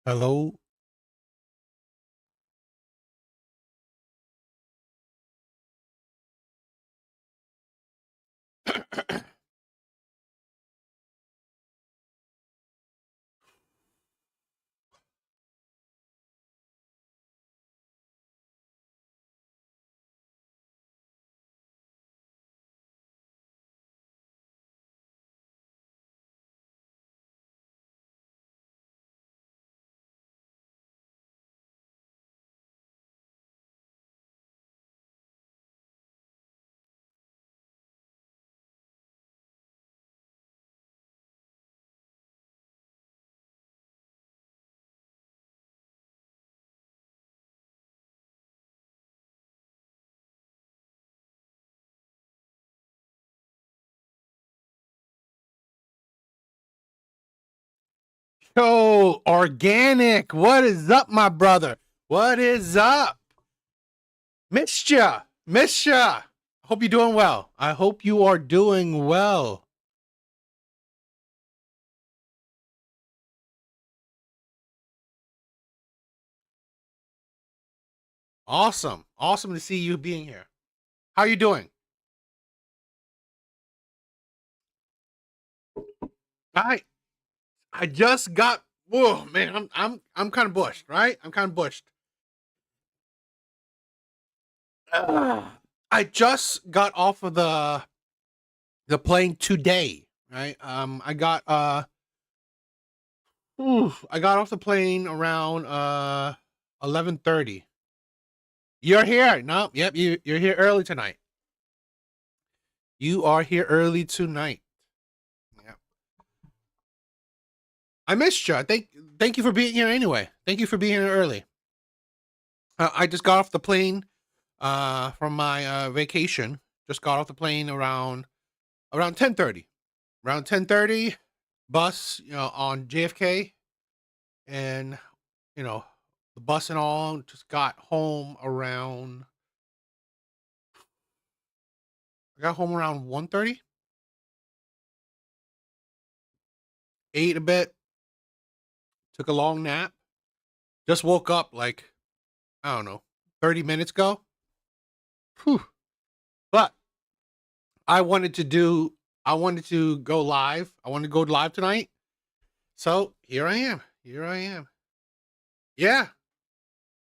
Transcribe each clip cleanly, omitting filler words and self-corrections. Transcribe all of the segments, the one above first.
Hello. Yo, organic. What is up, my brother? What is up? Missed ya. Missed ya. Hope you're doing well. I hope you are doing well. Awesome. Awesome to see you being here. How you doing? I I just got whoa man, I'm kind of bushed, right? I'm kind of bushed. I just got off of the plane today, right? I got off the plane around 11:30. You're here. No, yep, you're here early tonight. You are here early tonight. Yeah. I missed you. Thank you for being here anyway. Thank you for being here early. I just got off the plane from my vacation. Just got off the plane around 10:30. Around 10:30, bus, on JFK, and you know, the bus and all. Just got home around. I got home around 1:30. Ate a bit. Took a long nap. Just woke up like I don't know, 30 minutes ago. Whew. But I wanted to go live. I wanted to go live tonight. So here I am. Here I am. Yeah.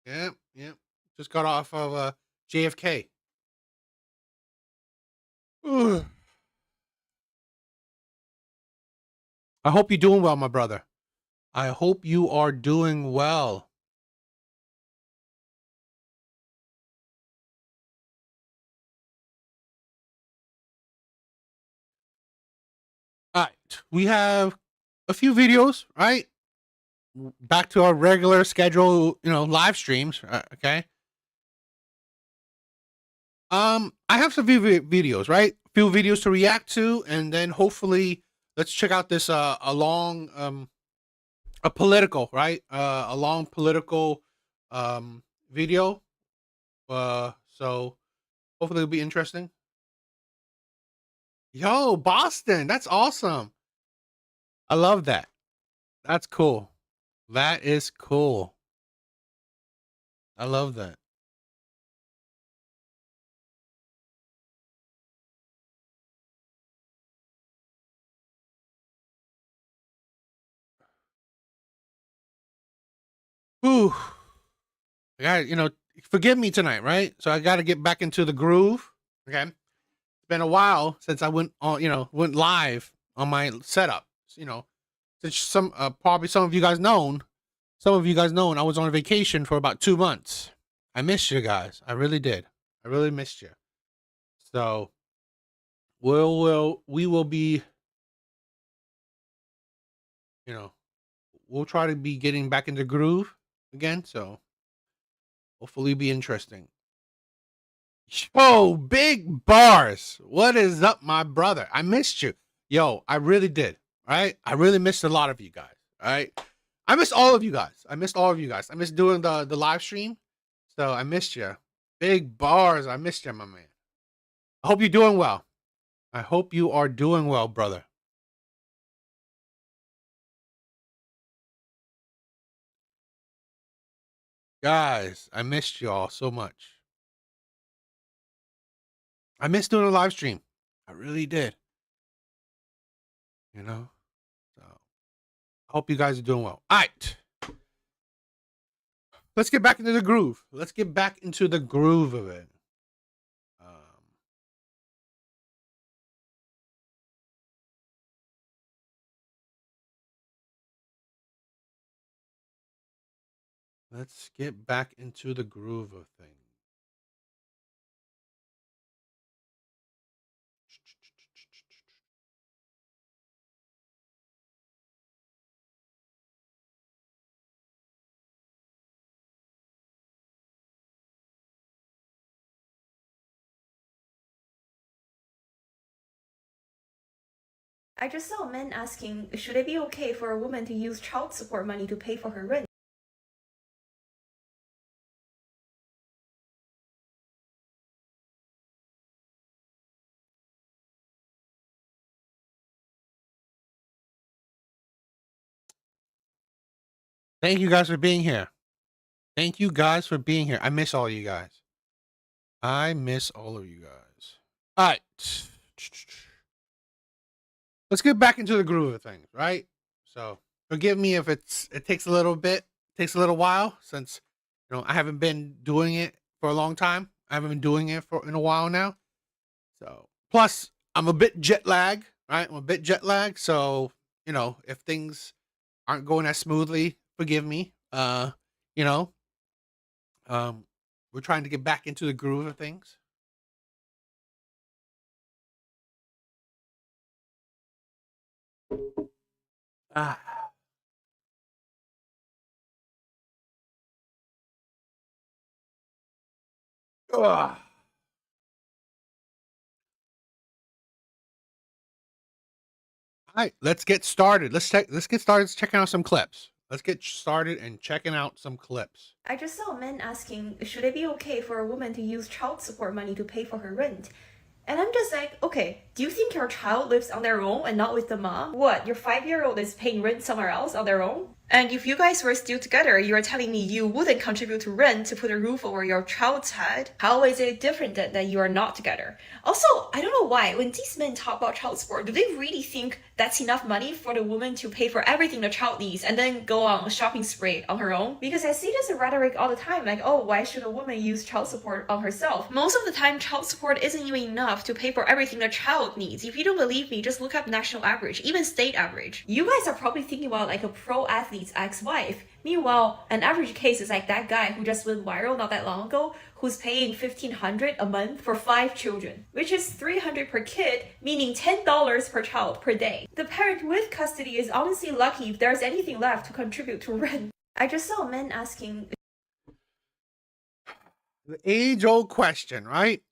Yeah. Yeah. Just got off of JFK. Ugh. I hope you're doing well, my brother. I hope you are doing well. All right. We have a few videos, right? Back to our regular schedule, live streams. Okay. I have some videos, right? Few videos to react to, and then hopefully let's check out this a political, right? A long political video. So hopefully it'll be interesting. Yo, Boston, that's awesome. I love that. That's cool. That is cool. I love that. Whew. I got forgive me tonight, right? So I got to get back into the groove. Okay, it's been a while since I went on, went live on my setup. You know, since probably some of you guys known, I was on vacation for about 2 months. I missed you guys. I really did. I really missed you. So we will be, you know, we'll try to be getting back into groove again. So hopefully be interesting. Yo, big bars. What is up, my brother? I missed you. Yo, I really did. All right. I really missed a lot of you guys. All right. I missed all of you guys. I missed all of you guys. I missed doing the live stream. So I missed you. Big bars. I missed you, my man. I hope you're doing well. I hope you are doing well, brother. Guys, I missed y'all so much. I missed doing a live stream. I really did. You know? So I hope you guys are doing well. All right. Let's get back into the groove. Let's get back into the groove of it. Let's get back into the groove of things. I just saw a man asking, should it be okay for a woman to use child support money to pay for her rent? Thank you guys for being here. Thank you guys for being here. I miss all you guys. I miss all of you guys. All right. Let's get back into the groove of things, right? So forgive me if it takes a little bit, takes a little while since I haven't been doing it for a long time. I haven't been doing it for in a while now. So plus I'm a bit jet lagged, right? I'm a bit jet lagged. So, if things aren't going as smoothly, forgive me. You know, we're trying to get back into the groove of things. Ah. Ugh. All right, let's get started. Let's get started checking out some clips. Let's get started and checking out some clips. I just saw a man asking, should it be okay for a woman to use child support money to pay for her rent? And I'm just like, okay, do you think your child lives on their own and not with the mom? What, your 5-year-old is paying rent somewhere else on their own? And if you guys were still together, you're telling me you wouldn't contribute to rent to put a roof over your child's head? How is it different that you are not together? Also, I don't know why, when these men talk about child support, do they really think that's enough money for the woman to pay for everything the child needs and then go on a shopping spree on her own? Because I see this rhetoric all the time, like, oh, why should a woman use child support on herself? Most of the time, child support isn't even enough to pay for everything the child needs. If you don't believe me, just look up national average, even state average. You guys are probably thinking about like a pro athlete's ex-wife. Meanwhile, an average case is like that guy who just went viral not that long ago, who's paying $1,500 a month for 5 children, which is $300 per kid, meaning $10 per child per day. The parent with custody is honestly lucky if there's anything left to contribute to rent. I just saw a man asking, the age-old question, right?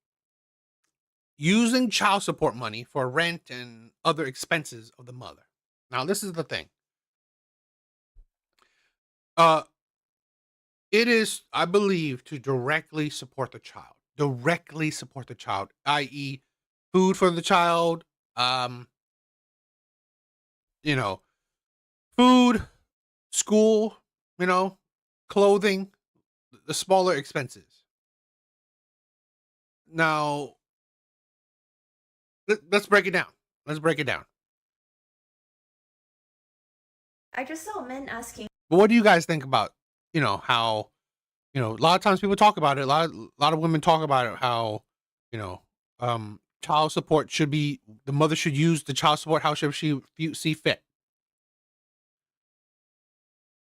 Using child support money for rent and other expenses of the mother. Now, this is the thing. It is, I believe, to directly support the child. Directly support the child, i.e., food for the child, you know, food, school, clothing, the smaller expenses. Now, let's break it down. Let's break it down. I just saw a man asking, But what do you guys think about, how, a lot of times people talk about it. A lot of women talk about it. How, child support should be, the mother should use the child support how should she see fit.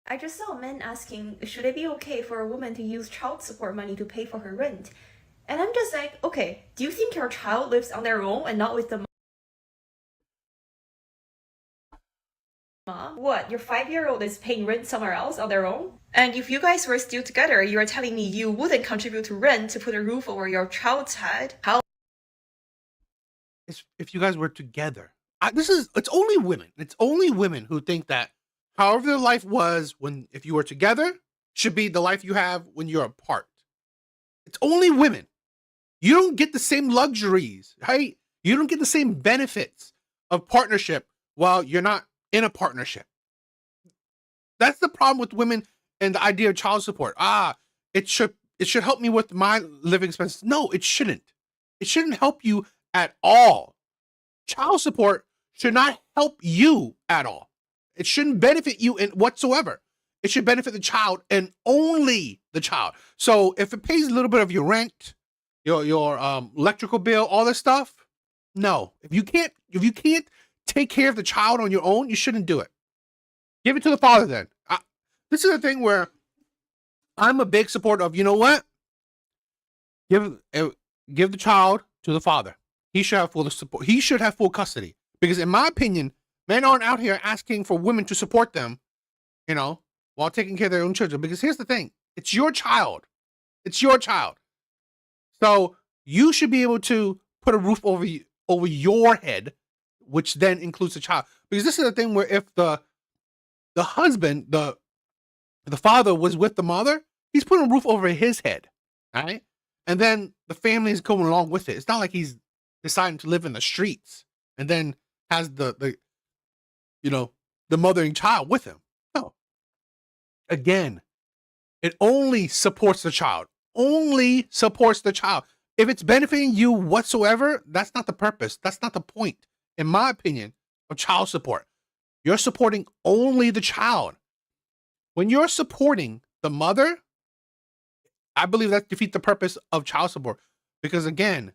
I just saw a man asking, should it be okay for a woman to use child support money to pay for her rent? And I'm just like, okay, do you think your child lives on their own and not with the mom? What, your 5-year-old is paying rent somewhere else on their own? And if you guys were still together, you're telling me you wouldn't contribute to rent to put a roof over your child's head? How? If you guys were together, it's only women. It's only women who think that however their life was if you were together should be the life you have when you're apart. It's only women. You don't get the same luxuries, right? You don't get the same benefits of partnership while you're not in a partnership. That's the problem with women and the idea of child support. It should help me with my living expenses. No, it shouldn't. It shouldn't help you at all. Child support should not help you at all. It shouldn't benefit you in whatsoever. It should benefit the child and only the child. So if it pays a little bit of your rent, your electrical bill, all this stuff, no. If you can't take care of the child on your own, you shouldn't do it. Give it to the father then. This is the thing where I'm a big supporter of, you know what? Give the child to the father. He should have full support. He should have full custody. Because in my opinion, men aren't out here asking for women to support them, while taking care of their own children. Because here's the thing. It's your child. It's your child. So you should be able to put a roof over your head, which then includes the child. Because this is the thing where if the husband, the father was with the mother, he's putting a roof over his head. All right. And then the family is going along with it. It's not like he's deciding to live in the streets and then has the mothering child with him. No. Again, it only supports the child. Only supports the child. If it's benefiting you whatsoever, that's not the purpose. That's not the point, in my opinion, of child support. You're supporting only the child. When you're supporting the mother, I believe that defeats the purpose of child support. Because again,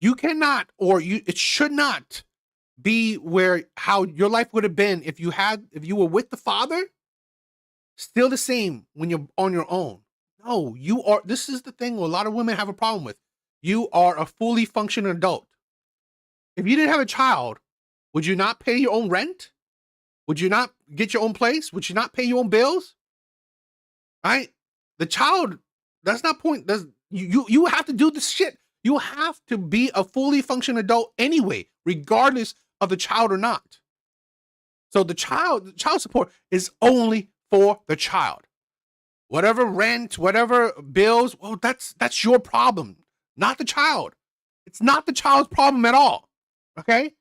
you cannot, it should not be how your life would have been if you were with the father, still the same when you're on your own. No, this is the thing a lot of women have a problem with. You are a fully functioning adult. If you didn't have a child, would you not pay your own rent? Would you not get your own place? Would you not pay your own bills? Right? The child, that's not point. You have to do this shit. You have to be a fully functioning adult anyway, regardless of the child or not. So the child support is only for the child. Whatever rent, whatever bills, well, that's your problem, not the child. It's not the child's problem at all. Okay?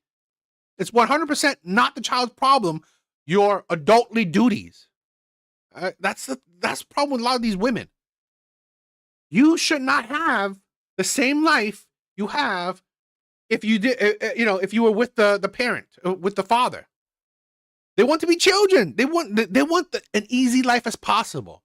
It's 100% not the child's problem. Your adultly duties. That's the problem with a lot of these women. You should not have the same life you have if you did, if you were with the parent, with the father. They want to be children. They want an easy life as possible.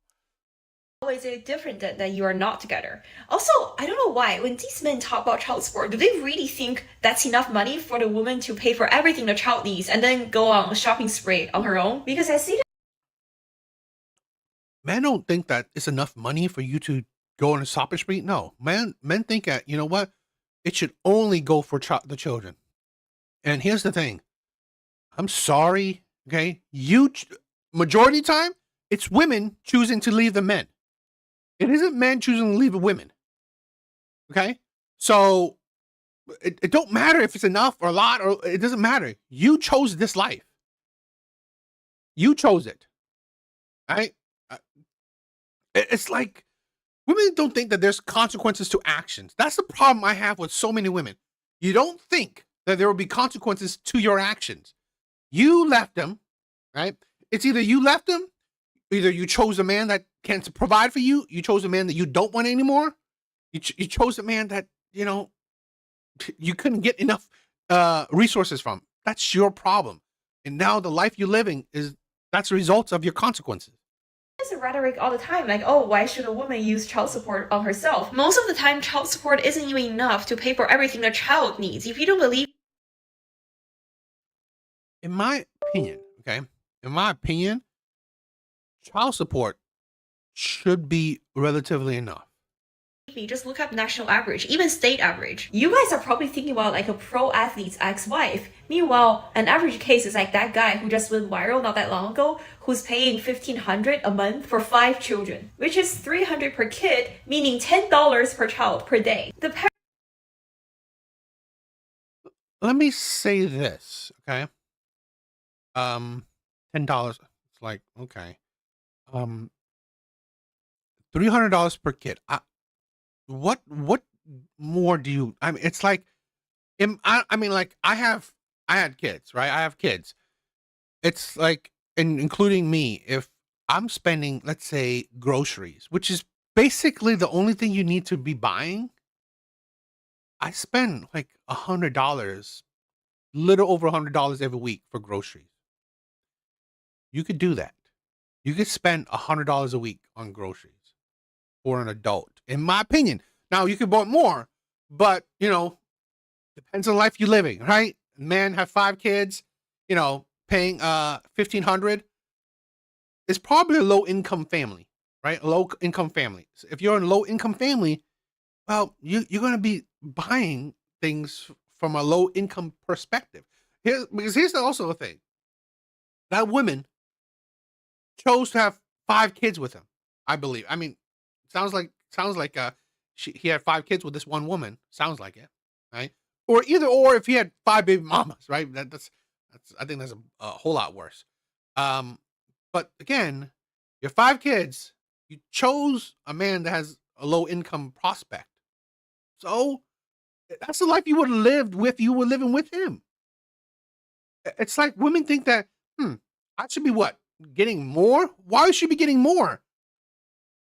Always different that you are not together. Also, I don't know why when these men talk about child support, do they really think that's enough money for the woman to pay for everything the child needs and then go on a shopping spree on her own? Because I see that men don't think that it's enough money for you to go on a shopping spree. No, men think that, you know what, it should only go for the children. And here's the thing. I'm sorry, okay? Majority of the time, it's women choosing to leave the men. It isn't men choosing to leave the women. Okay? So it don't matter if it's enough or a lot, or it doesn't matter. You chose this life. You chose it. Right? It's like women don't think that there's consequences to actions. That's the problem I have with so many women. You don't think that there will be consequences to your actions. You left them, right? It's either you left them, either you chose a man that can't provide for you, you chose a man that you don't want anymore, you chose a man that, you couldn't get enough resources from. That's your problem. And now the life you're living that's the result of your consequences. there's a rhetoric all the time, like, oh, why should a woman use child support on herself? Most of the time, child support isn't even enough to pay for everything the child needs. If you don't believe, In my opinion, child support should be relatively enough. just look up national average, even state average. You guys are probably thinking about like a pro athlete's ex-wife. Meanwhile, an average case is like that guy who just went viral not that long ago, who's paying $1,500 a month for 5 children, which is $300 per kid, meaning $10 per child per day. Let me say this, okay? $10. It's like, okay. $300 per kid. What more do you? I mean, it's like, I had kids, right? I have kids. It's like, and including me, if I'm spending, let's say, groceries, which is basically the only thing you need to be buying. I spend like $100, little over $100 every week for groceries. You could do that. You could spend $100 a week on groceries for an adult, in my opinion. Now you could buy more, but depends on the life you're living, right? Men have 5 kids, paying 1,500 is probably a low income family, right? A low income family. So if you're in a low income family, well, you're going to be buying things from a low income perspective. Because here's also a thing: that woman chose to have 5 kids with him. I believe. I mean, sounds like he had 5 kids with this one woman. Sounds like it, right? Or if he had 5 baby mamas, right? That's I think that's a whole lot worse. Um, but again, your 5 kids, you chose a man that has a low income prospect. So that's the life you would have lived with. You were living with him. It's like women think that, I should be what? Getting more? Why should be getting more?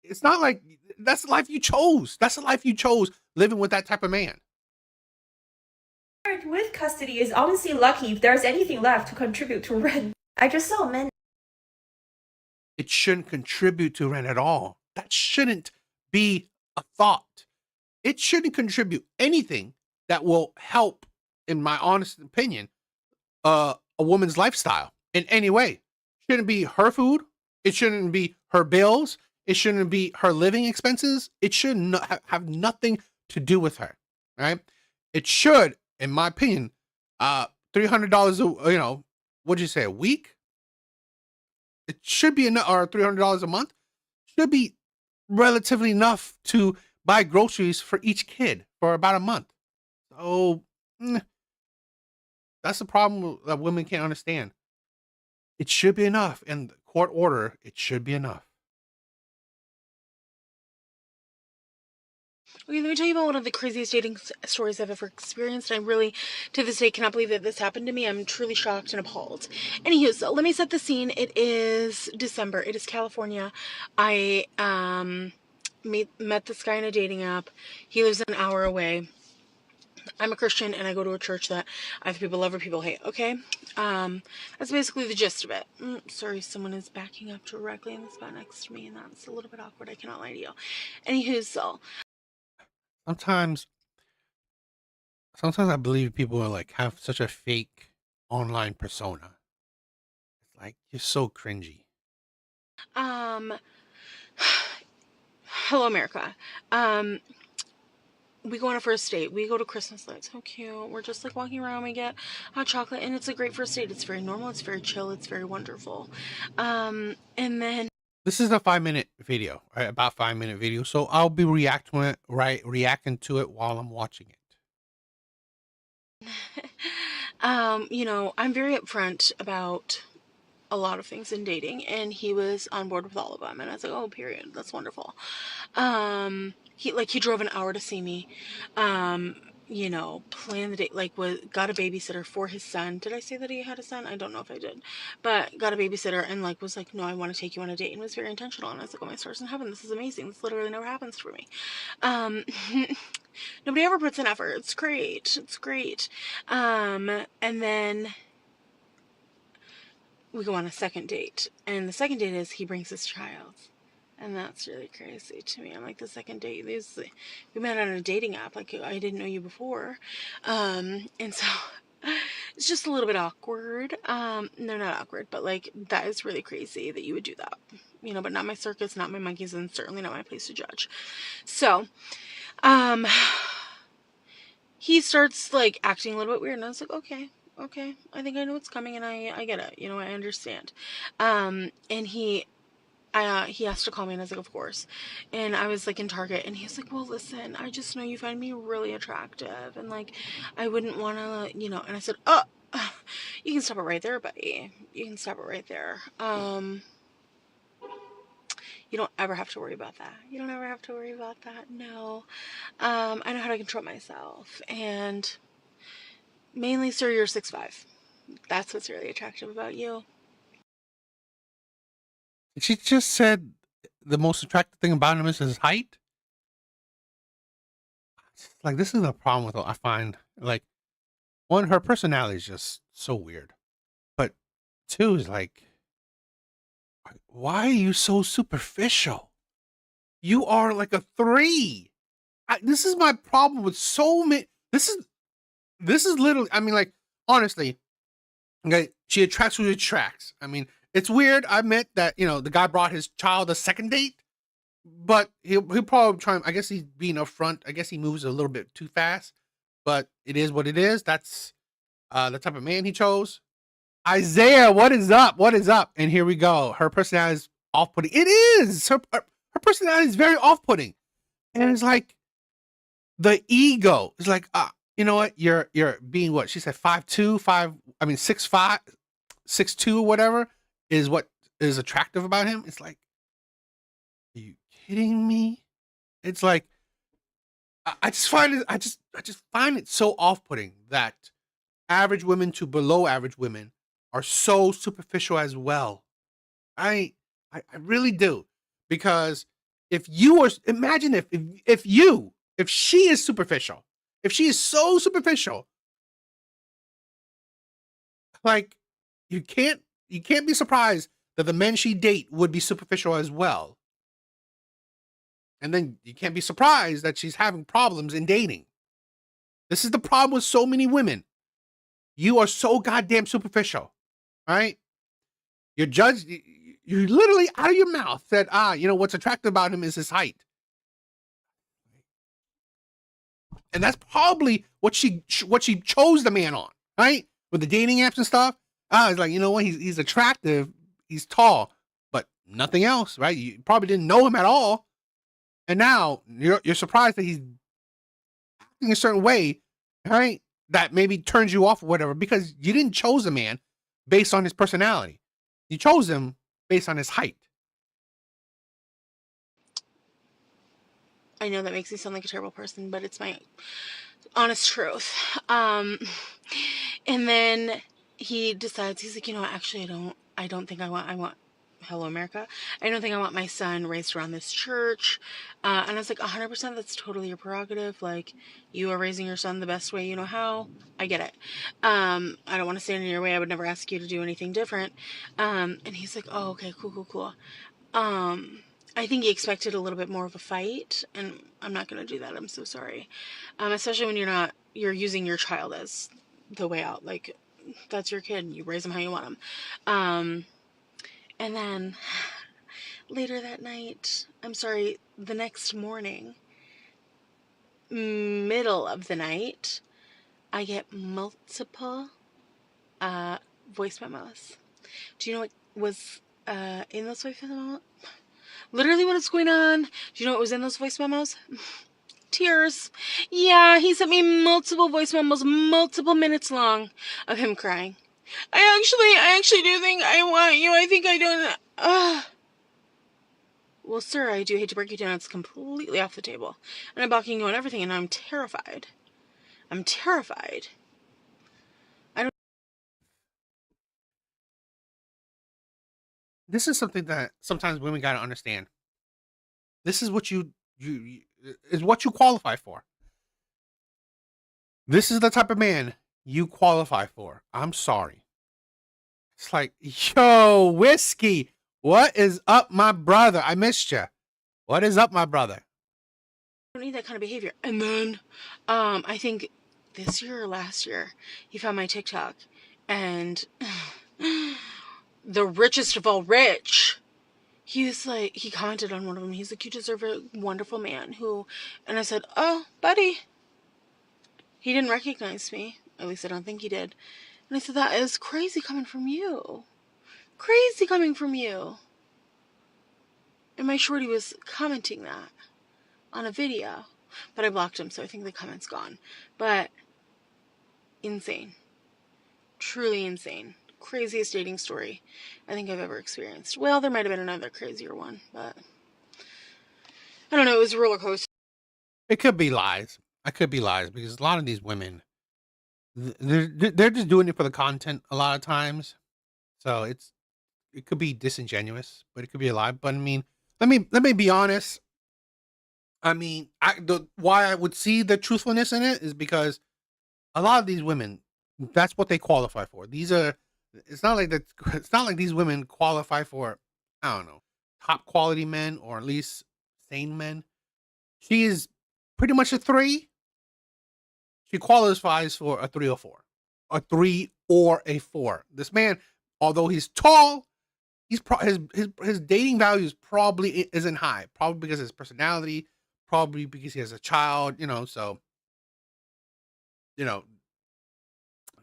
It's not like that's the life you chose. That's the life you chose living with that type of man. Parent with custody is honestly lucky if there's anything left to contribute to rent. I just saw men. It shouldn't contribute to rent at all. That shouldn't be a thought. It shouldn't contribute anything that will help, in my honest opinion, a woman's lifestyle in any way. Shouldn't be her food. It shouldn't be her bills. It shouldn't be her living expenses. It should not have nothing to do with her. Right? It should, in my opinion, $300. What'd you say, a week? It should be enough, or $300 a month should be relatively enough to buy groceries for each kid for about a month. So that's the problem that women can't understand. It should be enough. In the court order, it should be enough. Okay, let me tell you about one of the craziest dating stories I've ever experienced. I really, to this day, cannot believe that this happened to me. I'm truly shocked and appalled. Anywho, so let me set the scene. It is December. It is California. I met this guy in a dating app. He lives an hour away. I'm a Christian and I go to a church that either people love or people hate, okay? That's basically the gist of it. Sorry, someone is backing up directly in the spot next to me and that's a little bit awkward. I cannot lie to you. Anywho, so Sometimes I believe people are like have such a fake online persona. It's like you're so cringy. hello America. We go on a first date. We go to Christmas lights. How cute. We're just like walking around. We get hot chocolate, and it's a great first date. It's very normal. It's very chill. It's very wonderful. And then This is a 5 minute video, right? About 5 minute video. So I'll be reacting to it while I'm watching it. I'm very upfront about a lot of things in dating, and he was on board with all of them, and I was like, oh, period, that's wonderful. He drove an hour to see me, planned the date, got a babysitter for his son. Did I say that he had a son? I don't know if I did, but got a babysitter and was like, no, I want to take you on a date, and was very intentional. And I was like, oh, my stars in heaven, this is amazing. This literally never happens for me. Nobody ever puts in effort. It's great. It's great. And then we go on a second date, and the second date is he brings his child, and that's really crazy to me. I'm like, the second date, we met on a dating app, like I didn't know you before, and so it's just a little bit awkward. No, not awkward, but that is really crazy that you would do that, but not my circus, not my monkeys, and certainly not my place to judge. So he starts acting a little bit weird, and I was like, okay, I think I know what's coming, and I get it, I understand. And he has to call me, and I was like, of course. And I was in Target, and he was like, well, listen, I just know you find me really attractive, and I wouldn't want to, and I said, oh, you can stop it right there, buddy. You can stop it right there. You don't ever have to worry about that. You don't ever have to worry about that. No. I know how to control myself, and mainly, sir, you're 6'5". That's what's really attractive about you. She just said the most attractive thing about him is his height. Like, this is a problem with her, I find. Like, one, her personality is just so weird. But two is like, why are you so superficial? You are like a 3. This is my problem with so many. This is literally. I mean, like, honestly, okay. She attracts who she attracts. I mean, it's weird. I admit that the guy brought his child a second date, but he'll probably try. I guess he's being upfront. I guess he moves a little bit too fast, but it is what it is. That's the type of man he chose. Isaiah, what is up? What is up? And here we go. Her personality is off-putting. It is. Her personality is very off-putting, and it's like the ego is like, you know what? You're being what she said 5'2", 5. I mean 6'5", 6'2", or whatever is what is attractive about him. It's like, are you kidding me? It's like I just find it. I just find it so off-putting that average women to below average women are so superficial as well. I really do, because if you are, imagine if she is superficial, if she is so superficial, like you can't be surprised that the men she date would be superficial as well. And then you can't be surprised that she's having problems in dating. This is the problem with so many women. You are so goddamn superficial, right? You're judged. You literally out of your mouth said, what's attractive about him is his height. And that's probably what she chose the man on, right? With the dating apps and stuff. It's like, you know what? He's attractive. He's tall, but nothing else, right? You probably didn't know him at all. And now you're surprised that he's acting a certain way, right? That maybe turns you off or whatever, because you didn't choose a man based on his personality. You chose him based on his height. I know that makes me sound like a terrible person, but it's my honest truth. And then he decides, he's like, actually, I don't think I want, hello America, I don't think I want my son raised around this church. And I was like, 100%, that's totally your prerogative. Like, you are raising your son the best way you know how. I get it. I don't want to stand in your way. I would never ask you to do anything different. And he's like, oh, okay, cool. I think he expected a little bit more of a fight, and I'm not going to do that. I'm so sorry. Especially when you're using your child as the way out. Like, that's your kid. You raise them how you want them. And then later that night, the next morning, middle of the night, I get multiple voice memos. Do you know what was in those voice memos? Literally what is going on? Do you know what was in those voice memos? Tears. Yeah, he sent me multiple voice memos, multiple minutes long, of him crying. I actually do think I want you. I think I don't. Well, sir, I do hate to break you down. It's completely off the table. And I'm blocking you on everything, and I'm terrified. This is something that sometimes women gotta understand. This is what you is what you qualify for. This is the type of man you qualify for. I'm sorry. It's like, yo, Whiskey, what is up, my brother? I missed you. What is up, my brother? I don't need that kind of behavior. And then, I think this year or last year, he found my TikTok, and the richest of all rich, he commented on one of them. He's like, you deserve a wonderful man and I said, oh, buddy. He didn't recognize me. At least I don't think he did. And I said, that is crazy coming from you. Crazy coming from you. And my shorty was commenting that on a video. But I blocked him, so I think the comment's gone. But insane. Truly insane. Craziest dating story I think I've ever experienced. Well, there might have been another crazier one, but I don't know. It was a roller coaster. It could be lies. I could be lies, because a lot of these women, they're just doing it for the content a lot of times. So it could be disingenuous, but it could be a lie. But I mean, let me be honest. I mean, why I would see the truthfulness in it is because a lot of these women, that's what they qualify for. These are. It's not like that. It's not like these women qualify for, I don't know, top quality men or at least sane men. She is pretty much a 3. She qualifies for a 3 or 4, a 3 or a 4. This man, although he's tall, his dating value is probably isn't high. Probably because of his personality. Probably because he has a child. So you know,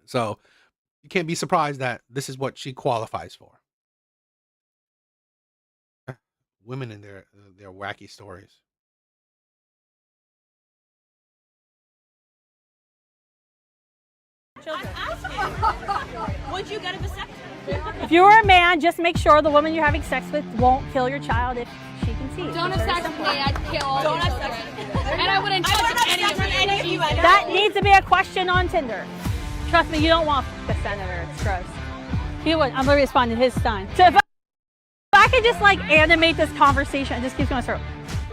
so you can't be surprised that this is what she qualifies for. Women and their wacky stories. Would you get a vasectomy? If you were a man, just make sure the woman you're having sex with won't kill your child if she conceives. Don't have sex with me, I'd kill all Don't your have children. sex with me. And I wouldn't touch any of you. That needs to be a question on Tinder. Trust me, you don't want the senator. It's gross. He would. I'm going to respond to his son. So if I could just like animate this conversation, it just keeps going through.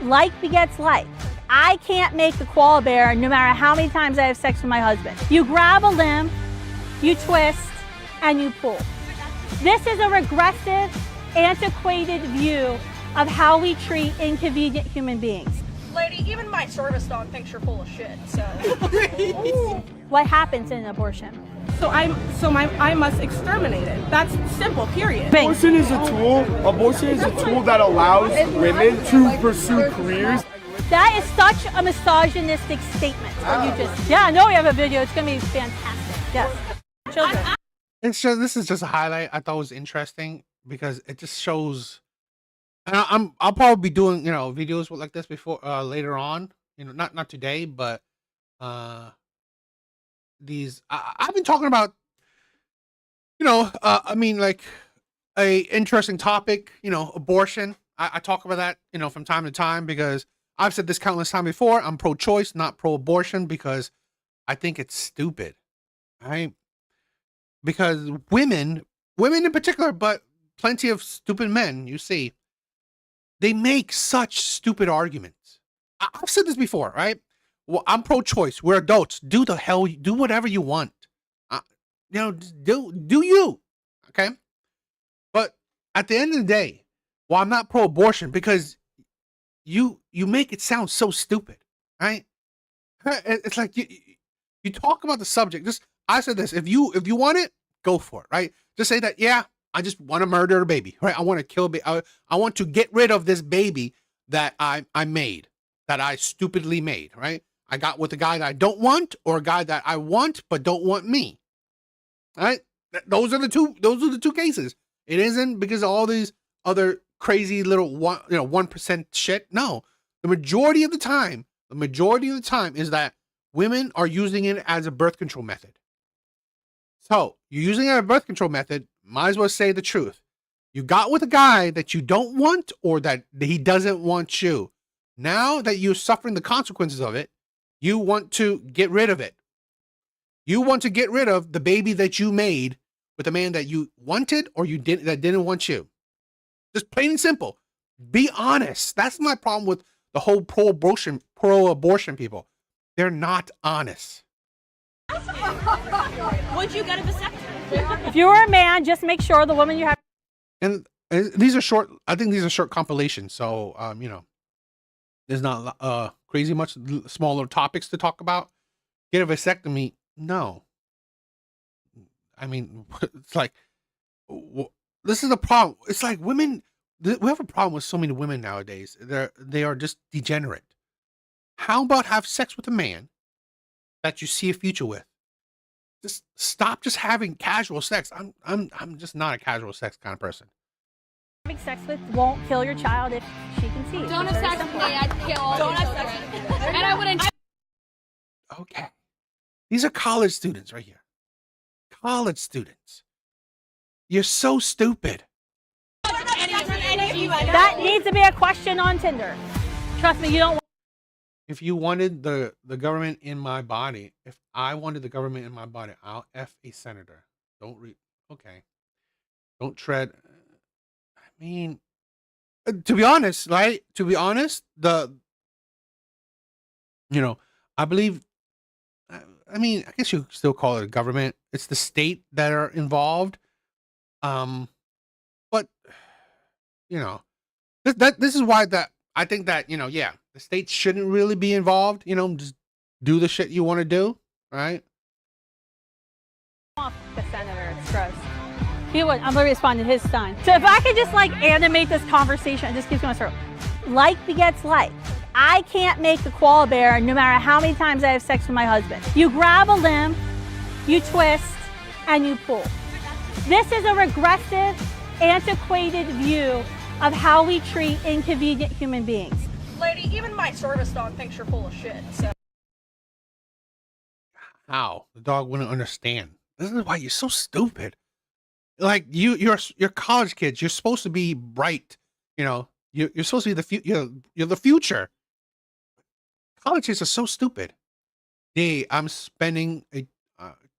Like begets like. I can't make the koala bear no matter how many times I have sex with my husband. You grab a limb, you twist, and you pull. This is a regressive, antiquated view of how we treat inconvenient human beings. Lady, even my service dog thinks you're full of shit, so. What happens in an abortion? I must exterminate it. That's simple, period. Abortion is a tool. Abortion is a tool that allows women to pursue careers. That is such a misogynistic statement. Yeah, I know we have a video. It's going to be fantastic. Yes. Children. This is just a highlight I thought was interesting because it just shows. And I'll probably be doing videos like this before later on. Not today, but these I've been talking about. I mean, like a interesting topic. Abortion. I talk about that from time to time because I've said this countless times before. I'm pro-choice, not pro-abortion, because I think it's stupid. Right? Because women in particular, but plenty of stupid men, you see, they make such stupid arguments. I've said this before, right? Well, I'm pro-choice. We're adults. Do whatever you want. Do you, okay? But at the end of the day, I'm not pro-abortion because you make it sound so stupid, right? It's like you talk about the subject. I said this. If you want it, go for it, right? Just say that. Yeah, I just want to murder a baby, right? I want to kill a baby. I want to get rid of this baby that I made, that I stupidly made, right? I got with a guy that I don't want, or a guy that I want but don't want me, right? Those are the two cases. It isn't because of all these other crazy little 1% shit. No, the majority of the time is that women are using it as a birth control method. So you're using it as a birth control method. Might as well say the truth. You got with a guy that you don't want, or that he doesn't want you. Now that you're suffering the consequences of it, you want to get rid of it. You want to get rid of the baby that you made with a man that you wanted or that didn't want you. Just plain and simple. Be honest. That's my problem with the whole pro-abortion people. They're not honest. Would you get a vasectomy? If you were a man, just make sure the woman you have. And these are short. I think these are short compilations. So there's not crazy much smaller topics to talk about. Get a vasectomy? No. I mean, it's like this is the problem. It's like women. We have a problem with so many women nowadays. They are just degenerate. How about have sex with a man that you see a future with? Just stop just having casual sex. I'm just not a casual sex kind of person. Having sex with won't kill your child if she conceives. Don't have sex with me, I'd kill all your children. And I wouldn't. Okay. These are college students right here. College students. You're so stupid. That needs to be a question on Tinder. Trust me, you don't. If you wanted the government in my body, if I wanted the government in my body, I'll F a senator. Okay. Don't tread. mean, to be honest, right? To be honest, you know, I believe. I mean, I guess you still call it a government. It's the state that are involved. Um, but you know, this is why that I think that yeah, the state shouldn't really be involved. Just do the shit you want to do, right? Off the senator, it's gross. He would. I'm gonna respond to his son. So if I could just like animate this conversation, it just keeps going through. Like begets like. I can't make the koala bear no matter how many times I have sex with my husband. You grab a limb, you twist, and you pull. This is a regressive, antiquated view of how we treat inconvenient human beings. Lady, even my service dog thinks you're full of shit. So How the dog wouldn't understand. This is why you're so stupid. Like you're college kids. You're supposed to be bright. You're supposed to be you're the future. College kids are so stupid. Hey, I'm spending a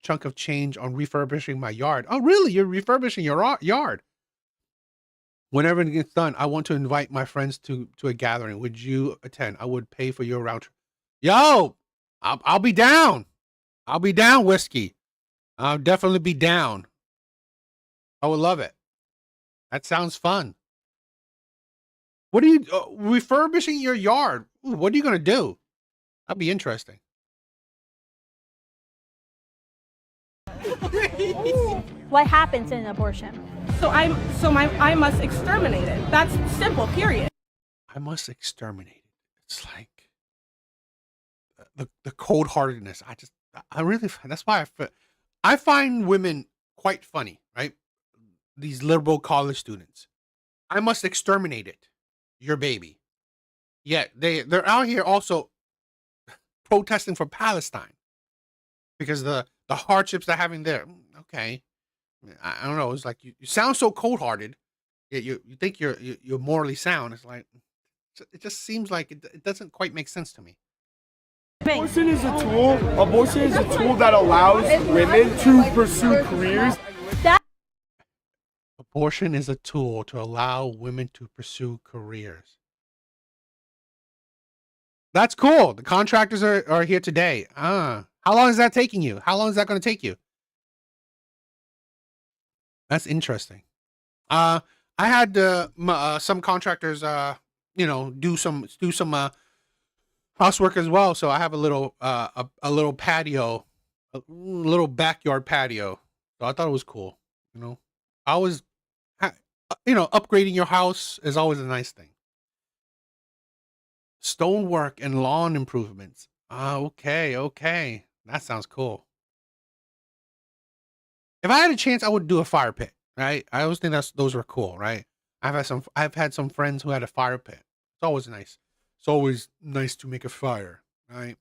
chunk of change on refurbishing my yard. Oh, really? You're refurbishing your yard? Whenever it gets done, I want to invite my friends to a gathering. Would you attend? I would pay for your round trip. Yo, I'll be down. I'll be down, Whiskey. I'll definitely be down. I would love it. That sounds fun. What are you refurbishing your yard? Ooh, what are you gonna do? That'd be interesting. What happens in an abortion? I must exterminate it. That's simple, period. I must exterminate it. It's like the cold heartedness. I really that's why I find women quite funny, right? These liberal college students. I must exterminate it. Your baby. Yet they're out here also protesting for Palestine because the hardships they're having there. Okay. I don't know. It's like you sound so cold hearted. Yet you think you're morally sound. It's like it just seems like it doesn't quite make sense to me. Abortion is a tool. Abortion is a tool that allows women to pursue careers. Abortion is a tool to allow women to pursue careers. That's cool. The contractors are here today. How long is that taking you? How long is that going to take you? That's interesting. I had some contractors, do some housework as well. So I have a little patio, a little backyard patio. So I thought it was cool. I always, upgrading your house is always a nice thing. Stonework and lawn improvements. Okay. That sounds cool. If I had a chance, I would do a fire pit, right? I always think those were cool, right? I've had some friends who had a fire pit. It's always nice. It's always nice to make a fire, right?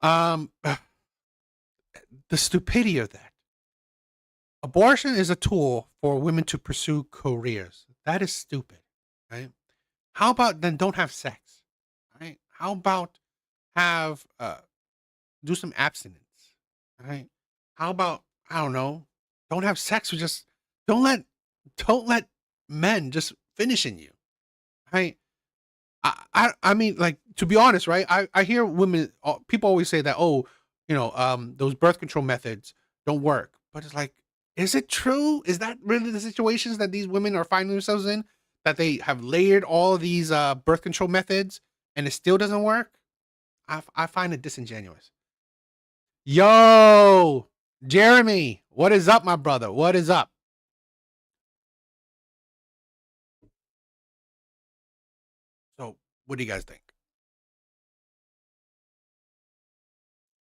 The stupidity of that. Abortion is a tool for women to pursue careers. That is stupid, right? How about then don't have sex? Right? How about have do some abstinence? Right? How about I don't know, don't have sex with just don't let men just finish in you. Right? I mean, like, to be honest, right? I hear women people always say that, those birth control methods don't work. But it's like, is it true? Is that really the situations that these women are finding themselves in? That they have layered all of these birth control methods and it still doesn't work? I find it disingenuous. Yo, Jeremy, what is up, my brother? What is up? So, what do you guys think?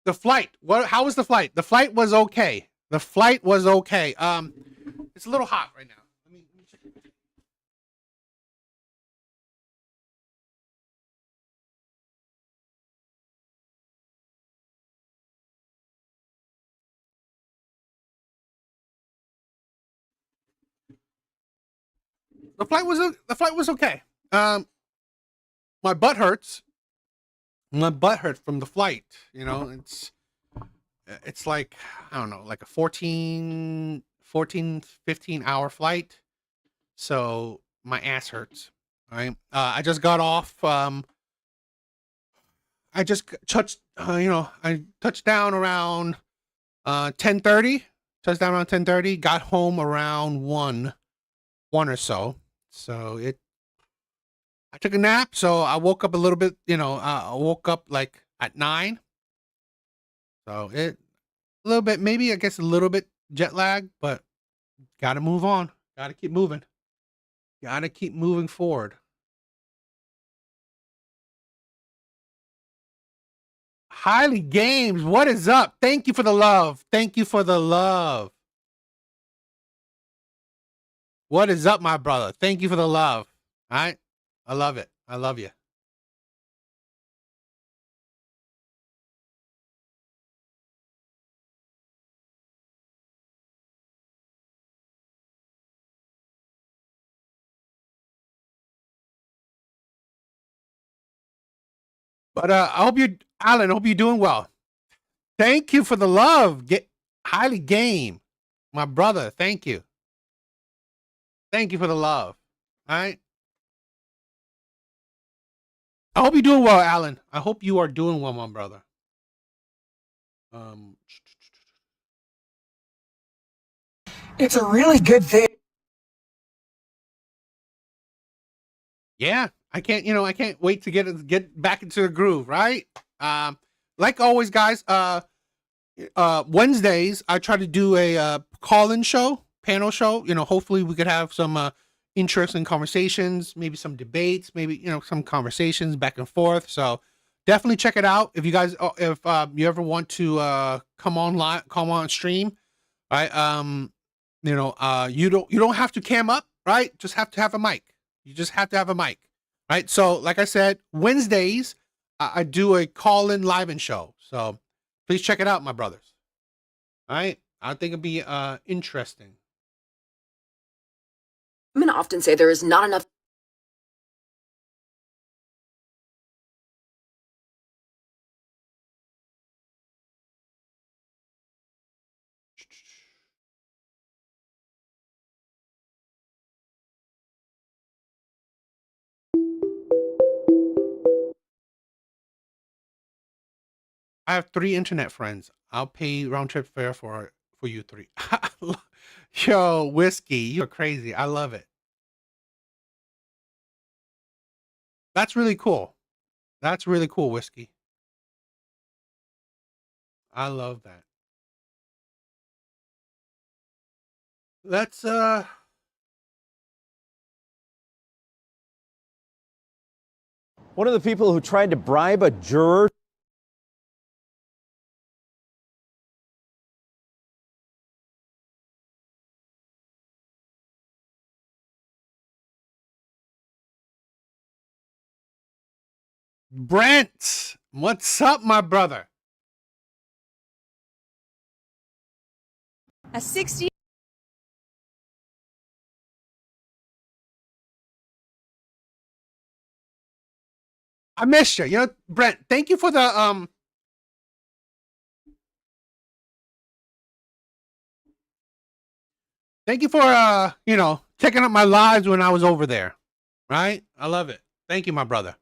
The flight. How was the flight? The flight was okay. The flight was okay. It's a little hot right now. Let me check. The flight was okay. My butt hurts. My butt hurt from the flight. It's like, I don't know, like a 14, 15 hour flight. So my ass hurts. All right. I just got off. I just touched. I touched down around 10:30. Touched down around 10:30. Got home around one or so. So I took a nap. So I woke up a little bit. I woke up like at 9. So a little bit, maybe I guess a little bit jet lag, but gotta move on. Gotta keep moving. Gotta keep moving forward. Highly Games, what is up? Thank you for the love. Thank you for the love. What is up, my brother? Thank you for the love. All right? I love it. I love you. But I hope you, Alan, I hope you're doing well. Thank you for the love. Highly Game, my brother. Thank you. Thank you for the love. All right? I hope you're doing well, Alan. I hope you are doing well, my brother. It's a really good thing. Yeah, I can't wait to get back into the groove, right? Like always, guys, Wednesdays I try to do a call-in show, panel show. Hopefully we could have some interesting conversations, maybe some debates, maybe some conversations back and forth. So definitely check it out if you guys, if you ever want to come on stream, right? You don't have to cam up, right? Just have to have a mic. You just have to have a mic, right? So, like I said, Wednesdays, I do a call-in live-in show. So, please check it out, my brothers. All right? I think it'd be interesting. Women often say there is not enough. I have 3 internet friends. I'll pay round trip fare for you 3. Yo, Whiskey, you're crazy. I love it. That's really cool. That's really cool, Whiskey. I love that. Let's One of the people who tried to bribe a juror Brent, what's up, my brother? A 60. I missed you. Brent, thank you for the thank you for checking out my lives when I was over there. Right? I love it. Thank you, my brother.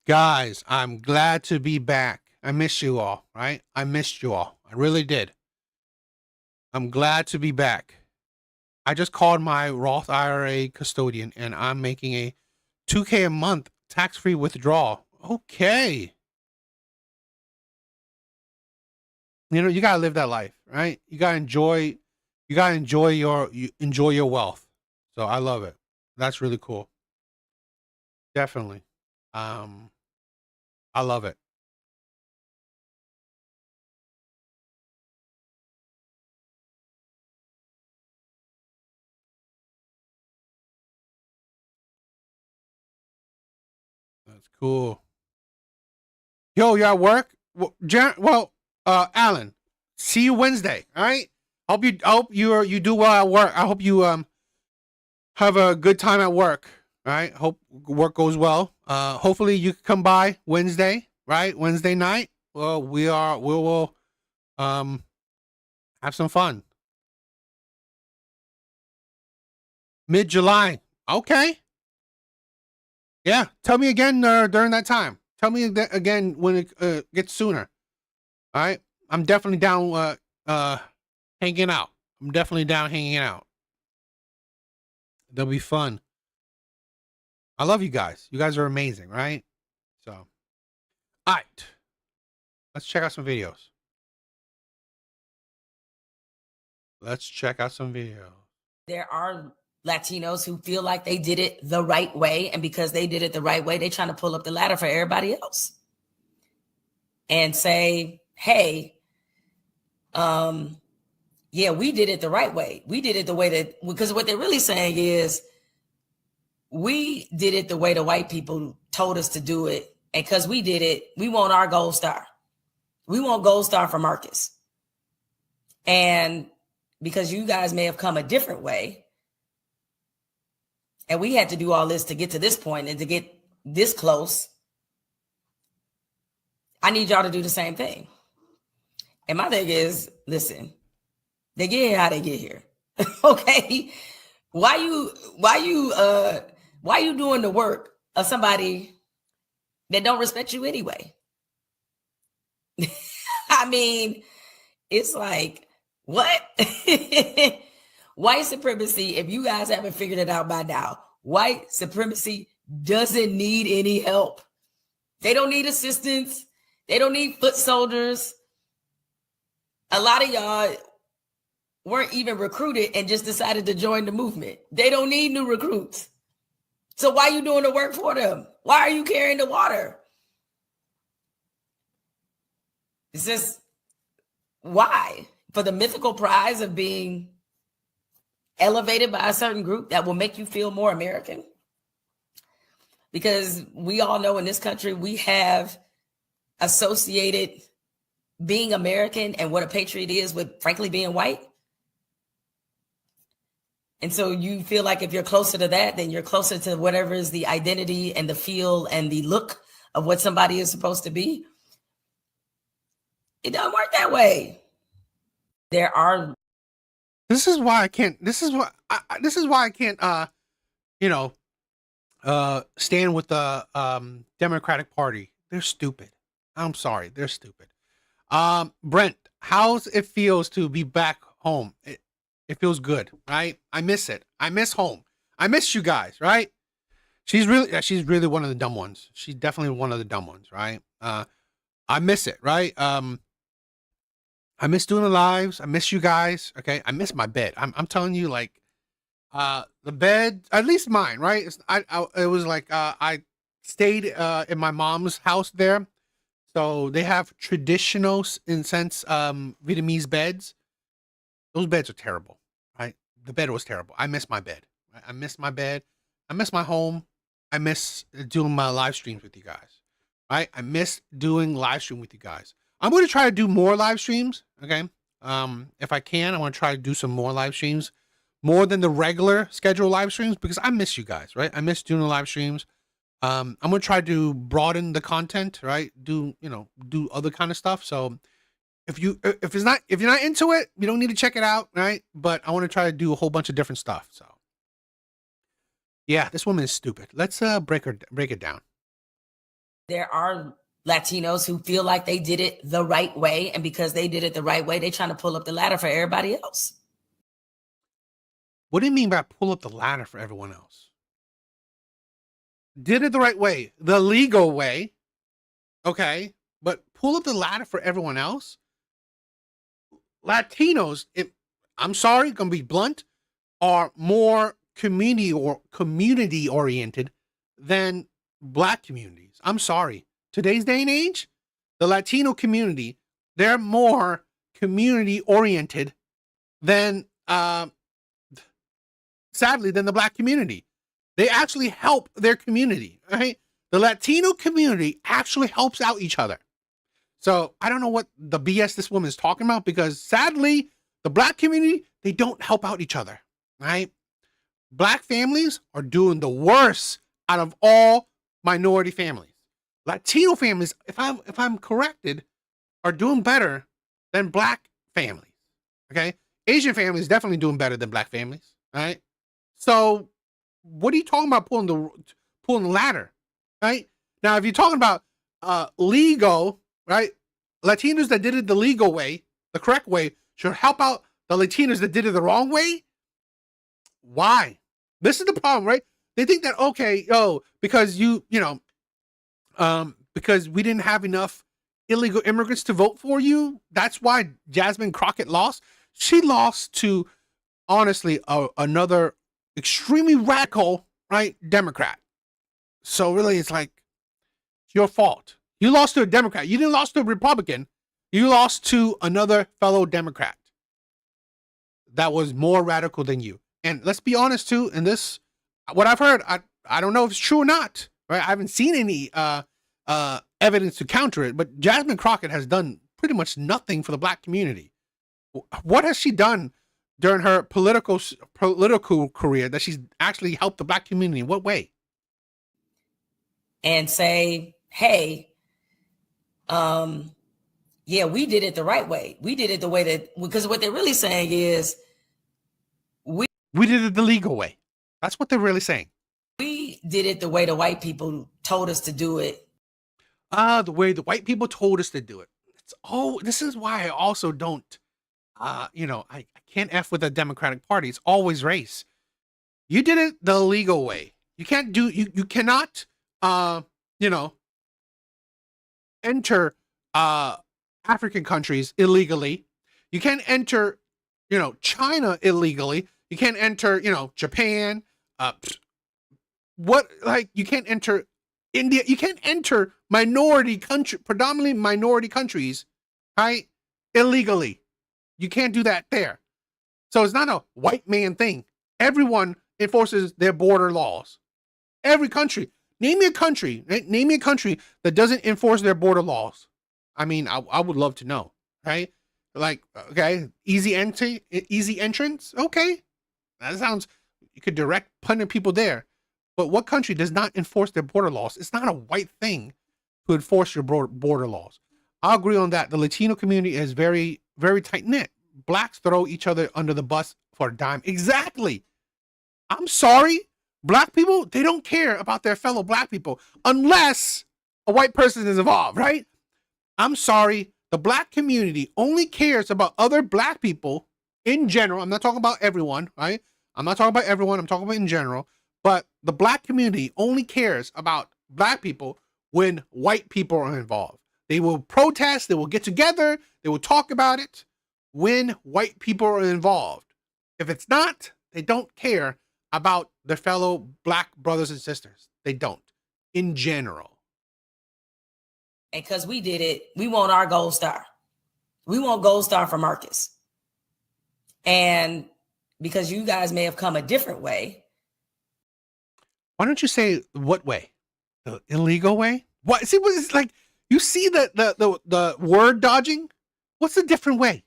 Guys, I'm glad to be back. I miss you all, right? I missed you all. I really did. I'm glad to be back. I just called my Roth IRA custodian and I'm making a $2K a month tax-free withdrawal. Okay. You gotta live that life, right? You gotta enjoy your wealth. So I love it. That's really cool. Definitely. I love it. That's cool. Yo, you're at work? Well, Alan, see you Wednesday. All right. I hope you do well at work. I hope you have a good time at work. All right. Hope work goes well. Hopefully you can come by Wednesday, right? Wednesday night. Well, we will have some fun. Mid-July. Okay. Yeah. Tell me again during that time. Tell me again when it gets sooner. All right. I'm definitely down hanging out. I'm definitely down hanging out. That'll be fun. I love you guys. You guys are amazing, right? So, all right. Let's check out some videos. Let's check out some videos. There are Latinos who feel like they did it the right way. And because they did it the right way, they're trying to pull up the ladder for everybody else. And say, hey, yeah, we did it the right way. We did it the way that, because what they're really saying is, we did it the way the white people told us to do it. And because we did it, we want our gold star. We want gold star for Marcus. And because you guys may have come a different way, and we had to do all this to get to this point and to get this close, I need y'all to do the same thing. And my thing is, listen, they get here how they get here. Okay? Why you doing the work of somebody that don't respect you anyway? I mean, it's like, what? White supremacy, if you guys haven't figured it out by now, white supremacy doesn't need any help. They don't need assistance. They don't need foot soldiers. A lot of y'all weren't even recruited and just decided to join the movement. They don't need new recruits. So why are you doing the work for them? Why are you carrying the water? It's just, why? For the mythical prize of being elevated by a certain group that will make you feel more American? Because we all know in this country, we have associated being American and what a patriot is with, frankly, being white. And so you feel like if you're closer to that, then you're closer to whatever is the identity and the feel and the look of what somebody is supposed to be. It doesn't work that way. There are. This is why I can't. This is why I can't. Stand with the Democratic Party. They're stupid. I'm sorry, they're stupid. Brent, how's it feels to be back home? It feels good, right? I miss it. I miss home. I miss you guys, right? She's really one of the dumb ones. She's definitely one of the dumb ones, right? I miss it, right? I miss doing the lives. I miss you guys. Okay, I miss my bed. I'm telling you, like, the bed, at least mine, right? It was like I stayed in my mom's house there, so they have traditional, in sense, Vietnamese beds. Those beds are terrible, right? The bed was terrible. I miss my bed. Right? I miss my bed. I miss my home. I miss doing my live streams with you guys, right? I miss doing live stream with you guys. I'm going to try to do more live streams, okay? If I can, I want to try to do some more live streams, more than the regular scheduled live streams, because I miss you guys, right? I miss doing the live streams. I'm going to try to broaden the content, right? Do other kind of stuff. So if you're not into it, you don't need to check it out, right? But I want to try to do a whole bunch of different stuff. So yeah, this woman is stupid. Let's break it down. There are Latinos who feel like they did it the right way. And because they did it the right way, they're trying to pull up the ladder for everybody else. What do you mean by pull up the ladder for everyone else? Did it the right way, the legal way. Okay. But pull up the ladder for everyone else? Latinos, I'm sorry, gonna be blunt, are more community oriented than Black communities. I'm sorry. Today's day and age, the Latino community, they're more community oriented than sadly than the Black community. They actually help their community, right? The Latino community actually helps out each other. So I don't know what the BS this woman is talking about, because sadly, the Black community, they don't help out each other, right? Black families are doing the worst out of all minority families. Latino families, if I'm corrected, are doing better than Black families. Okay? Asian families definitely doing better than Black families, right? So what are you talking about pulling the ladder, right? Now, if you're talking about legal, right? Latinos that did it the legal way, the correct way, should help out the Latinos that did it the wrong way. Why? This is the problem, right? They think that, okay, because because we didn't have enough illegal immigrants to vote for you. That's why Jasmine Crockett lost. She lost to, honestly, another extremely radical, right, Democrat. So really, it's like, it's your fault. You lost to a Democrat. You didn't lost to a Republican. You lost to another fellow Democrat that was more radical than you. And let's be honest too, in this, what I've heard, I don't know if it's true or not, right? I haven't seen any evidence to counter it, but Jasmine Crockett has done pretty much nothing for the black community. What has she done during her political career that she's actually helped the black community? In what way? And say, hey, yeah, we did it the right way. We did it the way that, because what they're really saying is we did it the legal way. That's what they're really saying. We did it the way the white people told us to do it. The way the white people told us to do it. This is why I also don't, I can't F with the Democratic Party. It's always race. You did it the legal way. You can't do, you cannot, enter African countries illegally. You can't enter, China illegally. You can't enter, Japan. You can't enter India. You can't enter predominantly minority countries, right? Illegally. You can't do that there. So it's not a white man thing. Everyone enforces their border laws. Every country. Name me a country that doesn't enforce their border laws. I mean, I would love to know, right? Like, okay, easy entrance. Okay. That sounds, you could direct plenty of people there. But what country does not enforce their border laws? It's not a white thing to enforce your border laws. I'll agree on that. The Latino community is very, very tight knit. Blacks throw each other under the bus for a dime. Exactly. I'm sorry. Black people, they don't care about their fellow black people unless a white person is involved, right? I'm sorry. The black community only cares about other black people in general. I'm not talking about everyone, right? I'm not talking about everyone. I'm talking about in general. But the black community only cares about black people when white people are involved. They will protest. They will get together. They will talk about it when white people are involved. If it's not, they don't care about their fellow black brothers and sisters. They don't, in general. And because we did it, we want our gold star. We want gold star for Marcus. And because you guys may have come a different way. Why don't you say what way? The illegal way? What? See, what it's like? You see the word dodging? What's the different way?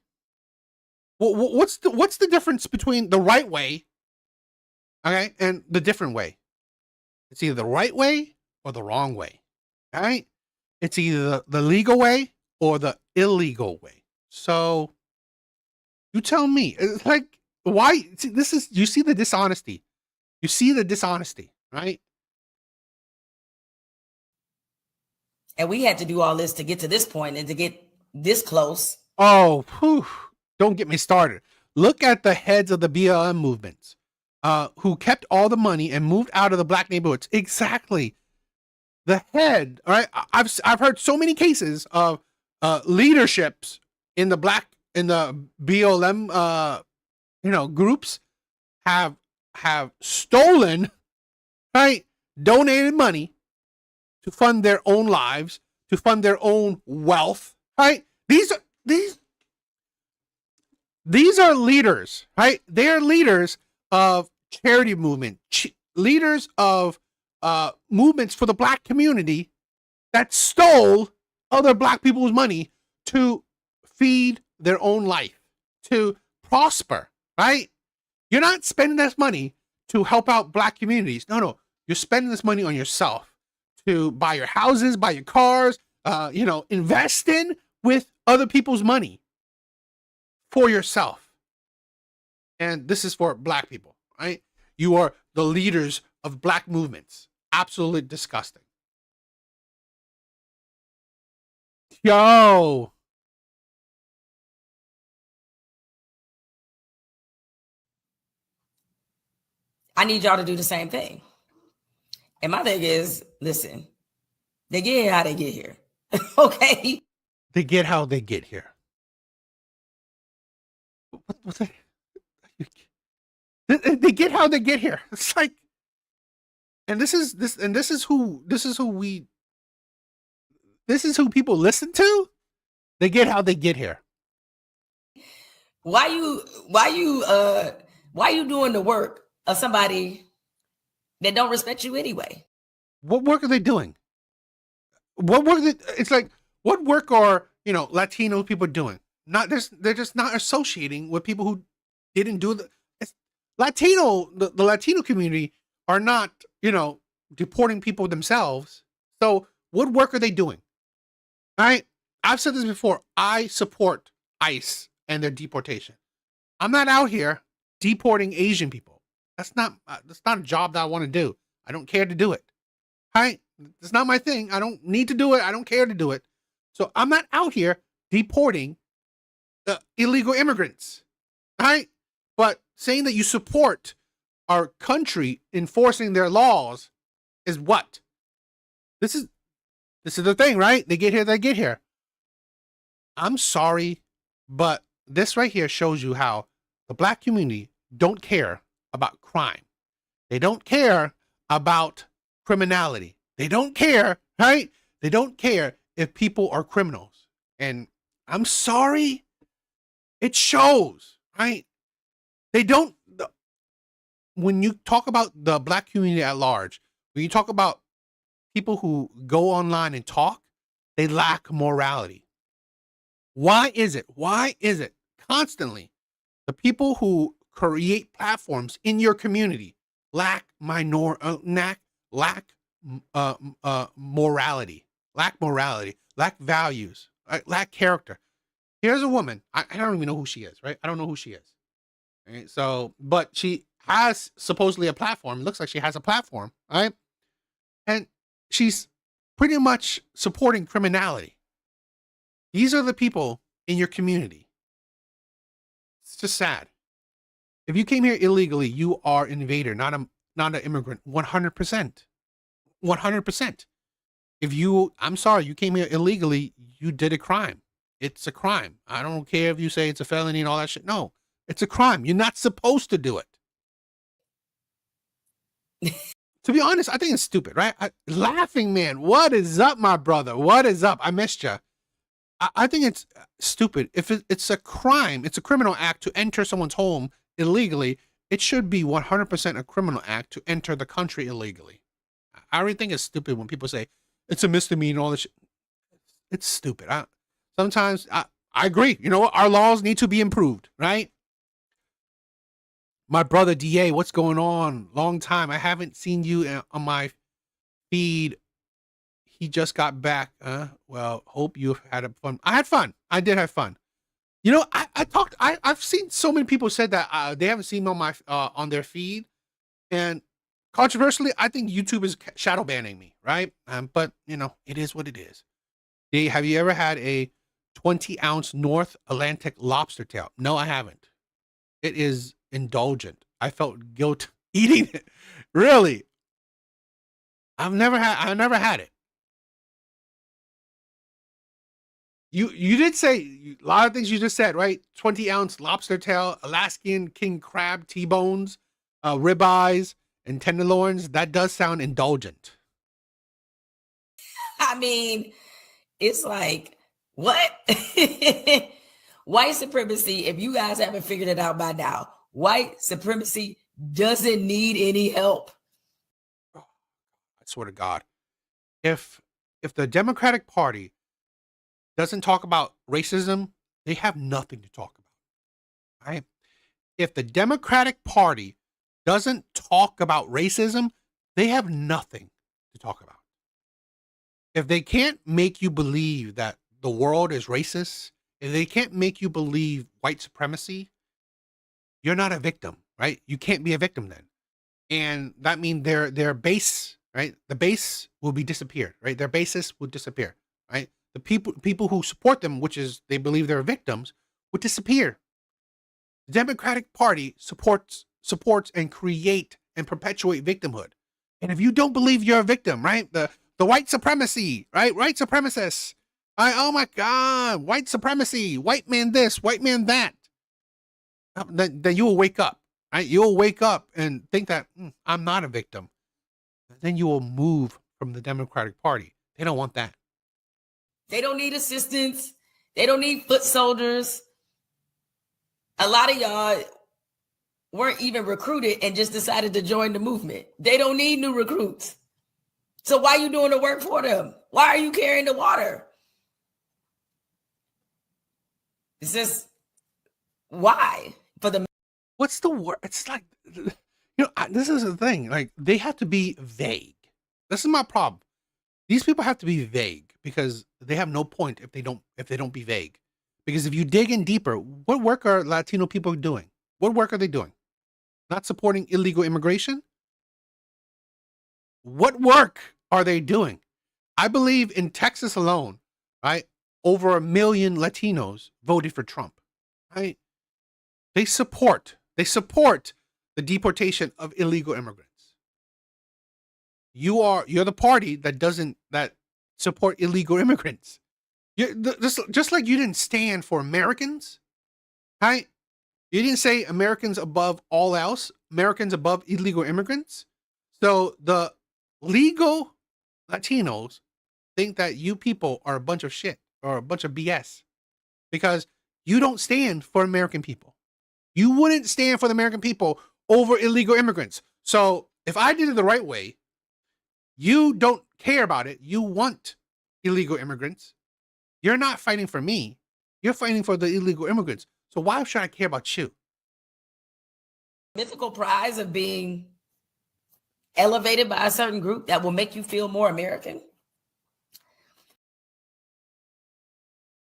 What's the difference between the right way, okay, and the different way? It's either the right way or the wrong way, all right? It's either the legal way or the illegal way. So you tell me. It's like, why? See, you see the dishonesty. You see the dishonesty, right? And we had to do all this to get to this point and to get this close. Oh, whew. Don't get me started. Look at the heads of the BLM movements who kept all the money and moved out of the black neighborhoods. Exactly. The head, all right? I've heard so many cases of leaderships in the BLM groups have stolen, right? Donated money to fund their own lives, to fund their own wealth, right? These are leaders, right? They are leaders of charity movement, leaders of movements for the black community that stole other black people's money to feed their own life, to prosper, right? You're not spending this money to help out black communities. No. You're spending this money on yourself to buy your houses, buy your cars, invest in with other people's money for yourself. And this is for black people, right? You are the leaders of black movements. Absolutely disgusting. Yo. I need y'all to do the same thing. And my thing is, listen, they get here how they get here. Okay? They get how they get here. What's that? They get how they get here. It's like, and this is who people listen to. They get how they get here. Why you doing the work of somebody that don't respect you anyway? What work are they doing? What work? It's like, what work are Latino people doing? They're just not associating with people who didn't do the Latino. The Latino community are not deporting people themselves. So what work are they doing? I've said this before. I support ICE and their deportation. I'm not out here deporting Asian people. That's not a job that I want to do. I don't care to do it. It's not my thing. I don't need to do it. I don't care to do it. So I'm not out here deporting illegal immigrants. But saying that you support our country enforcing their laws is what? This is the thing, right? They get here, they get here. I'm sorry, but this right here shows you how the black community don't care about crime. They don't care about criminality. They don't care, right? They don't care if people are criminals. And I'm sorry, it shows, right? They don't, when you talk about the black community at large, when you talk about people who go online and talk, they lack morality. Why is it constantly the people who create platforms in your community lack morality, lack values, lack character? Here's a woman. I don't even know who she is, right? I don't know who she is. Right? So, but she has supposedly a platform. It looks like she has a platform, right? And she's pretty much supporting criminality. These are the people in your community. It's just sad. If you came here illegally, you are an invader, not an immigrant. 100%. 100%. I'm sorry, you came here illegally, you did a crime. It's a crime. I don't care if you say it's a felony and all that shit. No, it's a crime. You're not supposed to do it. To be honest, I think it's stupid, right? Laughing man, what is up, my brother? What is up? I missed you. I think it's stupid. If it's a crime, it's a criminal act to enter someone's home illegally. It should be 100% a criminal act to enter the country illegally. I really think it's stupid when people say it's a misdemeanor and all this shit. It's stupid. Sometimes I agree. You know what? Our laws need to be improved, right? My brother DA, what's going on? Long time. I haven't seen you on my feed. He just got back. Well, hope you had fun. I had fun. I did have fun. You know, I've seen so many people said that they haven't seen me on my on their feed, and controversially, I think YouTube is shadow banning me, right? But it is what it is. Have you ever had a 20-ounce North Atlantic lobster tail? No, I haven't. It is indulgent. I felt guilt eating it. Really? I never had it. You did say a lot of things you just said, right? 20-ounce lobster tail, Alaskan king crab T-bones, ribeyes, and tenderloins. That does sound indulgent. I mean, it's like, what? White supremacy, if you guys haven't figured it out by now, white supremacy doesn't need any help. I swear to God. If the Democratic Party doesn't talk about racism, they have nothing to talk about. Right? If the Democratic Party doesn't talk about racism, they have nothing to talk about. If they can't make you believe that the world is racist, if they can't make you believe white supremacy, you're not a victim, right? You can't be a victim then. and that means their base, right? The base will be disappeared, right? Their basis will disappear, right? The people who support them, which is they believe they're victims, would disappear. The Democratic Party supports and create and perpetuate victimhood. And if you don't believe you're a victim, right? The white supremacy, right? White supremacists. Oh my God, white supremacy, white man this, white man that. Then you will wake up, right? You'll wake up and think that I'm not a victim. Then you will move from the Democratic Party. They don't want that. They don't need assistance. They don't need foot soldiers. A lot of y'all weren't even recruited and just decided to join the movement. They don't need new recruits. So why are you doing the work for them? Why are you carrying the water? It's just, why? For the what's the word? It's like, this is the thing. Like, they have to be vague. This is my problem. These people have to be vague because they have no point if they don't be vague. Because if you dig in deeper, what work are Latino people doing? What work are they doing? Not supporting illegal immigration? What work are they doing? I believe in Texas alone, right? Over 1 million Latinos voted for Trump, right? They support the deportation of illegal immigrants. You're the party that support illegal immigrants. Just like you didn't stand for Americans, right? You didn't say Americans above all else, Americans above illegal immigrants. So the legal Latinos think that you people are a bunch of shit or a bunch of BS because you don't stand for American people. You wouldn't stand for the American people over illegal immigrants. So if I did it the right way, you don't care about it. You want illegal immigrants. You're not fighting for me. You're fighting for the illegal immigrants. So why should I care about you? mythical prize of being elevated by a certain group that will make you feel more American?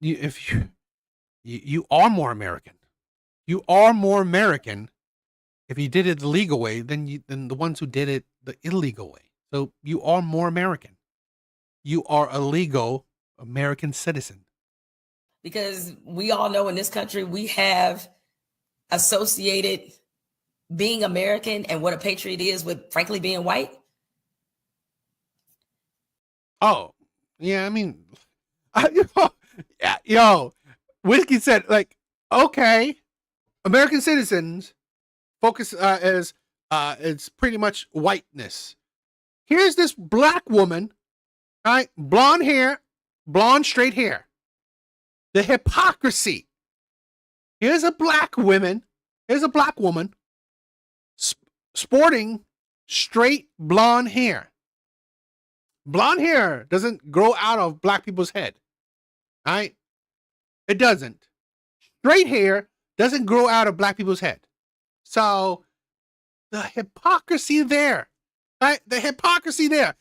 You are more American. You are more American if you did it the legal way than the ones who did it the illegal way. So you are more American. You are a legal American citizen. Because we all know in this country, we have associated being American and what a patriot is with, frankly, being white. Oh, yeah. I mean, Whiskey said, like, okay, American citizens focus as it's pretty much whiteness. Here's this black woman, right? Blonde hair, blonde straight hair. The hypocrisy. Here's a black woman. Here's a black woman sporting straight blonde hair. Blonde hair doesn't grow out of black people's head. Right? It doesn't. Straight hair doesn't grow out of black people's head. So the hypocrisy there. Right? The hypocrisy there.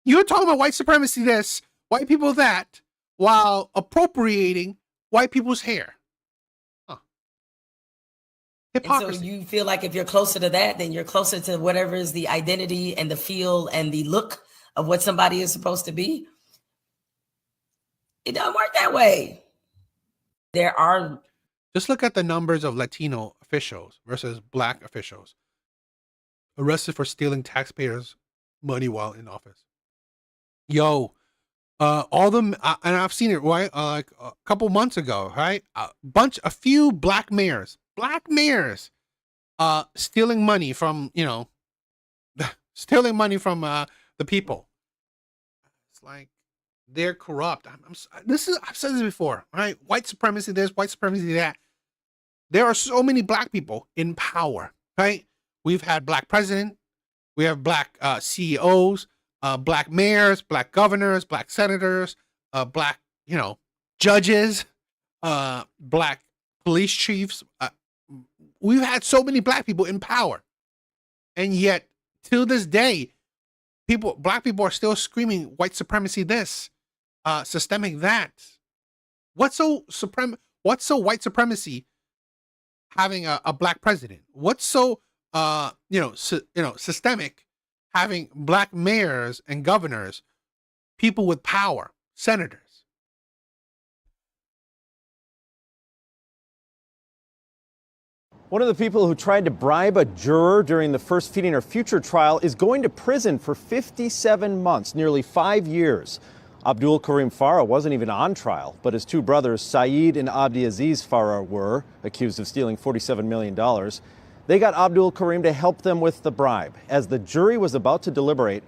You're talking about white supremacy this, white people that, while appropriating white people's hair. Huh. Hypocrisy. And so you feel like if you're closer to that, then you're closer to whatever is the identity and the feel and the look of what somebody is supposed to be. It doesn't work that way. There are... Just look at the numbers of Latino officials versus black officials arrested for stealing taxpayers' money while in office. All them, and I've seen it, right? Like a couple months ago, right? A few black mayors, stealing money from, stealing money from the people. It's like they're corrupt. I've said this before, right? White supremacy this, white supremacy that. There are so many black people in power, right? We've had black president, we have black CEOs, black mayors, black governors, black senators, black, judges, black police chiefs. We've had so many black people in power. And yet, to this day, black people are still screaming white supremacy this, systemic that. What's so white supremacy having a black president? What's so systemic, having black mayors and governors, people with power, senators. One of the people who tried to bribe a juror during the first Feeding Our Future trial is going to prison for 57 months, nearly 5 years. Abdul Karim Farah wasn't even on trial, but his two brothers, Saeed and Abdiaziz Farah, were accused of stealing $47 million. They got Abdul Karim to help them with the bribe. As the jury was about to deliberate,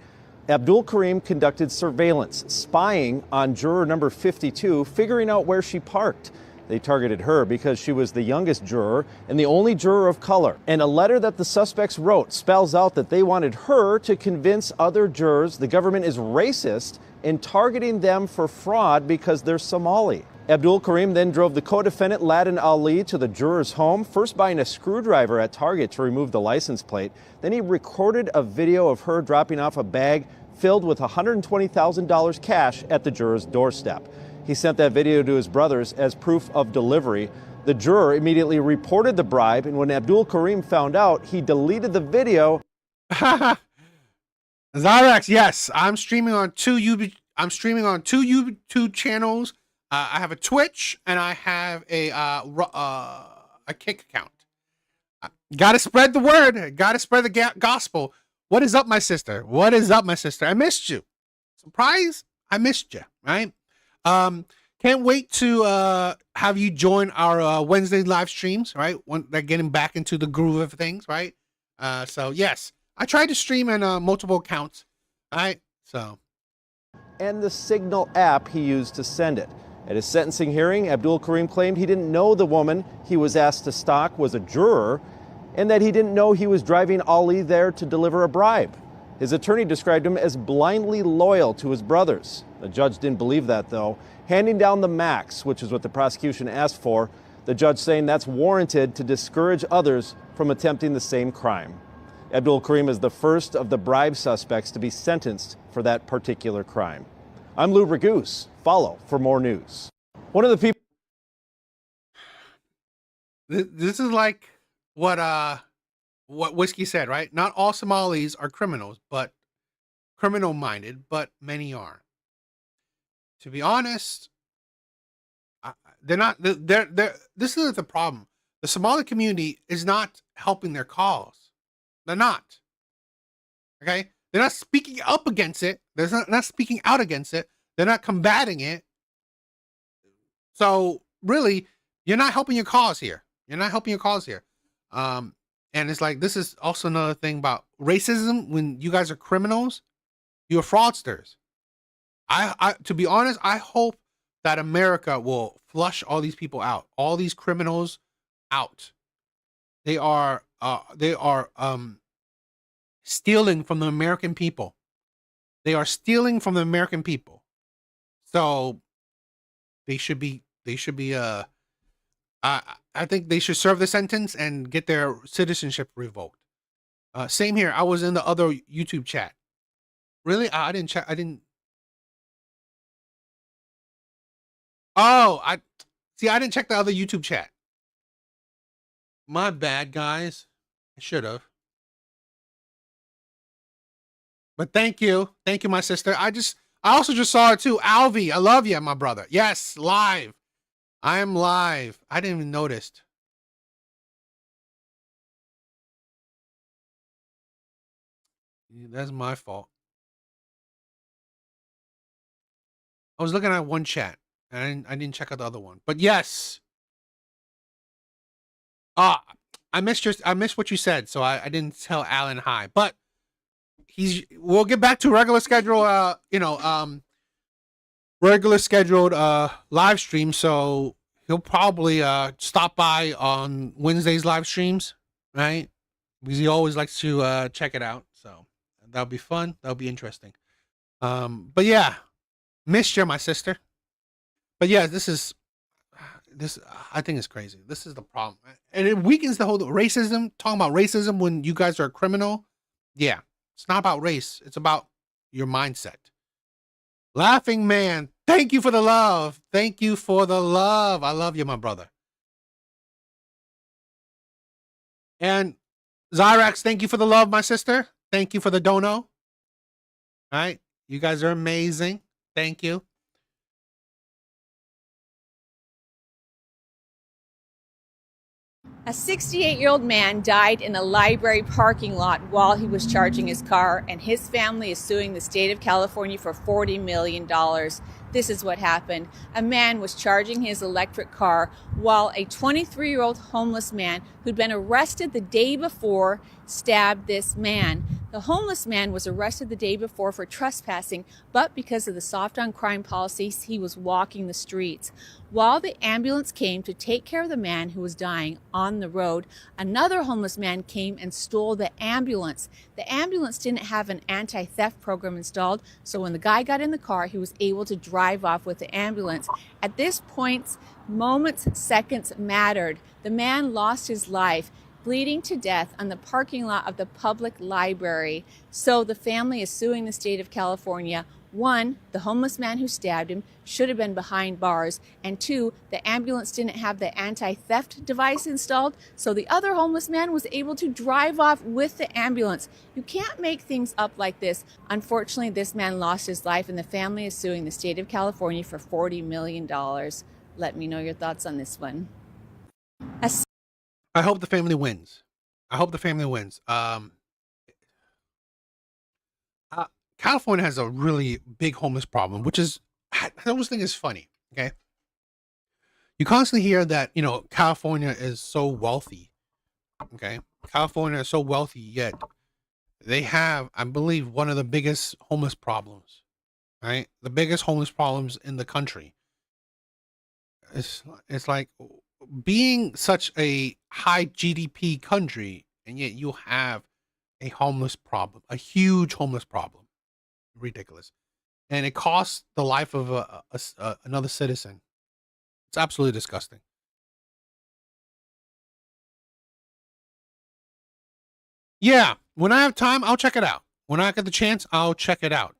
Abdul Karim conducted surveillance, spying on juror number 52, figuring out where she parked. They targeted her because she was the youngest juror and the only juror of color. And a letter that the suspects wrote spells out that they wanted her to convince other jurors the government is racist and targeting them for fraud because they're Somali. Abdul Karim then drove the co-defendant Ladin Ali to the juror's home, first buying a screwdriver at Target to remove the license plate. Then he recorded a video of her dropping off a bag filled with $120,000 cash at the juror's doorstep. He sent that video to his brothers as proof of delivery. The juror immediately reported the bribe, and when Abdul Karim found out, he deleted the video. Zyrex, yes, I'm streaming on two YouTube channels. I have a Twitch and I have a Kick account. Gotta spread the word. Gotta spread the gospel. What is up, my sister? What is up, my sister? I missed you. Surprise? I missed you, right? Can't wait to have you join our Wednesday live streams, right? When they're getting back into the groove of things, right? So yes, I tried to stream on multiple accounts, right? So, and the Signal app he used to send it. At his sentencing hearing, Abdul Karim claimed he didn't know the woman he was asked to stalk was a juror, and that he didn't know he was driving Ali there to deliver a bribe. His attorney described him as blindly loyal to his brothers. The judge didn't believe that, though, handing down the max, which is what the prosecution asked for, the judge saying that's warranted to discourage others from attempting the same crime. Abdul Karim is the first of the bribe suspects to be sentenced for that particular crime. I'm Lou Ragoose. Follow for more news. One of the people... This is like what Whiskey said, right? Not all Somalis are criminals, but criminal-minded, but many are. To be honest, they're not. This is the problem. The Somali community is not helping their cause. They're not. Okay, they're not speaking up against it. They're not speaking out against it. They're not combating it. So really, you're not helping your cause here. You're not helping your cause here. And it's like, this is also another thing about racism. When you guys are criminals, you're fraudsters. To be honest, I hope that America will flush all these people out, all these criminals out. They are stealing from the American people. They are stealing from the American people. So they should be I think they should serve the sentence and get their citizenship revoked. Same here. I was in the other YouTube chat. Really? I didn't check. I didn't. Oh, I didn't check the other YouTube chat. My bad, guys. I should have. But thank you. Thank you, my sister. I also just saw it too. Alvi, I love you, my brother. Yes, live. I am live. I didn't even notice. That's my fault. I was looking at one chat and I didn't check out the other one. But yes. I missed what you said, so I didn't tell Alan hi. But we'll get back to regular schedule, regular scheduled live stream, so he'll probably stop by on Wednesday's live streams, right? Because he always likes to check it out. So that'll be fun. That'll be interesting. But yeah, missed you, my sister. But yeah, this I think it's crazy. This is the problem. And it weakens the whole racism, talking about racism when you guys are a criminal. Yeah, it's not about race. It's about your mindset. Laughing Man, thank you for the love. Thank you for the love. I love you, my brother. And Zyrax, thank you for the love, my sister. Thank you for the dono. All right. You guys are amazing. Thank you. A 68-year-old man died in a library parking lot while he was charging his car, and his family is suing the state of California for $40 million. This is what happened. A man was charging his electric car while a 23-year-old homeless man who'd been arrested the day before stabbed this man. The homeless man was arrested the day before for trespassing, but because of the soft on crime policies, he was walking the streets. While the ambulance came to take care of the man who was dying on the road, another homeless man came and stole the ambulance. The ambulance didn't have an anti-theft program installed, so when the guy got in the car, he was able to drive off with the ambulance. At this point, moments, seconds mattered. The man lost his life, bleeding to death on the parking lot of the public library. So the family is suing the state of California. 1, the homeless man who stabbed him should have been behind bars. And 2, the ambulance didn't have the anti-theft device installed, so the other homeless man was able to drive off with the ambulance. You can't make things up like this. Unfortunately, this man lost his life, and the family is suing the state of California for $40 million. Let me know your thoughts on this one. I hope the family wins. I hope the family wins. California has a really big homeless problem, which is, I always think is funny. Okay. You constantly hear that, you know, California is so wealthy. Okay. California is so wealthy, yet they have, I believe, one of the biggest homeless problems, right? The biggest homeless problems in the country. It's like being such a high GDP country, and yet you have a homeless problem, a huge homeless problem. Ridiculous. And it costs the life of another citizen. It's absolutely disgusting. Yeah, when I have time, I'll check it out. When I get the chance, I'll check it out.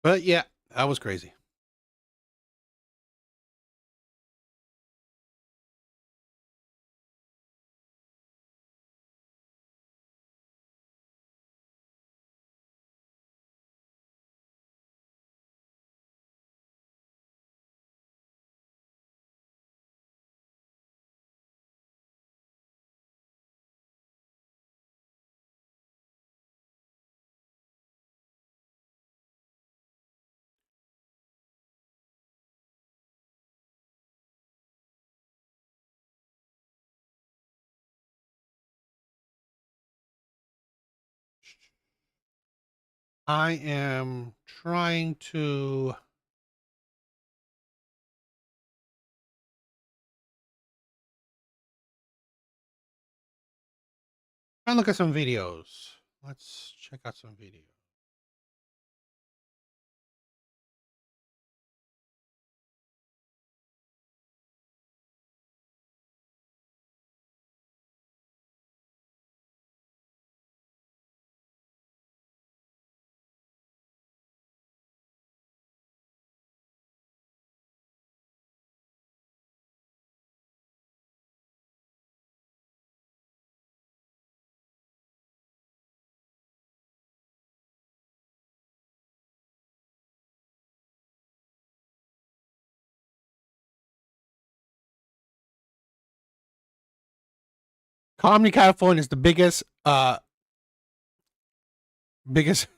But yeah, that was crazy. I am trying to look at some videos. Let's check out some videos. Comedy California is the biggest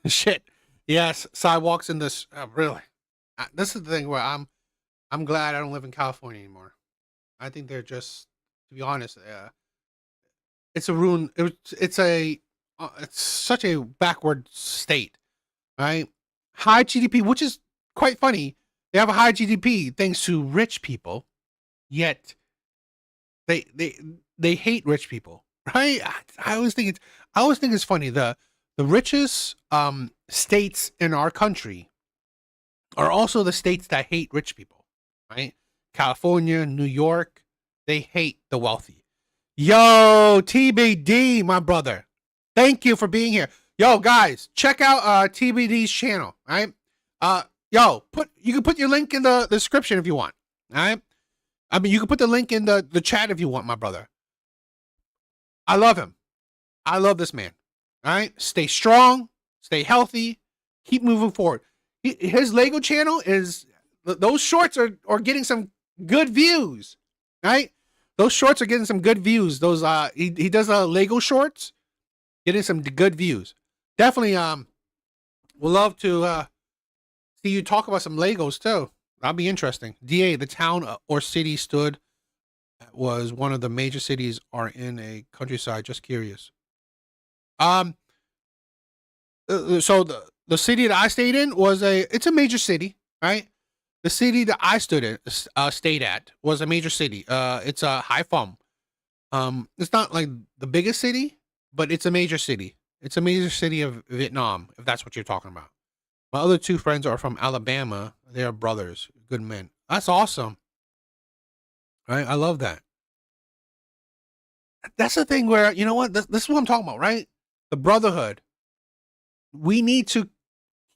shit. Yes, sidewalks in this really. This is the thing where I'm glad I don't live in California anymore. I think they're just, to be honest, it's a ruin. It's such a backward state, right? High GDP, which is quite funny. They have a high GDP thanks to rich people, yet they hate rich people, right? I always think it's funny. The richest states in our country are also the states that hate rich people, right? California, New York, They hate the wealthy. Yo, TBD, my brother. Thank you for being here. Yo, guys, check out TBD's channel. All right. Yo, you can put your link in the description if you want. All right. I mean, you can put the link in the chat if you want, my brother. I love him. I love this man. All right. Stay strong. Stay healthy. Keep moving forward. His Lego channel is, those shorts are getting some good views. Right. Those shorts are getting some good views. Those he does Lego shorts, getting some good views. Definitely would love to see you talk about some Legos too. That'll be interesting. DA, the town or city stood was one of the major cities are in a countryside. Just curious. So the city that I stayed in was it's a major city, right? The city that I stayed at was a major city. It's a Haiphong. It's not like the biggest city, but it's a major city. It's a major city of Vietnam, if that's what you're talking about. My other two friends are from Alabama. They are brothers, good men. That's awesome. Right? I love that. That's the thing where, you know what? This is what I'm talking about, right? The brotherhood. We need to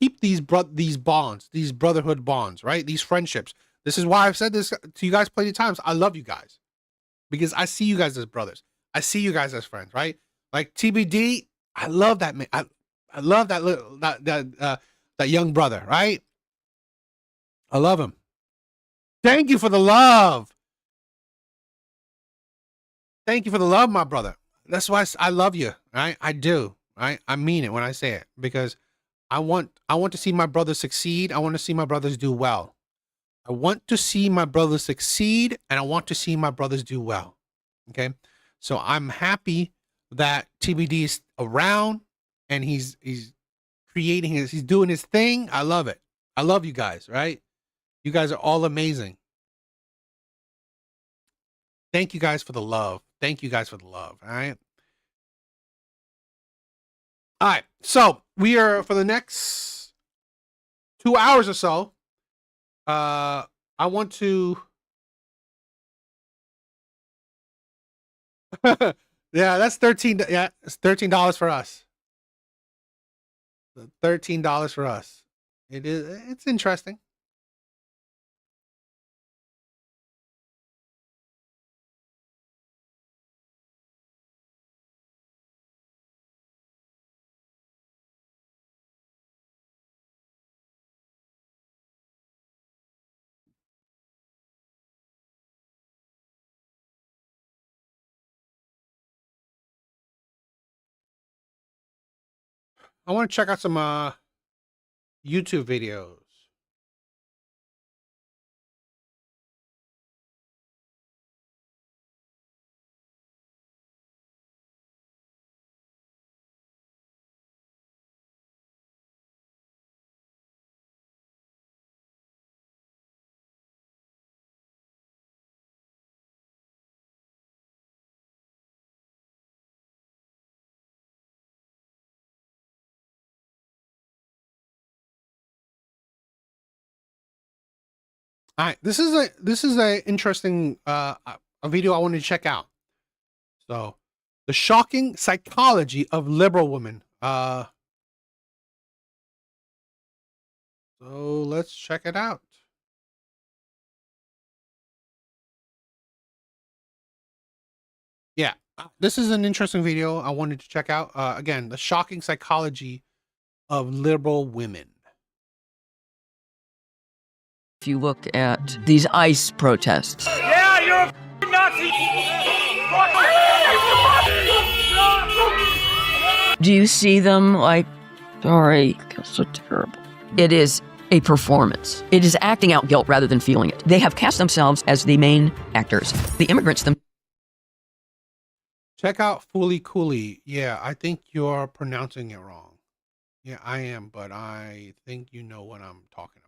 keep these bonds, these brotherhood bonds, right? These friendships. This is why I've said this to you guys plenty of times. I love you guys because I see you guys as brothers. I see you guys as friends, right? Like TBD, I love that man. I love that little that young brother, right? I love him. Thank you for the love. Thank you for the love, my brother. That's why I love you, right? I do, right? I mean it when I say it because I want to see my brothers succeed. I want to see my brothers do well. I want to see my brothers succeed, and I want to see my brothers do well. Okay, so I'm happy that TBD is around and he's creating he's doing his thing. I love it. I love you guys, right? You guys are all amazing. Thank you guys for the love. Thank you guys for the love. All right. All right. So we are for the next 2 hours or so. I want to. Yeah, that's 13. Yeah, it's $13 for us. $13 for us. It's interesting. I want to check out some YouTube videos. All right, this is a interesting a video I wanted to check out. So, the shocking psychology of liberal women. So let's check it out. Yeah, this is an interesting video I wanted to check out. Again, the shocking psychology of liberal women. If you look at these ICE protests. Yeah, you're a Nazi! Do you see them like, sorry, so terrible. It is a performance. It is acting out guilt rather than feeling it. They have cast themselves as the main actors. The immigrants them. Check out Fooly Cooley. Yeah, I think you're pronouncing it wrong. Yeah, I am, but I think you know what I'm talking about.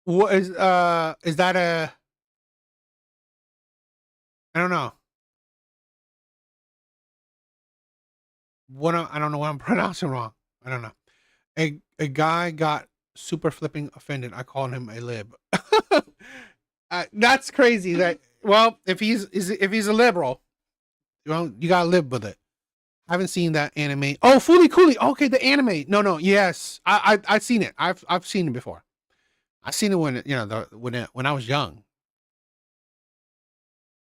What is that I don't know. I don't know what I'm pronouncing wrong. I don't know. A guy got super flipping offended. I called him a lib. That's crazy. That well, if he's a liberal, you gotta live with it. I haven't seen that anime. Oh, Fooly Cooly. Okay, the anime. No. Yes, I've seen it. I've seen it before. I've seen it when when I was young.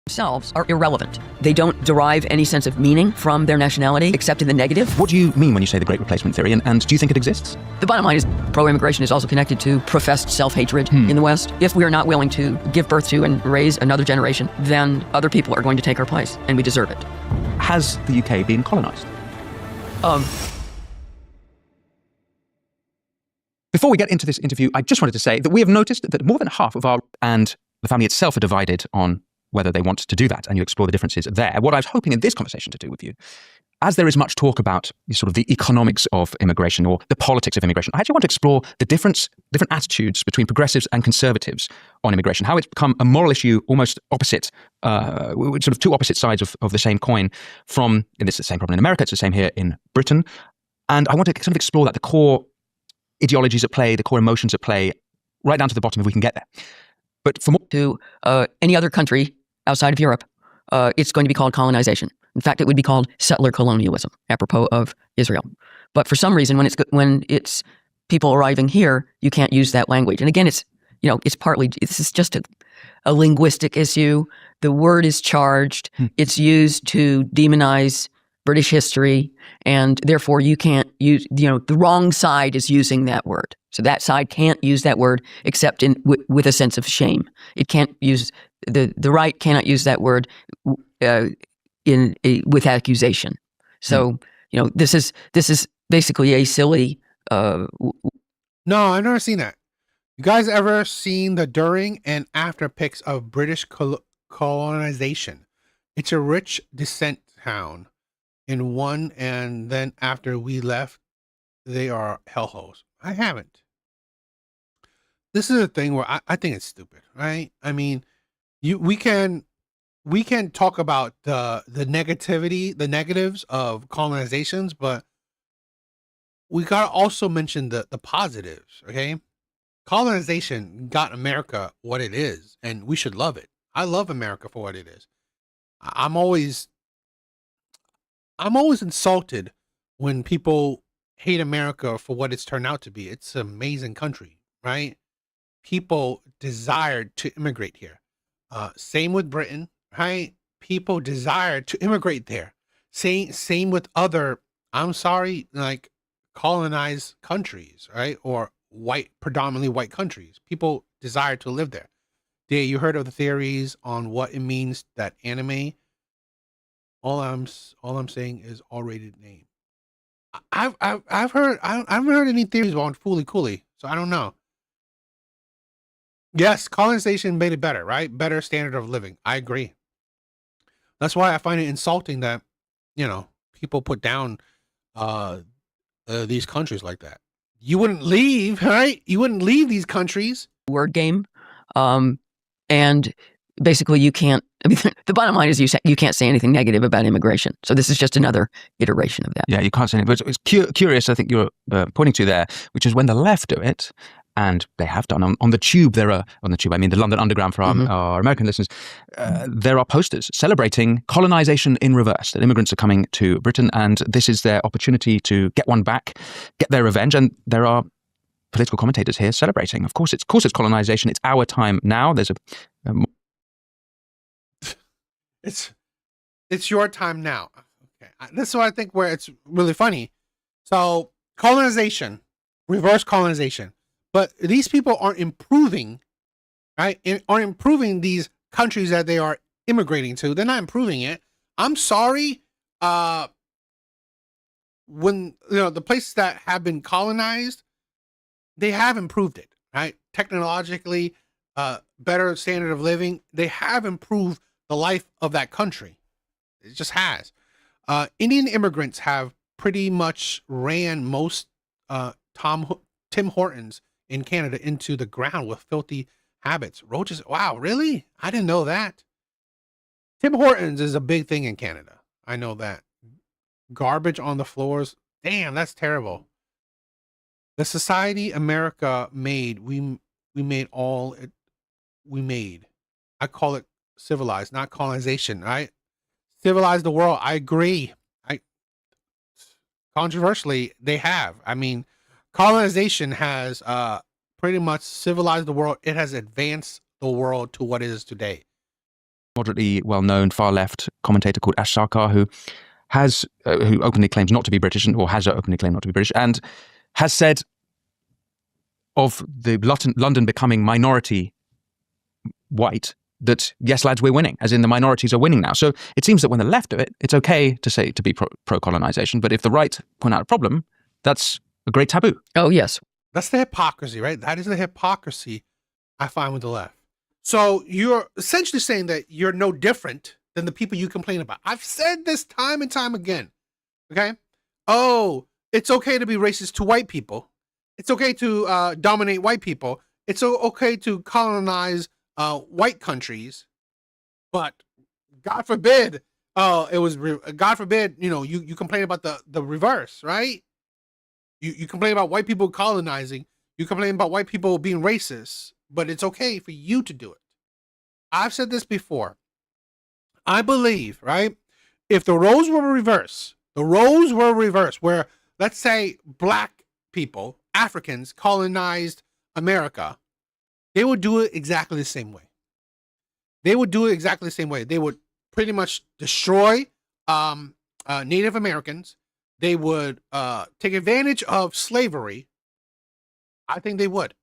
Themselves are irrelevant. They don't derive any sense of meaning from their nationality, except in the negative. What do you mean when you say the Great Replacement Theory, and do you think it exists? The bottom line is pro-immigration is also connected to professed self-hatred in the West. If we are not willing to give birth to and raise another generation, then other people are going to take our place, and we deserve it. Has the UK been colonized? Before we get into this interview, I just wanted to say that we have noticed that more than half of our and the family itself are divided on whether they want to do that, and you explore the differences there. What I was hoping in this conversation to do with you, as there is much talk about sort of the economics of immigration or the politics of immigration, I actually want to explore the different attitudes between progressives and conservatives on immigration, how it's become a moral issue almost opposite, sort of two opposite sides of the same coin and it's the same problem in America, it's the same here in Britain. And I want to sort of explore that, the core ideologies at play, the core emotions at play, right down to the bottom if we can get there. But for more to any other country outside of Europe, it's going to be called colonization. In fact, it would be called settler colonialism, apropos of Israel. But for some reason, when it's people arriving here, you can't use that language. And again, it's partly, this is just a linguistic issue. The word is charged. It's used to demonize British history, and therefore you can't use, the wrong side is using that word. So that side can't use that word except with a sense of shame. It can't use, the right cannot use that word with accusation. So, this is basically a silly... No, I've never seen that. You guys ever seen the during and after pics of British colonization? It's a rich descent town in one, and then after we left, they are hellholes. I haven't. This is a thing where I think it's stupid, right? I mean, we can talk about the negativity, the negatives of colonizations, but we gotta also mention the positives, okay? Colonization got America what it is, and we should love it. I love America for what it is. I'm always insulted when people hate America for what it's turned out to be. It's an amazing country, right? People desired to immigrate here. Same with Britain, right? People desired to immigrate there. Same with other, I'm sorry, like colonized countries, right? Or predominantly white countries. People desire to live there. Yeah, you heard of the theories on what it means that anime? All I'm saying is R-rated name. I haven't heard any theories on Fooly Cooly, so I don't know. Yes, colonization made it better, right? Better standard of living. I agree. That's why I find it insulting that, people put down these countries like that. You wouldn't leave, right? You wouldn't leave these countries. Word game. And basically you can't, the bottom line is you can't say anything negative about immigration. So this is just another iteration of that. Yeah, you can't say anything. But it's curious, I think you're pointing to there, which is when the left do it, and they have done on the tube. I mean the London Underground for our American listeners. There are posters celebrating colonization in reverse. That immigrants are coming to Britain, and this is their opportunity to get one back, get their revenge. And there are political commentators here celebrating. Of course, it's colonization. It's our time now. There's It's your time now. Okay, this is what I think where it's really funny. So colonization, reverse colonization. But these people aren't improving, right? Aren't improving these countries that they are immigrating to. They're not improving it. I'm sorry. When the places that have been colonized, they have improved it, right? Technologically, better standard of living. They have improved the life of that country. It just has. Indian immigrants have pretty much ran most Tim Hortons in Canada into the ground with filthy habits. Roaches. Wow, really? I didn't know that. Tim Hortons is a big thing in Canada. I know that. Garbage on the floors. Damn, that's terrible. The society America made, we made all it we made. I call it civilized, not colonization, right? Civilize the world. I agree. Controversially, they have. I mean, colonization has pretty much civilized the world. It has advanced the world to what it is today. Moderately well-known far-left commentator called Ash Sarkar, who openly claims not to be British, or has openly claimed not to be British, and has said of the London becoming minority white, that yes, lads, we're winning, as in the minorities are winning now. So it seems that when the left do it, it's okay to say to be pro-colonization, but if the right point out a problem, that's a great taboo. Oh, yes. That's the hypocrisy, right? That is the hypocrisy I find with the left. So you're essentially saying that you're no different than the people you complain about. I've said this time and time again. Okay? Oh, it's okay to be racist to white people. It's okay to dominate white people. It's okay to colonize white countries, but God forbid, God forbid, you complain about the reverse, right? You complain about white people colonizing, you complain about white people being racist, but it's okay for you to do it. I've said this before. I believe, right, if the roles were reversed, where, let's say, black people, Africans, colonized America, they would do it exactly the same way. They would pretty much destroy Native Americans. They would take advantage of slavery. I think they would.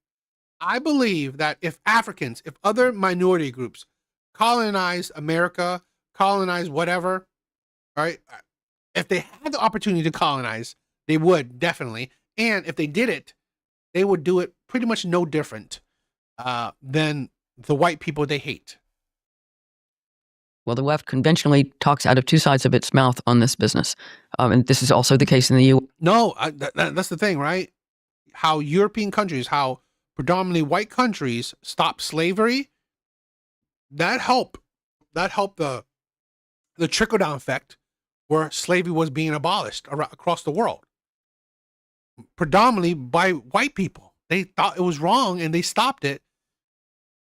I believe that if Africans, if other minority groups colonize America, colonize whatever, right? If they had the opportunity to colonize, they would definitely. And if they did it, they would do it pretty much no different than the white people they hate. Well, the left conventionally talks out of two sides of its mouth on this business. And this is also the case in the U.S. No, that's the thing, right? How European countries, how predominantly white countries stopped slavery, that helped the trickle-down effect where slavery was being abolished across the world. Predominantly by white people. They thought it was wrong and they stopped it.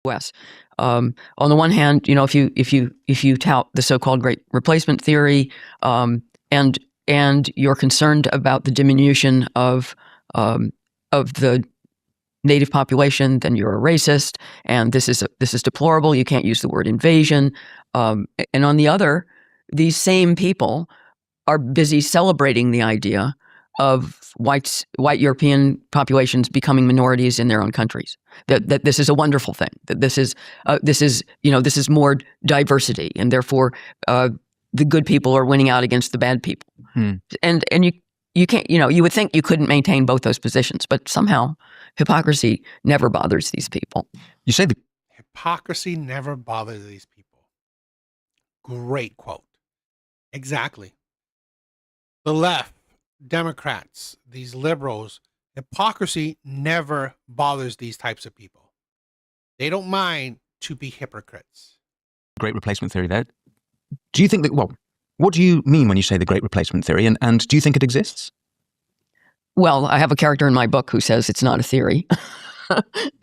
Wes. On the one hand, if you tout the so-called Great Replacement theory, and you're concerned about the diminution of the native population, then you're a racist, and this is deplorable. You can't use the word invasion. And on the other, these same people are busy celebrating the idea of white European populations becoming minorities in their own countries. That this is a wonderful thing. That this is more diversity, and therefore the good people are winning out against the bad people. And you can't, you would think you couldn't maintain both those positions, but somehow hypocrisy never bothers these people. You say the hypocrisy never bothers these people. Great quote. Exactly. The left, Democrats, these liberals, hypocrisy never bothers these types of people. They don't mind to be hypocrites. Great Replacement theory there. Do you think that, what do you mean when you say the Great Replacement theory, and do you think it exists? Well, I have a character in my book who says it's not a theory.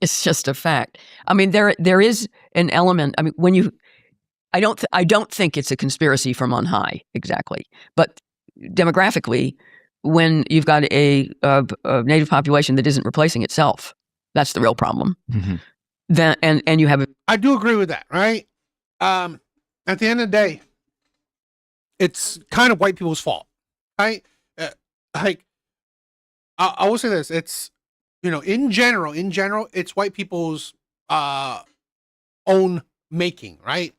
It's just a fact. I mean, there is an element. I mean, I don't think it's a conspiracy from on high exactly, but demographically, when you've got a native population that isn't replacing itself, that's the real problem. Mm-hmm. Then and you have. I do agree with that, right? At the end of the day, it's kind of white people's fault, right? I will say this: it's in general, it's white people's own making, right?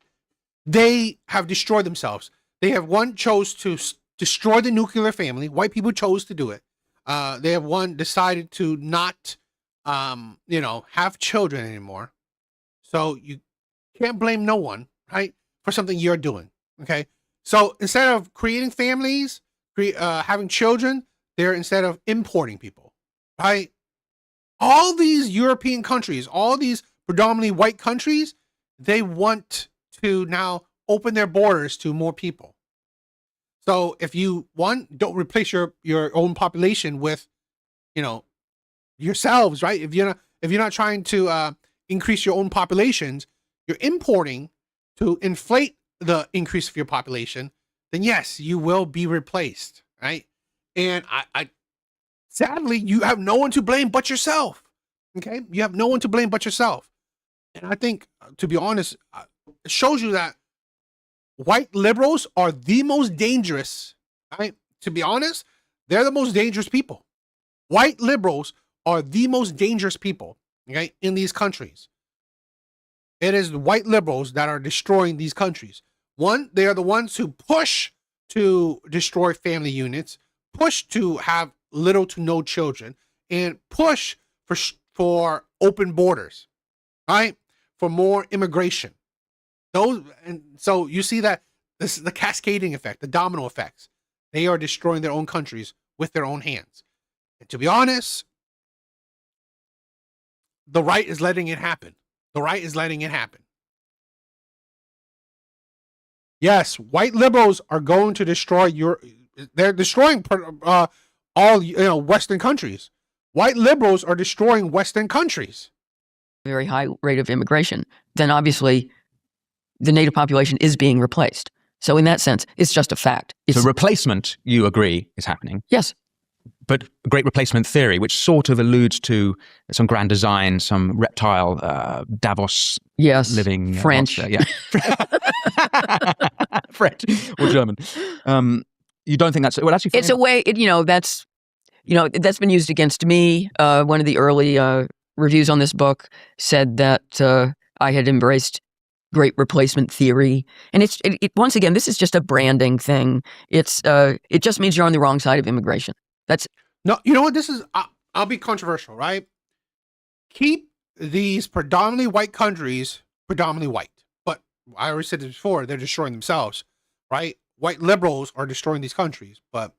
They have destroyed themselves. They have chose to destroy the nuclear family. White people chose to do it. They have decided to not, have children anymore. So you can't blame no one, right, for something you're doing. Okay. So instead of creating families, having children, they're instead of importing people, right? All these European countries, all these predominantly white countries, they want to now open their borders to more people. So if you don't replace your own population with, yourselves, right? If you're not trying to increase your own populations, you're importing to inflate the increase of your population, then yes, you will be replaced, right? And I sadly, you have no one to blame but yourself. Okay, you have no one to blame but yourself. And I think, to be honest, it shows you that white liberals are the most dangerous, right? To be honest, they're the most dangerous people. White liberals are the most dangerous people, okay, in these countries. It is the white liberals that are destroying these countries. One, they are the ones who push to destroy family units, push to have little to no children, and push for open borders, right? For more immigration. And so you see that this is the cascading effect, the domino effects. They are destroying their own countries with their own hands. And to be honest, the right is letting it happen. The right is letting it happen. Yes, white liberals are going to destroy they're destroying all Western countries. White liberals are destroying Western countries. Very high rate of immigration, then obviously the native population is being replaced. So in that sense, it's just a fact. So replacement, you agree, is happening? Yes. But great replacement theory, which sort of alludes to some grand design, some reptile Davos living French. Yeah. French or German. You don't think that's well? Actually, it's a way. That's been used against me. One of the early reviews on this book said that I had embraced great replacement theory, and it once again, this is just a branding thing. It just means you're on the wrong side of immigration. That's no. You know what? This is. I'll be controversial, right? Keep these predominantly white countries predominantly white, but I already said this before. They're destroying themselves, right? White liberals are destroying these countries, but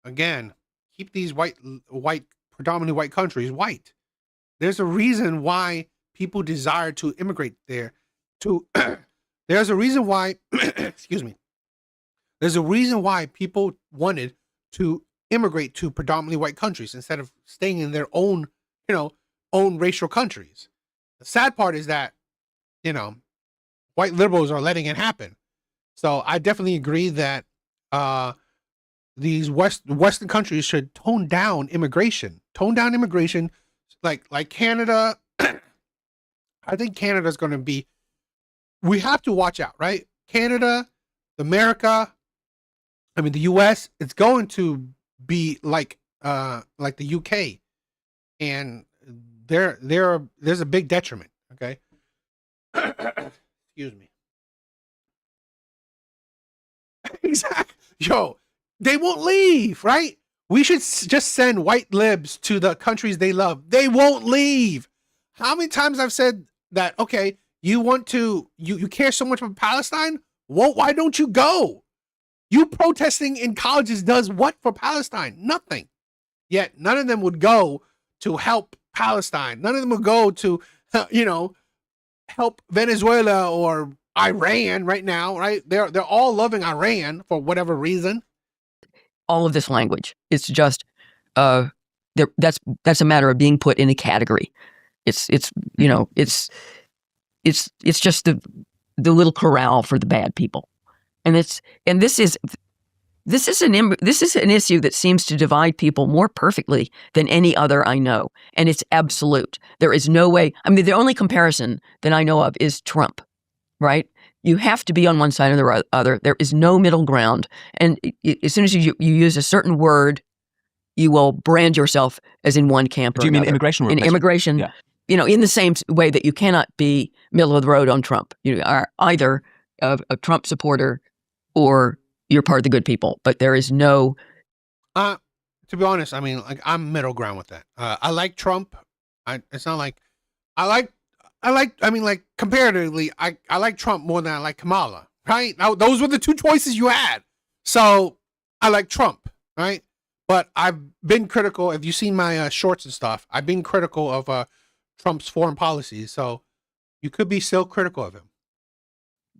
again, keep these predominantly white countries white. There's a reason why people desire to immigrate there. There's a reason why. Excuse me. There's a reason why people wanted to immigrate to predominantly white countries instead of staying in their own, own racial countries. The sad part is that, white liberals are letting it happen. So I definitely agree that these Western countries should tone down immigration. Like Canada. I think Canada's going to be. We have to watch out, right? Canada, the U.S. It's going to be like the UK, and there's a big detriment. Okay. Excuse me. Exactly. Yo, they won't leave, right? We should just send white libs to the countries they love. They won't leave. How many times I've said that? Okay, you want to, you care so much about Palestine? Why don't you go? You protesting in colleges does what for Palestine? Nothing. Yet none of them would go to help Palestine. None of them would go to, help Venezuela or Iran right now, right? They're all loving Iran for whatever reason. All of this language, it's just that's a matter of being put in a category. It's just the little corral for the bad people, and this is an issue that seems to divide people more perfectly than any other I know, and it's absolute. There is no way. I mean, the only comparison that I know of is Trump, right? You have to be on one side or the other. There is no middle ground. And as soon as you use a certain word, you will brand yourself as in one camp or Do you mean another. immigration? In immigration, yeah. In the same way that you cannot be middle of the road on Trump. You are either a Trump supporter or you're part of the good people. But there is no... To be honest, I mean, I'm middle ground with that. I like Trump. It's not like... comparatively, I like Trump more than I like Kamala, right? Now, those were the two choices you had. So I like Trump, right? But I've been critical. If you've seen my shorts and stuff, I've been critical of Trump's foreign policies. So you could be still critical of him.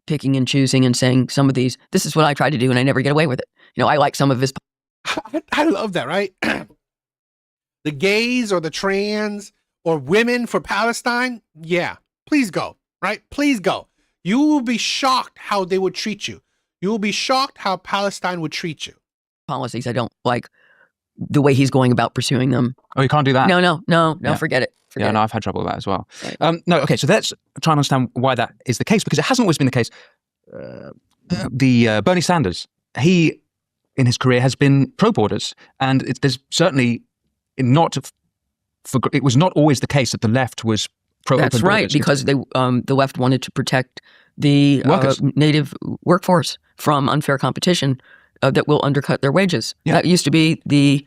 Picking and choosing and saying some of these, this is what I try to do and I never get away with it. I like some of his... I love that, right? The gays or the trans or women for Palestine, yeah, please go. right? Please go. You will be shocked how they would treat you. You will be shocked how Palestine would treat you. Policies. I don't like the way he's going about pursuing them. Oh, you can't do that? No, Yeah. forget it. Yeah, no, I've had trouble with that as well. No, okay, so let's try and understand why that is the case, because it hasn't always been the case. Bernie Sanders, he, in his career, has been pro-borders, and there's certainly not, it was not always the case that the left was pro-open That's right, borders. because they, the left wanted to protect the native workforce from unfair competition that will undercut their wages. Yeah. That used to be the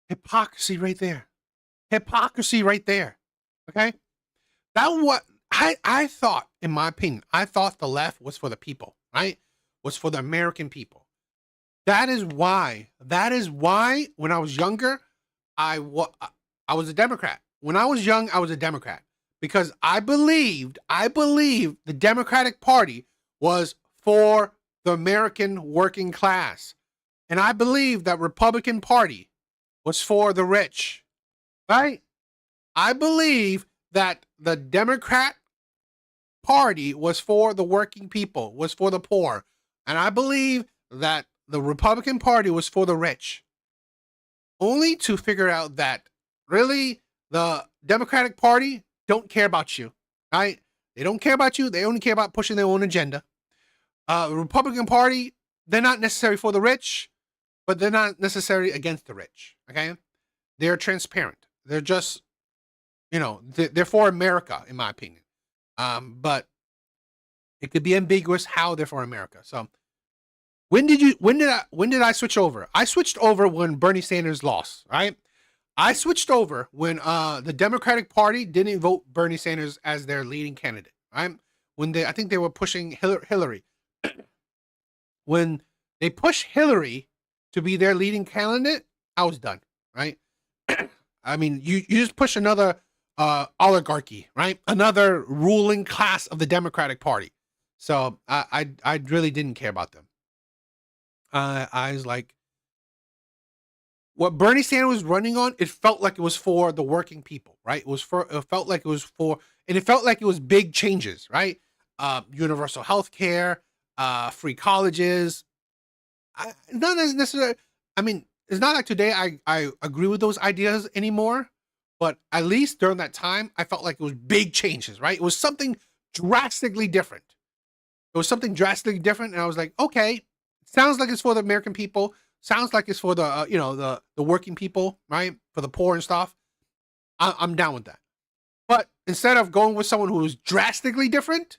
hypocrisy right there. Hypocrisy right there. Okay? That what I thought, in my opinion, I thought the left was for the people, right? Was for the American people. That is why when I was younger, I was a Democrat. When I was young, I was a Democrat because I believed the Democratic Party was for the American working class. And I believed that Republican Party was for the rich, right? I believe that the Democrat Party was for the working people, was for the poor. And I believe that the Republican Party was for the rich. Only to figure out that really the Democratic Party don't care about you, right? They don't care about you. They only care about pushing their own agenda. The Republican Party, they're not necessary for the rich, but they're not necessarily against the rich, okay? They're transparent. They're just, they're for America, in my opinion. But it could be ambiguous how they're for America. So when did I switch over? I switched over when Bernie Sanders lost, right? I switched over when the Democratic Party didn't vote Bernie Sanders as their leading candidate, right? When I think they were pushing Hillary. When they pushed Hillary to be their leading candidate, I was done, right? I mean, you just push another oligarchy, right? Another ruling class of the Democratic Party. So I really didn't care about them. I was like, what Bernie Sanders was running on, it felt like it was for the working people, right? It felt like it was for, and it felt like it was big changes, right? Universal health care, free colleges. Not as necessarily, I mean, it's not like today I agree with those ideas anymore, but at least during that time, I felt like it was big changes, right? It was something drastically different. It was something drastically different, and I was like, okay, sounds like it's for the American people. Sounds like it's for the the working people, right? For the poor and stuff. I'm down with that. But instead of going with someone who was drastically different,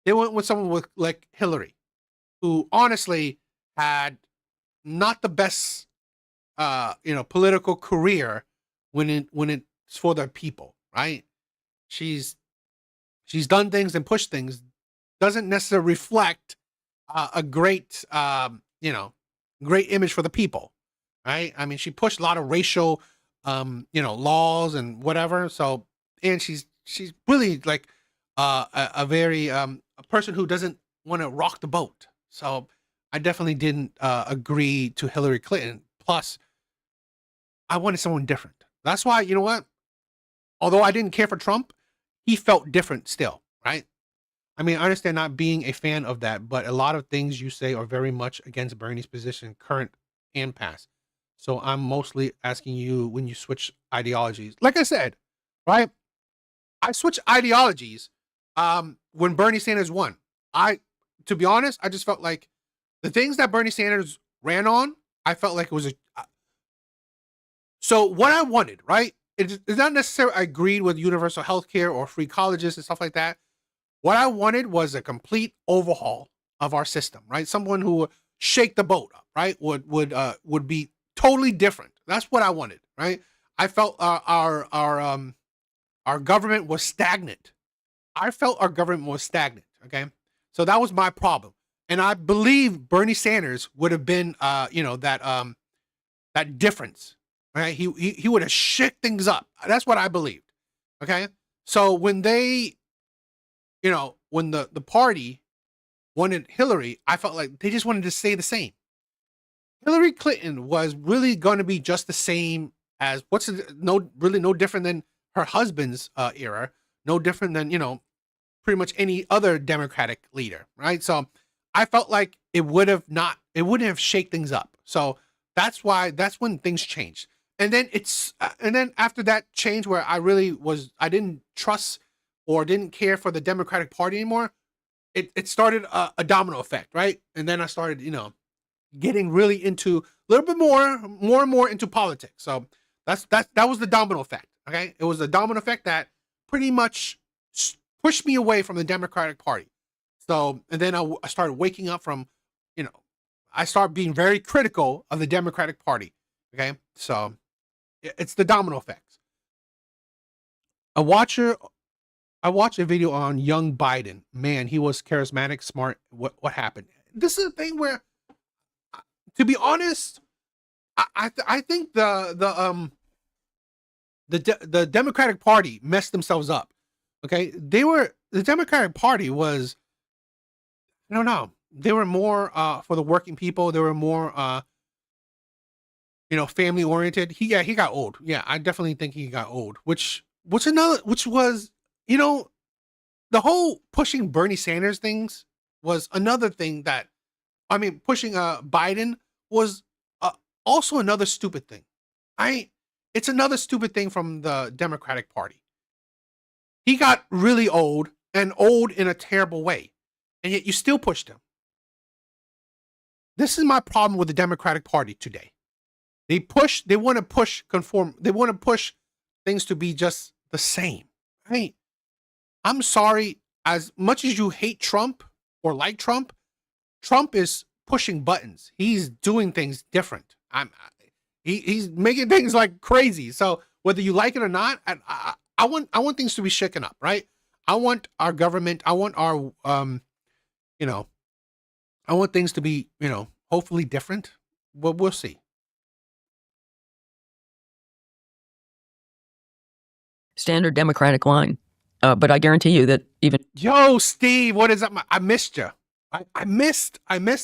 they went with someone with like Hillary, who honestly had not the best political career when it's for the people, right? She's done things and pushed things, doesn't necessarily reflect a great great image for the people, right? I mean, she pushed a lot of racial laws and whatever. So, and she's really like a very a person who doesn't want to rock the boat. So I definitely didn't agree to Hillary Clinton. Plus, I wanted someone different. That's why, you know what? Although I didn't care for Trump, he felt different still, right? I mean, I understand not being a fan of that, but a lot of things you say are very much against Bernie's position, current and past. So I'm mostly asking you when you switch ideologies. Like I said, right? I switched ideologies when Bernie Sanders won. To be honest, I just felt like the things that Bernie Sanders ran on, I felt like it was so what I wanted, right? It's not necessarily I agreed with universal health care or free colleges and stuff like that. What I wanted was a complete overhaul of our system, right? Someone who would shake the boat up, right? Would be totally different. That's what I wanted, right? I felt our government was stagnant. I felt our government was stagnant. Okay, so that was my problem, and I believe Bernie Sanders would have been, that difference, right? He would have shook things up. That's what I believed. Okay, so when they, when the party wanted Hillary, I felt like they just wanted to stay the same. Hillary Clinton was really going to be just the same as no different than her husband's era, no different than pretty much any other Democratic leader, right? So I felt like it wouldn't have shake things up. So that's when things changed. And then after that change where I didn't trust or didn't care for the Democratic Party anymore, it started a domino effect, right? And then I started, getting really into a little bit more and more into politics. So that was the domino effect. Okay. It was the domino effect that pretty much pushed me away from the Democratic Party. So, and then I started waking up from, I started being very critical of the Democratic Party. Okay. So it's the domino effect. I watched a video on young Biden. Man, he was charismatic, smart. What happened? This is a thing where, to be honest, I think the Democratic Party messed themselves up. Okay, the Democratic Party was, I don't know, they were more for the working people. They were more family oriented. He got old. Yeah, I definitely think he got old. Which was the whole pushing Bernie Sanders things was another thing that, pushing Biden was also another stupid thing. It's another stupid thing from the Democratic Party. He got really old, and old in a terrible way, and yet you still pushed him. This is my problem with the Democratic Party today. They want to push things to be just the same. I'm sorry, as much as you hate Trump or like Trump is pushing buttons. He's doing things different. He's making things like crazy. So whether you like it or not, I want things to be shaken up, right? I want our government, I want our I want things to be, hopefully different. But we'll see. Standard Democratic line. But I guarantee you that even... Yo, Steve, what is up? I missed you. I missed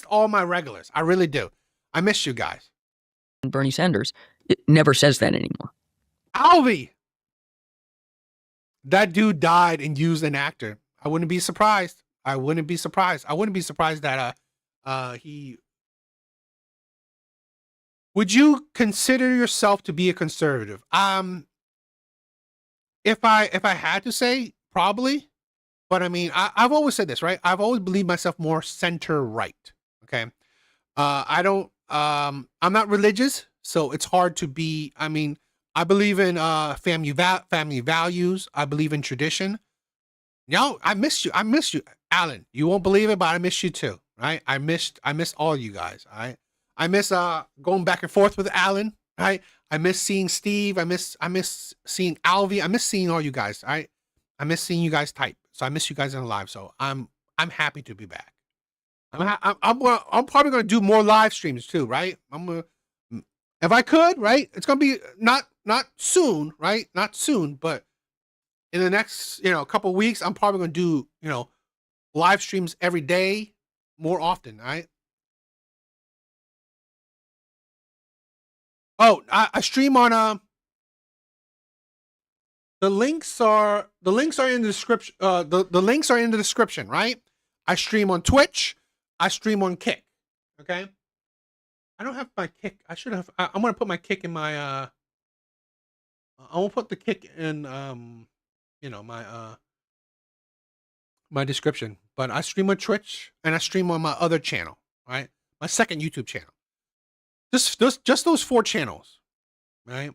all my regulars. I really do. I miss you guys. Bernie Sanders, it never says that anymore. Alvy! That dude died and used an actor. I wouldn't be surprised. I wouldn't be surprised that he... Would you consider yourself to be a conservative? If I had to say, probably. But I've always said this, right? I've always believed myself more center right. Okay. I'm not religious, so it's hard to be. I believe in family values. I believe in tradition. I miss you. Alan. You won't believe it, but I miss you too. Right? I miss all you guys. All right. I miss going back and forth with Alan. Right? I miss seeing Steve. I miss seeing Alvy. I miss seeing all you guys. I miss seeing you guys type. So I miss you guys in live. So I'm happy to be back. I'm probably gonna do more live streams too, right? If I could, right? It's gonna be not soon, right? Not soon, but in the next couple of weeks, I'm probably gonna do live streams every day, more often, right? Oh, I stream on the links are in the description. The links are in the description, right? I stream on Twitch. I stream on Kick. Okay. I don't have my Kick. I should have. I'm gonna put my Kick in my. I will put the Kick in my description. But I stream on Twitch and I stream on my other channel, right? My second YouTube channel. Just those 4 channels, right?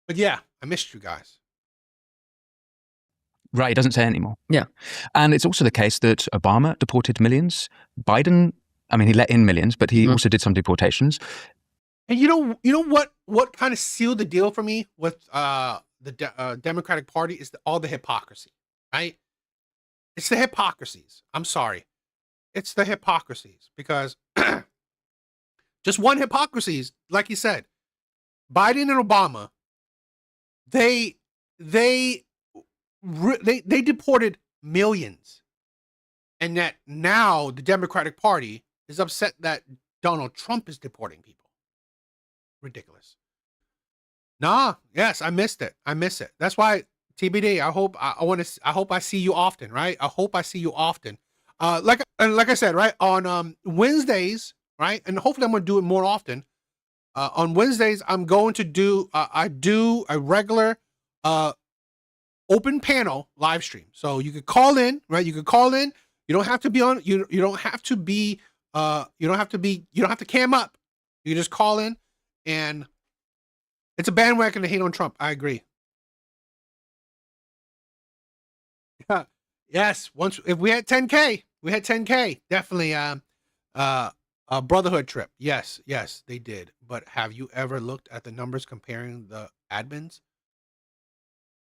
But yeah, I missed you guys. Right, it doesn't say anymore. Yeah. And it's also the case that Obama deported millions. Biden, he let in millions, but he also did some deportations. And you know what kind of sealed the deal for me with the Democratic Party is all the hypocrisy, right? It's the hypocrisies. I'm sorry. It's the hypocrisies because just one hypocrisy, like you said, Biden and Obama, they deported millions, and that now the Democratic Party is upset that Donald Trump is deporting people. Ridiculous. Yes, I missed it. I miss it. That's why TBD. I hope I see you often, right? I hope I see you often. Like I said, right, on Wednesdays, right, and hopefully I'm going to do it more often. On Wednesdays, I'm going to do I do a regular open panel live stream. So you could call in, right? You could call in. You don't have to be on. You don't have to be. You don't have to cam up. You can just call in, and it's a bandwagon to hate on Trump. I agree. Yes. Once if we had 10K, definitely. A brotherhood trip. Yes, they did. But have you ever looked at the numbers comparing the admins?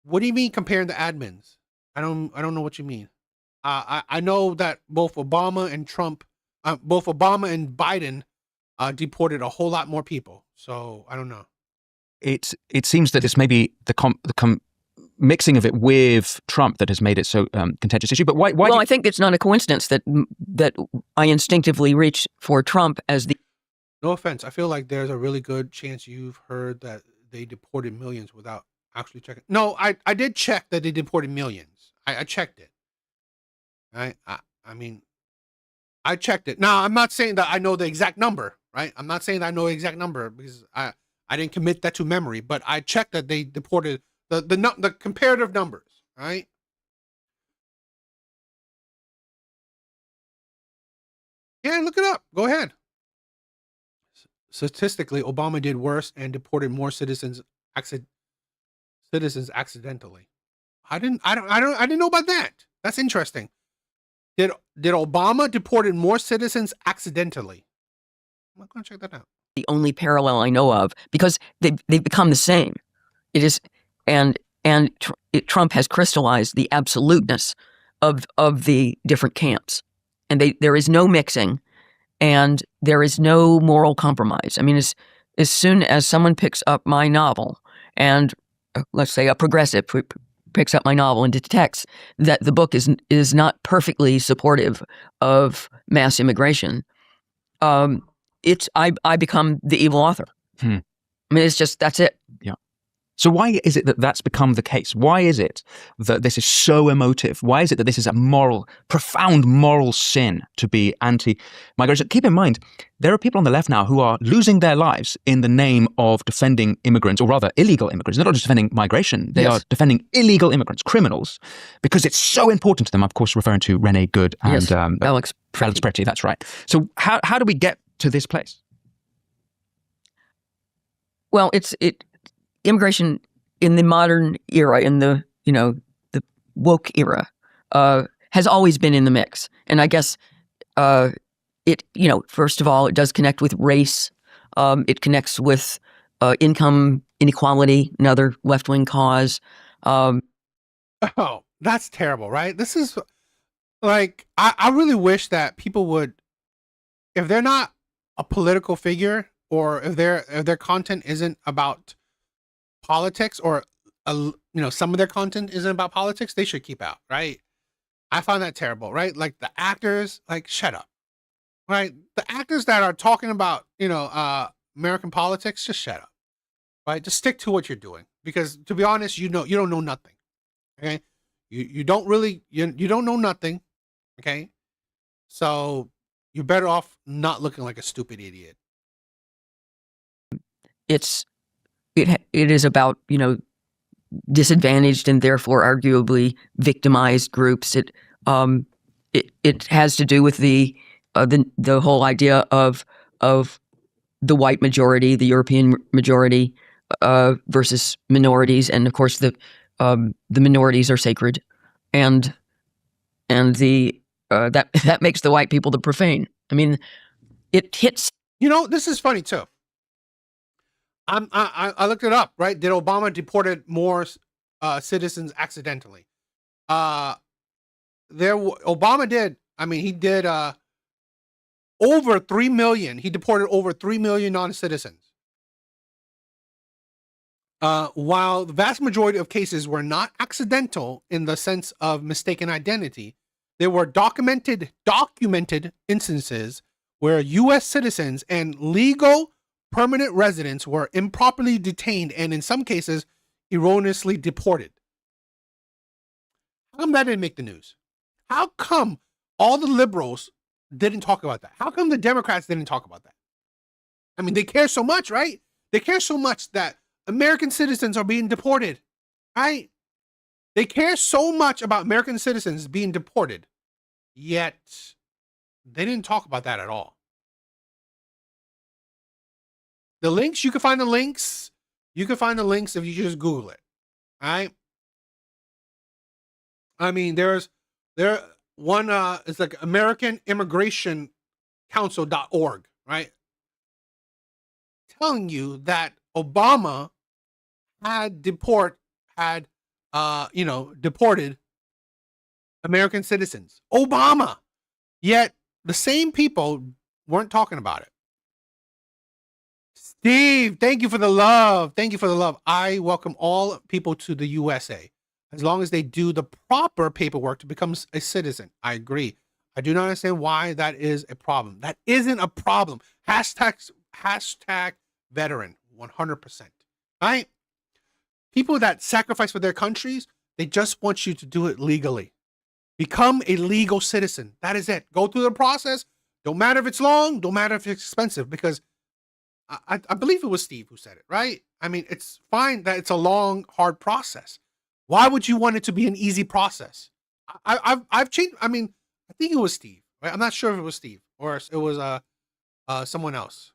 What do you mean comparing the admins? I don't know what you mean. I know that both Obama and Biden deported a whole lot more people. So I don't know. It seems that it's maybe the mixing of it with Trump that has made it so contentious issue. But why? Well, I think it's not a coincidence that I instinctively reach for Trump as the. No offense. I feel like there's a really good chance you've heard that they deported millions without actually checking. No, I did check that they deported millions. I checked it. Right. I mean, I checked it. Now, I'm not saying that I know the exact number, right? I'm not saying that I know the exact number because I didn't commit that to memory, but I checked that they deported the comparative numbers, right? Yeah, look it up. Go ahead. Statistically, Obama did worse and deported more citizens accidentally. I didn't know about that. That's interesting. Did Obama deported more citizens accidentally? I'm going to check that out. The only parallel I know of, because they've become the same. It is, and Trump has crystallized the absoluteness of the different camps, and there is no mixing, and there is no moral compromise. I mean, as soon as someone picks up my novel, and let's say a progressive picks up my novel and detects that the book is not perfectly supportive of mass immigration, I become the evil author. I mean, it's just, that's it. Yeah. So why is it that that's become the case? Why is it that this is so emotive? Why is it that this is a profound moral sin to be anti-migration? Keep in mind, there are people on the left now who are losing their lives in the name of defending immigrants, or rather illegal immigrants. They're not just defending migration. They are defending illegal immigrants, criminals, because it's so important to them. Of course, referring to Rene Good and Alex Pretty. That's right. So how do we get to this place? Well, immigration in the modern era, in the the woke era, has always been in the mix. And I guess first of all, it does connect with race. It connects with income inequality, another left-wing cause. Oh, that's terrible, right? This is like, I really wish that people would, if they're not a political figure, or if their content isn't about politics, or some of their content isn't about politics, they should keep out, right? I find that terrible, right? Like the actors, like, shut up, right? The actors that are talking about American politics, just shut up, right? Just stick to what you're doing, because to be honest, you don't know nothing, okay? You don't know nothing, okay? So you're better off not looking like a stupid idiot. It is about disadvantaged and therefore arguably victimized groups. It has to do with the whole idea of the white majority, the European majority, versus minorities, and of course the minorities are sacred, and that makes the white people the profane. I mean, it hits. This is funny too. I looked it up, right? Did Obama deported more citizens accidentally? Obama did. I mean, he did over 3 million. He deported over 3 million non-citizens. While the vast majority of cases were not accidental in the sense of mistaken identity, there were documented instances where U.S. citizens and legal permanent residents were improperly detained and in some cases erroneously deported. How come that didn't make the news? How come all the liberals didn't talk about that? How come the Democrats didn't talk about that? I mean, they care so much, right? They care so much that American citizens are being deported, right? They care so much about American citizens being deported, yet they didn't talk about that at all. The links, you can find the links. You can find the links if you just Google it, right? I mean, it's like American Immigration Council.org, right? Telling you that Obama had deported American citizens. Obama. Yet the same people weren't talking about it. Steve, thank you for the love. Thank you for the love. I welcome all people to the USA as long as they do the proper paperwork to become a citizen. I agree. I do not understand why that is a problem. That isn't a problem. Hashtag veteran, 100%. Right? People that sacrifice for their countries, they just want you to do it legally. Become a legal citizen. That is it. Go through the process. Don't matter if it's long. Don't matter if it's expensive, because I believe it was Steve who said it, right? I mean, it's fine that it's a long, hard process. Why would you want it to be an easy process? I've changed. I mean, I think it was Steve, right? I'm not sure if it was Steve or it was someone else,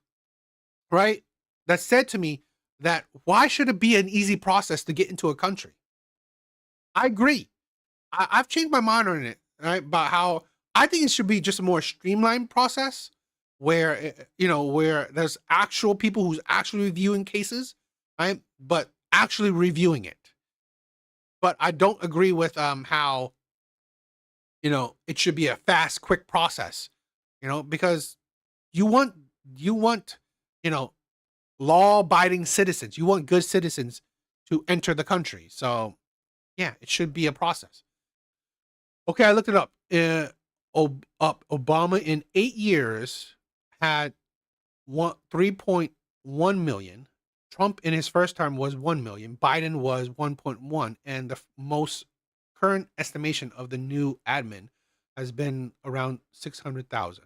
right? That said to me that why should it be an easy process to get into a country? I agree. I've changed my mind on it, right? About how I think it should be just a more streamlined process where, where there's actual people who's actually reviewing cases, right? But actually reviewing it. But I don't agree with how, it should be a fast, quick process, because you want, law-abiding citizens. You want good citizens to enter the country. So, yeah, it should be a process. Okay, I looked it up. Obama in 8 years had 3.1 million. Trump in his first term was 1 million. Biden was 1.1. And the most current estimation of the new admin has been around 600,000.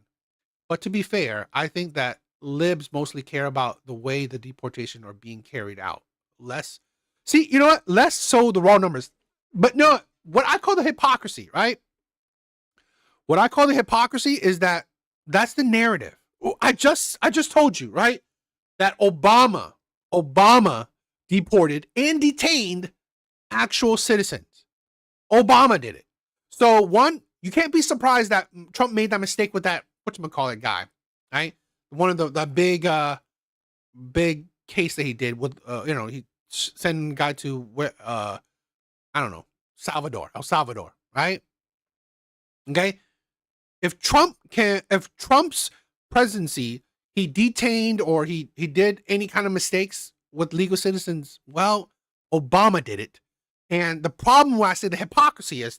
But to be fair, I think that libs mostly care about the way the deportation are being carried out. Less so the raw numbers. But no, what I call the hypocrisy, right? What I call the hypocrisy is that's the narrative. I just told you, right? That Obama deported and detained actual citizens. Obama did it. So one, you can't be surprised that Trump made that mistake with that whatchamacallit guy, right? One of the big case that he did with he sent a guy to where I don't know, El Salvador, right? Okay. If Trump's presidency, he detained or he did any kind of mistakes with legal citizens, well, Obama did it. And the problem where I say the hypocrisy is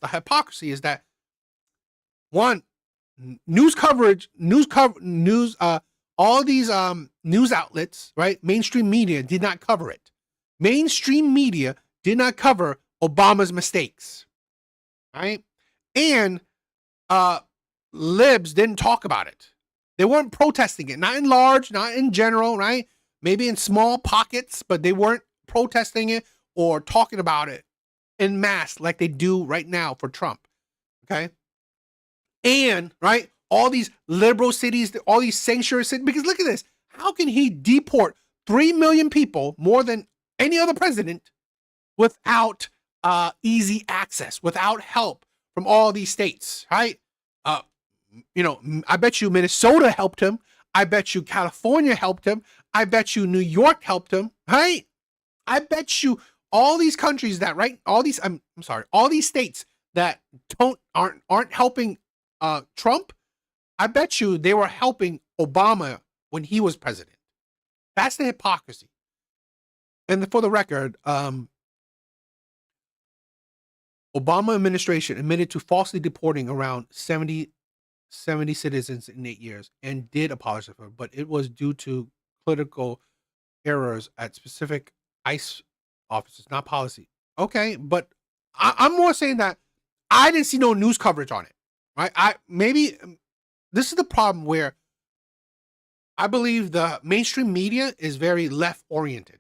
that one, news coverage, all these news outlets, right? Mainstream media did not cover it. Mainstream media did not cover Obama's mistakes, right? And libs didn't talk about it. They weren't protesting it, not in large, not in general, right? Maybe in small pockets, but they weren't protesting it or talking about it en masse like they do right now for Trump, okay? And, right, all these liberal cities, all these sanctuary cities, because look at this. How can he deport 3 million people, more than any other president, without easy access, without help from all these states, right? I bet you Minnesota helped him. I bet you California helped him. I bet you New York helped him, right? I bet you all these countries that, right? All these states that aren't helping Trump. I bet you they were helping Obama when he was president. That's the hypocrisy. And for the record, Obama administration admitted to falsely deporting around 70 citizens in 8 years and did apologize for it, but it was due to political errors at specific ICE offices, not policy. Okay, but I'm more saying that I didn't see no news coverage on it. Right? Maybe this is the problem where I believe the mainstream media is very left oriented.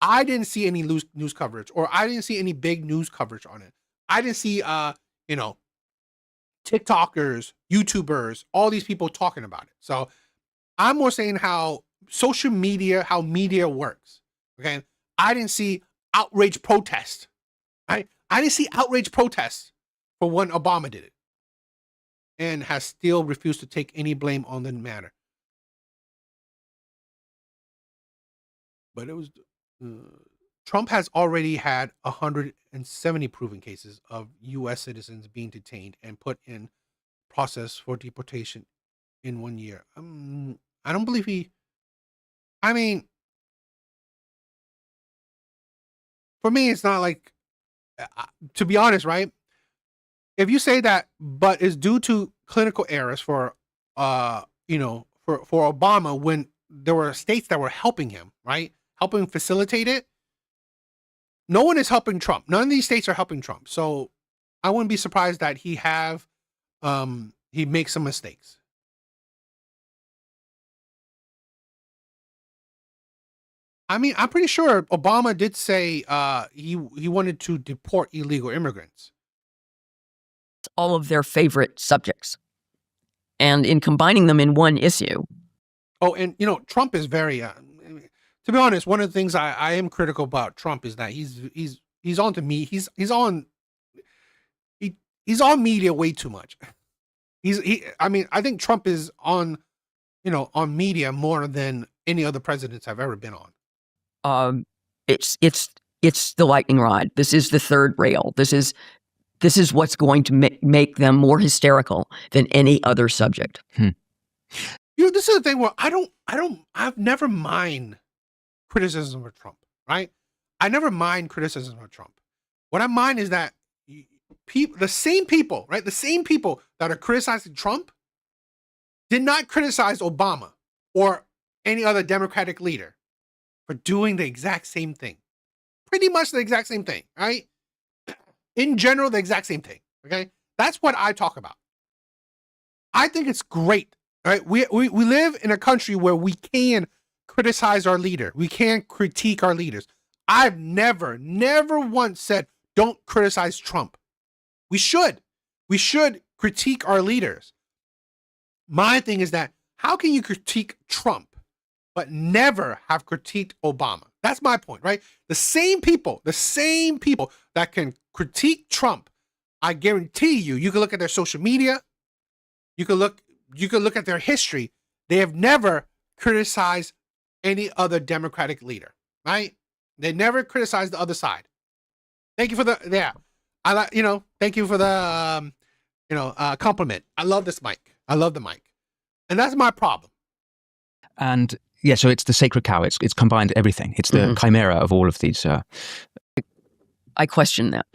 I didn't see any news coverage, or I didn't see any big news coverage on it. I didn't see, you know, TikTokers, YouTubers, all these people talking about it. So I'm more saying how social media, how media works. Okay. I didn't see outrage protests. Right? I didn't see outrage protests for when Obama did it, and has still refused to take any blame on the matter. But it was Trump has already had 170 proven cases of U.S. citizens being detained and put in process for deportation in 1 year. I don't believe he. I mean, for me, it's not like, to be honest, right? If you say that, but it's due to clinical errors for, you know, for Obama, when there were states that were helping him, right? Helping facilitate it. No one is helping Trump. None of these states are helping Trump. So I wouldn't be surprised that he makes some mistakes. I mean, I'm pretty sure Obama did say he wanted to deport illegal immigrants. All of their favorite subjects. And in combining them in one issue. Oh, and you know, Trump is very, to be honest, one of the things I am critical about Trump is that he's on to me. He's on media way too much. I mean, I think Trump is on, you know, on media more than any other presidents I've ever been on. It's the lightning rod. This is the third rail. This is what's going to make them more hysterical than any other subject. You know, this is the thing where I've never mind criticism of Trump, right? I never mind criticism of Trump. What I mind is that the same people, right? The same people that are criticizing Trump did not criticize Obama or any other Democratic leader for doing the exact same thing. Pretty much the exact same thing, right? In general, the exact same thing, okay? That's what I talk about. I think it's great, right? We live in a country where we can criticize our leader. We can critique our leaders. I've never once said, don't criticize Trump. We should critique our leaders. My thing is that how can you critique Trump but never have critiqued Obama? That's my point, right? The same people that can critique Trump, I guarantee you can look at their social media, you can look at their history. They have never criticized any other Democratic leader, right? They never criticized the other side. Thank you for thank you for the compliment. I love this mic. I love the mic. And that's my problem. And yeah, so it's the sacred cow. It's combined everything. It's the chimera of all of these. I question that.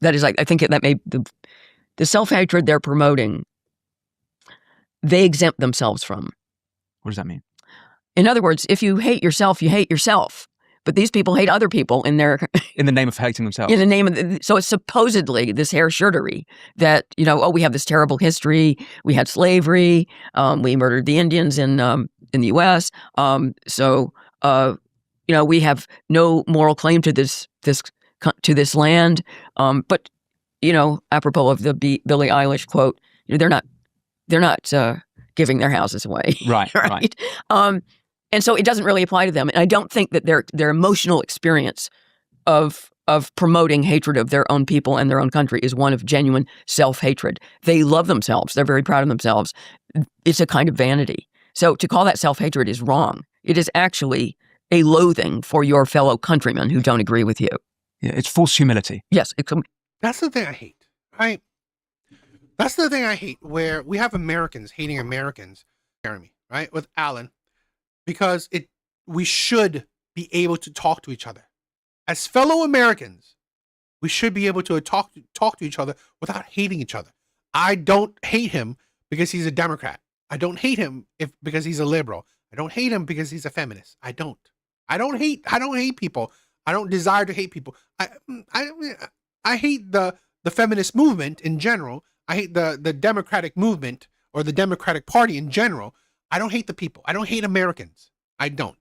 That is, I think that may the self-hatred they're promoting, they exempt themselves from. What does that mean? In other words, if you hate yourself, you hate yourself. But these people hate other people in the name of hating themselves. In the name of so it's supposedly this hair shirtery that we have this terrible history. We had slavery. We murdered the Indians in the U.S. We have no moral claim to this land. But apropos of the Billie Eilish quote, they're not giving their houses away. Right. Right. And so it doesn't really apply to them. And I don't think that their emotional experience of promoting hatred of their own people and their own country is one of genuine self-hatred. They love themselves. They're very proud of themselves. It's a kind of vanity. So to call that self-hatred is wrong. It is actually a loathing for your fellow countrymen who don't agree with you. Yeah, it's false humility. Yes. That's the thing I hate, right? That's the thing I hate, where we have Americans hating Americans, Jeremy, right? With Alan. Because we should be able to talk to each other. As fellow Americans, we should be able to talk to each other without hating each other. I don't hate him because he's a Democrat. I don't hate him because he's a liberal. I don't hate him because he's a feminist. I don't hate people. I don't desire to hate people. I hate the the feminist movement in general. I hate the Democratic movement or the Democratic Party in general. I don't hate the people. I don't hate Americans. I don't.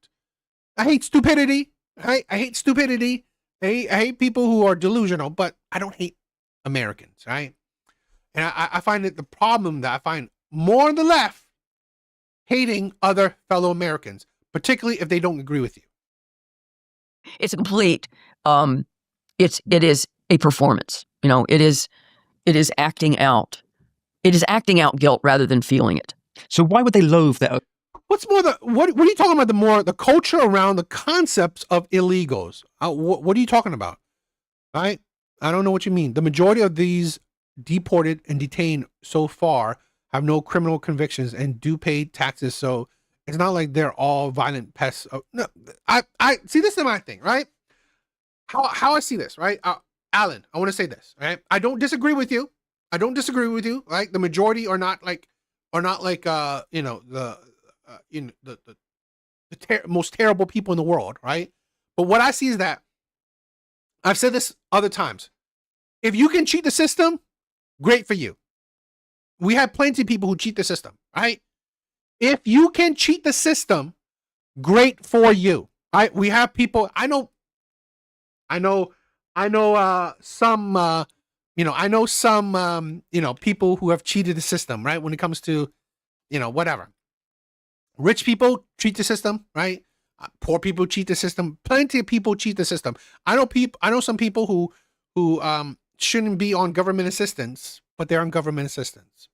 I hate stupidity. I hate stupidity. I hate people who are delusional, but I don't hate Americans, right? And I find that the problem that I find more on the left hating other fellow Americans, particularly if they don't agree with you. It's a complete, it is a performance. You know, it is acting out. It is acting out guilt rather than feeling it. So why would they loathe their... What's more, what are you talking about? The culture around the concepts of illegals. What are you talking about? Right? I don't know what you mean. The majority of these deported and detained so far have no criminal convictions and do pay taxes. So it's not like they're all violent pests. No, I see, this is my thing, right? How I see this, right? Alan, I want to say this, right? I don't disagree with you. Like the majority are not like you know, the most terrible people in the world, right? But what I see is that I've said this other times. If you can cheat the system, great for you. We have plenty of people who cheat the system, right? If you can cheat the system, great for you, right? We have people. I know some people who have cheated the system, right? When it comes to, whatever. Rich people cheat the system, right? Poor people cheat the system. Plenty of people cheat the system. I know some people who shouldn't be on government assistance, but they're on government assistance.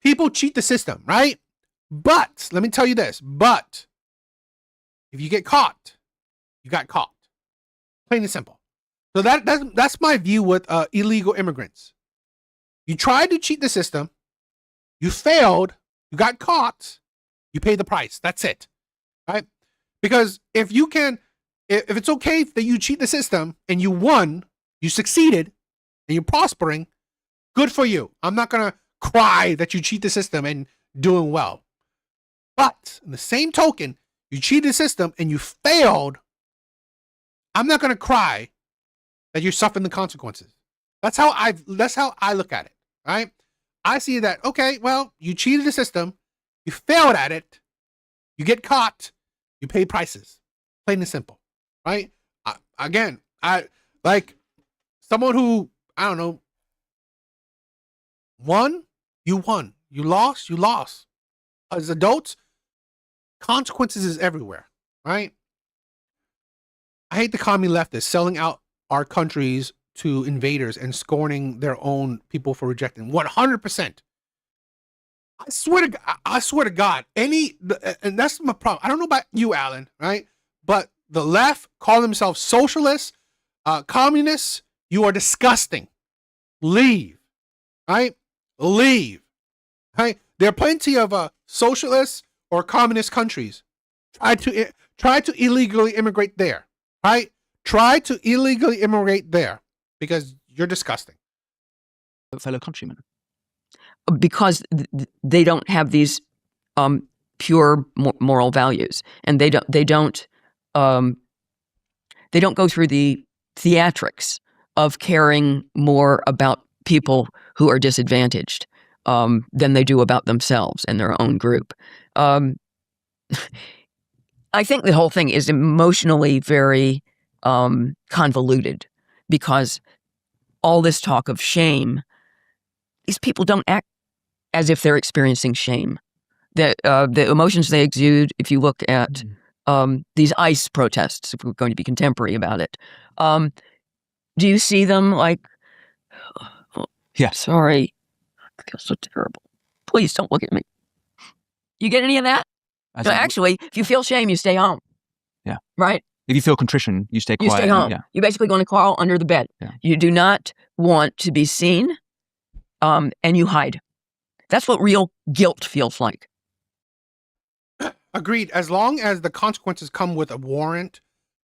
People cheat the system, right? But let me tell you this. But if you get caught, you got caught. Plain and simple. So that's my view with illegal immigrants. You tried to cheat the system, you failed, you got caught, you pay the price. That's it, right? Because if it's okay that you cheat the system and you won, you succeeded, and you're prospering, good for you. I'm not gonna cry that you cheat the system and doing well. But in the same token, you cheated the system and you failed, I'm not gonna cry that you're suffering the consequences. That's how I look at it, right? I see that, okay, well, you cheated the system, you failed at it, you get caught, you pay prices. Plain and simple, right? I like someone who, I don't know, won, you won. You lost, you lost. As adults, consequences is everywhere, right? I hate the commie leftists selling out our countries to invaders and scorning their own people for rejecting 100%. I swear to God, and that's my problem. I don't know about you, Alan, right? But the left call themselves socialists, communists. You are disgusting. Leave, right? Leave, right? There are plenty of socialist or communist countries. Try to illegally immigrate there, right? Try to illegally immigrate there because you're disgusting. Fellow countrymen. Because they don't have these pure moral values, and they don't go through the theatrics of caring more about people who are disadvantaged than they do about themselves and their own group. I think the whole thing is emotionally very convoluted because all this talk of shame, these people don't act as if they're experiencing shame. The emotions they exude, if you look at these ICE protests, if we're going to be contemporary about it, do you see them like, yeah, sorry, I feel so terrible. Please don't look at me. You get any of that? No, actually, if you feel shame, you stay home. Yeah. Right? If you feel contrition, you stay quiet. You stay home. Yeah. You're basically going to crawl under the bed. Yeah. You do not want to be seen, and you hide. That's what real guilt feels like. Agreed. As long as the consequences come with a warrant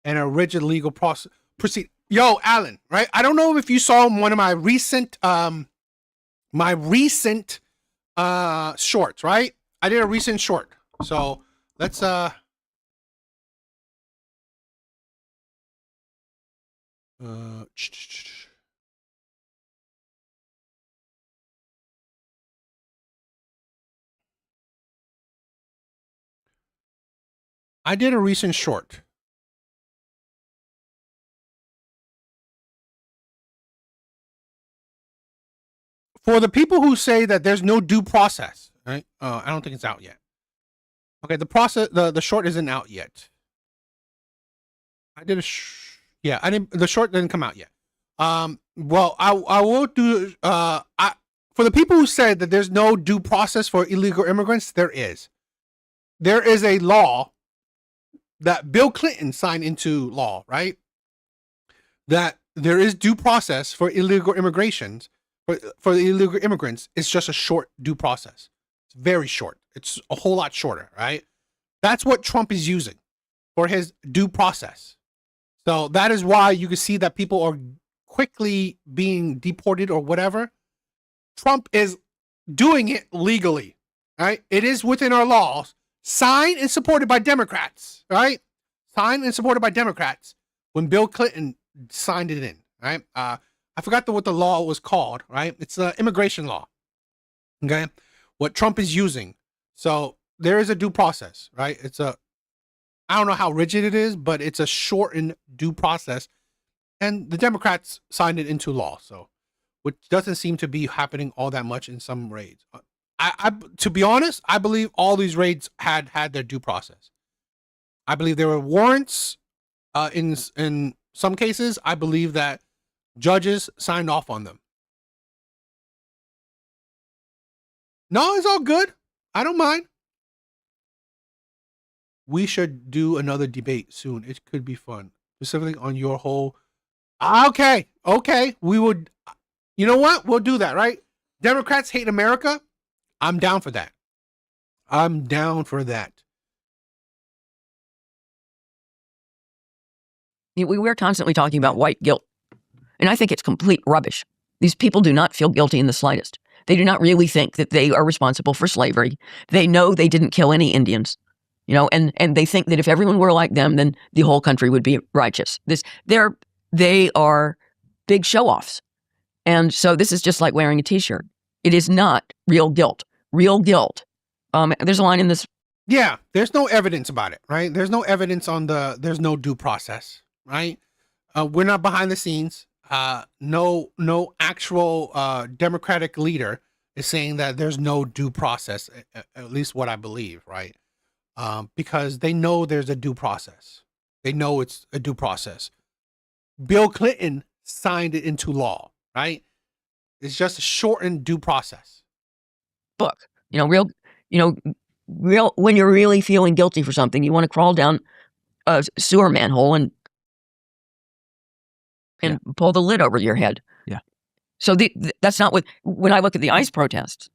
and a rigid legal proceed. Yo, Alan, right? I don't know if you saw one of my recent shorts, right? I did a recent short. So let's I did a recent short. For the people who say that there's no due process, right? I don't think it's out yet. Okay, the short isn't out yet. I did the short didn't come out yet. Well, I will do, for the people who said that there's no due process for illegal immigrants, there is. There is a law that Bill Clinton signed into law, right? That there is due process for illegal immigrations, for the illegal immigrants. It's just a short due process. It's very short. It's a whole lot shorter, right? That's what Trump is using for his due process. So that is why you can see that people are quickly being deported or whatever. Trump is doing it legally, right? It is within our laws, signed and supported by Democrats, right? Signed and supported by Democrats when Bill Clinton signed it in, right? I forgot what the law was called, right? It's the immigration law, okay? What Trump is using. So there is a due process, right? I don't know how rigid it is, but it's a shortened due process. And the Democrats signed it into law. So, which doesn't seem to be happening all that much in some raids. To be honest, I believe all these raids had their due process. I believe there were warrants in some cases. I believe that judges signed off on them. No, it's all good. I don't mind. We should do another debate soon. It could be fun. Specifically on your whole. Okay. We would. You know what? We'll do that, right? Democrats hate America. I'm down for that. We're constantly talking about white guilt, and I think it's complete rubbish. These people do not feel guilty in the slightest. They do not really think that they are responsible for slavery. They know they didn't kill any Indians, and they think that if everyone were like them, then the whole country would be righteous. They are big show-offs. And so this is just like wearing a t-shirt. It is not real guilt. Real guilt. There's a line in this. Yeah, there's no evidence about it, right? There's no evidence there's no due process, right? We're not behind the scenes. No actual Democratic leader is saying that there's no due process, at least what I believe, right? Because they know there's a due process. They know it's a due process. Bill Clinton signed it into law, right? It's just a shortened due process. Book, real, when you're really feeling guilty for something, you want to crawl down a sewer manhole and pull the lid over your head. Yeah. So that's not when I look at the ICE protests,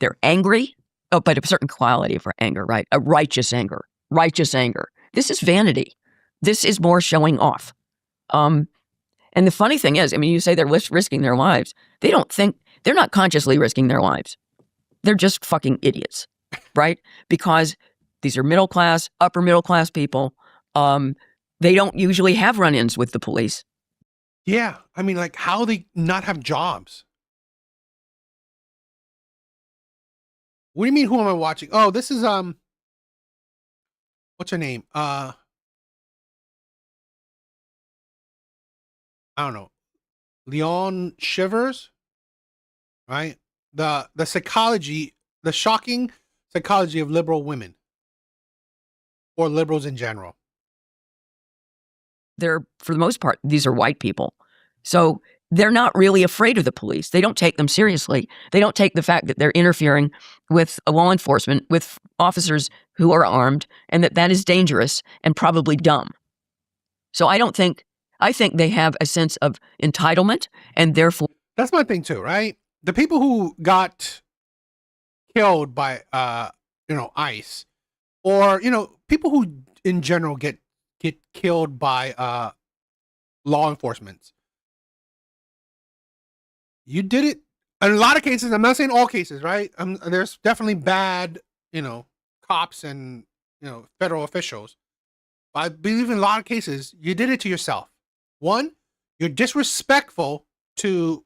they're angry, but a certain quality of anger, right? A righteous anger. This is vanity. This is more showing off. And the funny thing is, you say they're risking their lives. They're not consciously risking their lives. They're just fucking idiots, right? Because these are middle class, upper middle class people. They don't usually have run-ins with the police. Yeah. How they not have jobs? What do you mean, who am I watching? Oh, this is, what's her name? I don't know. Leon Shivers, right? The psychology, the shocking psychology of liberal women or liberals in general. For the most part, these are white people. So they're not really afraid of the police. They don't take them seriously. They don't take the fact that they're interfering with law enforcement, with officers who are armed, and that is dangerous and probably dumb. So I think they have a sense of entitlement, and therefore... That's my thing too, right? The people who got killed by, ICE, or, people who in general get killed by law enforcement. You did it. In a lot of cases, I'm not saying all cases, right? There's definitely bad, cops and, federal officials. But I believe in a lot of cases, you did it to yourself. One, you're disrespectful to,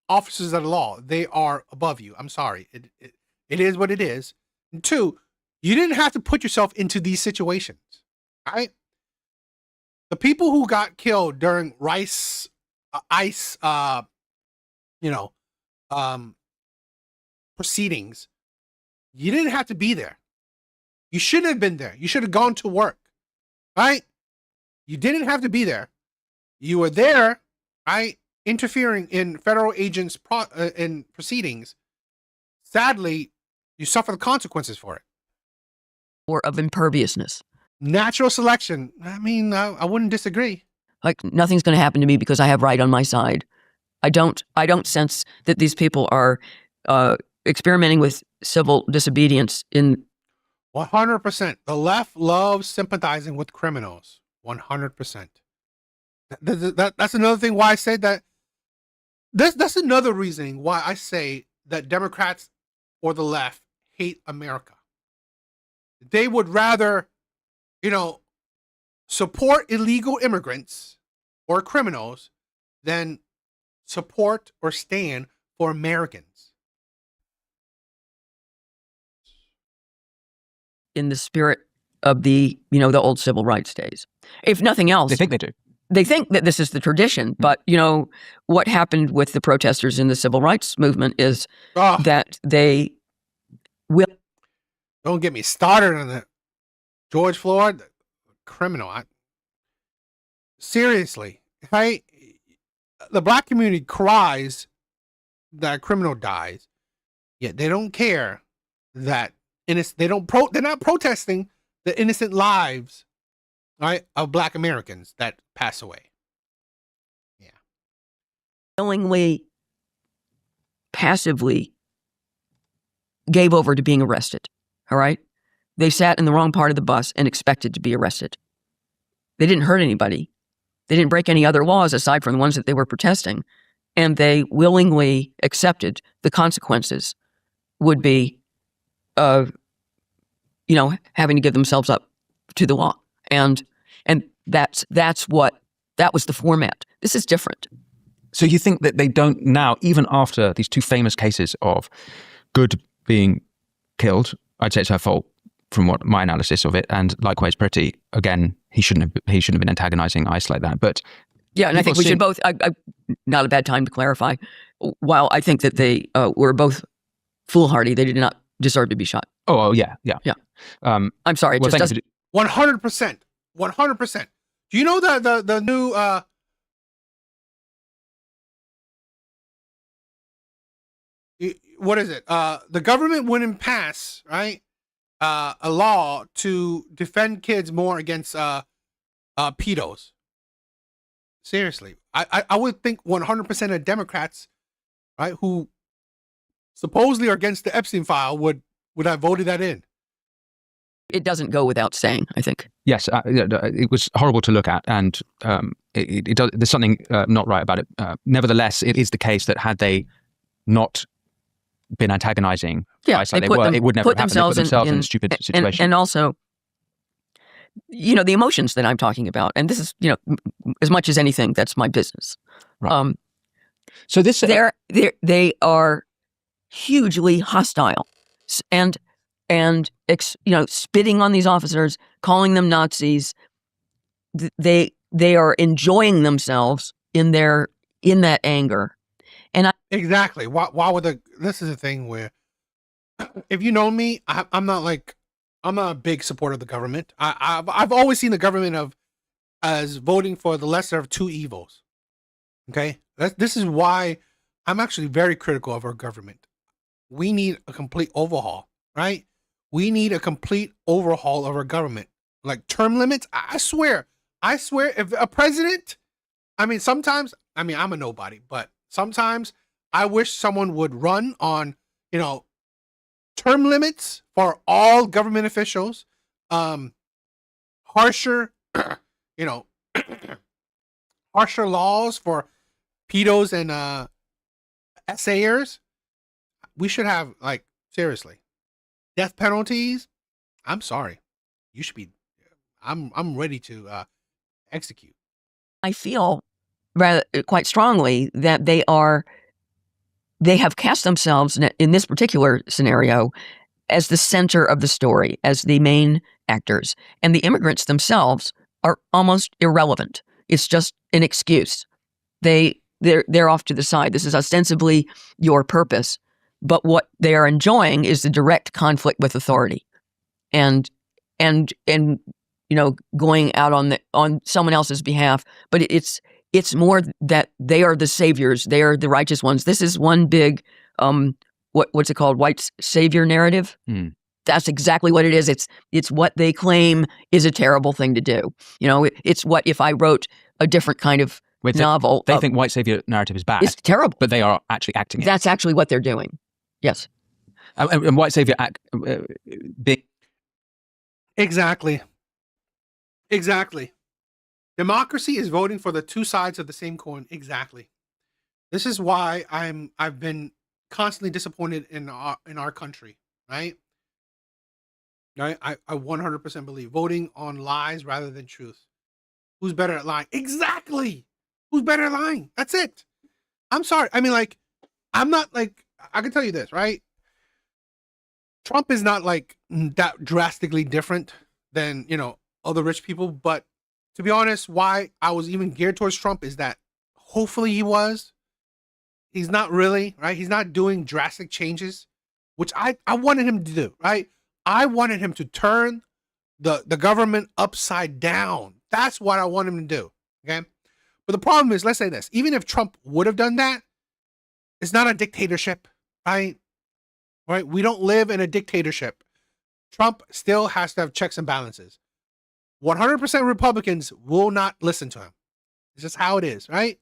officers of the law. They are above you. I'm sorry. It is what it is. And two, You didn't have to put yourself into these situations, right? The people who got killed during ICE, proceedings, you didn't have to be there. You shouldn't have been there. You should have gone to work, right? You didn't have to be there. You were there, right? Interfering in federal agents' in proceedings. Sadly, you suffer the consequences for it. Or of imperviousness. Natural selection. I mean, I wouldn't disagree. Like nothing's going to happen to me because I have right on my side. I don't sense that these people are experimenting with civil disobedience in 100%. The left loves sympathizing with criminals. 100%. That's another thing why I say that. That's another reasoning why I say that Democrats or the left hate America. They would rather, support illegal immigrants or criminals than support or stand for Americans. in the spirit of the old civil rights days. If nothing else, they think they do. They think that this is the tradition, but what happened with the protesters in the civil rights movement is that they will. Don't get me started on the George Floyd, the criminal. Seriously, right? The black community cries that a criminal dies, yet they don't care that they're not protesting the innocent lives, right, of black Americans that pass away. Yeah. Willingly, passively gave over to being arrested. All right? They sat in the wrong part of the bus and expected to be arrested. They didn't hurt anybody. They didn't break any other laws aside from the ones that they were protesting. And they willingly accepted the consequences would be, having to give themselves up to the law. And that was the format. This is different. So you think that they don't now, even after these two famous cases of Good being killed, I'd say it's her fault from what my analysis of it, and likewise Pretty, again, he shouldn't have been antagonizing ICE like that. But yeah, and I think we should both, not a bad time to clarify, while I think that they were both foolhardy, they did not deserve to be shot. Oh, yeah. I'm sorry, it just doesn't. 100%. 100%. Do you know the new what is it? The government wouldn't pass, right? A law to defend kids more against pedos. Seriously. I would think 100% of Democrats, right, who supposedly are against the Epstein file would have voted that in. It doesn't go without saying, I think. Yes, it was horrible to look at, and there's something not right about it. Nevertheless, it is the case that had they not been antagonizing ICE like they were, it would never have happened. They put themselves in a stupid situation. And also, the emotions that I'm talking about, and this is, as much as anything, that's my business. Right. So this they are hugely hostile, and spitting on these officers, calling them Nazis. They are enjoying themselves in that anger. And exactly. Why would this is a thing where, if you know me, I'm not a big supporter of the government. I've always seen the government as voting for the lesser of two evils. Okay, this is why I'm actually very critical of our government. We need a complete overhaul, right? We need a complete overhaul of our government. Like term limits, I swear, if a president, sometimes, I'm a nobody, but sometimes I wish someone would run on, term limits for all government officials, harsher, harsher laws for pedos and SAers. We should have, seriously, death penalties. I'm sorry. You should be, I'm ready to execute. I feel quite strongly that they have cast themselves in this particular scenario as the center of the story, as the main actors. And the immigrants themselves are almost irrelevant. It's just an excuse. They're off to the side. This is ostensibly your purpose, but what they are enjoying is the direct conflict with authority, and going out on someone else's behalf. But it's more that they are the saviors. They are the righteous ones. This is one big what's it called? White savior narrative. That's exactly what it is. It's what they claim is a terrible thing to do. It's what if I wrote a different kind of novel. They think white savior narrative is bad. It's terrible. But they are actually acting it. That's actually what they're doing. Yes. And white savior big. Exactly. Democracy is voting for the two sides of the same coin. Exactly. This is why I've been constantly disappointed in our country, right? I 100% believe voting on lies rather than truth. Who's better at lying? Exactly. Who's better at lying? That's it. I'm sorry. I mean, like, I'm not like, I can tell you this, right? Trump is not like that drastically different than, other rich people. But to be honest, why I was even geared towards Trump is that hopefully he was. He's not really, right? He's not doing drastic changes, which I wanted him to do, right? I wanted him to turn the government upside down. That's what I want him to do, okay? But the problem is, let's say this, even if Trump would have done that, it's not a dictatorship, right? Right? We don't live in a dictatorship. Trump still has to have checks and balances. 100% Republicans will not listen to him. It's just how it is, right?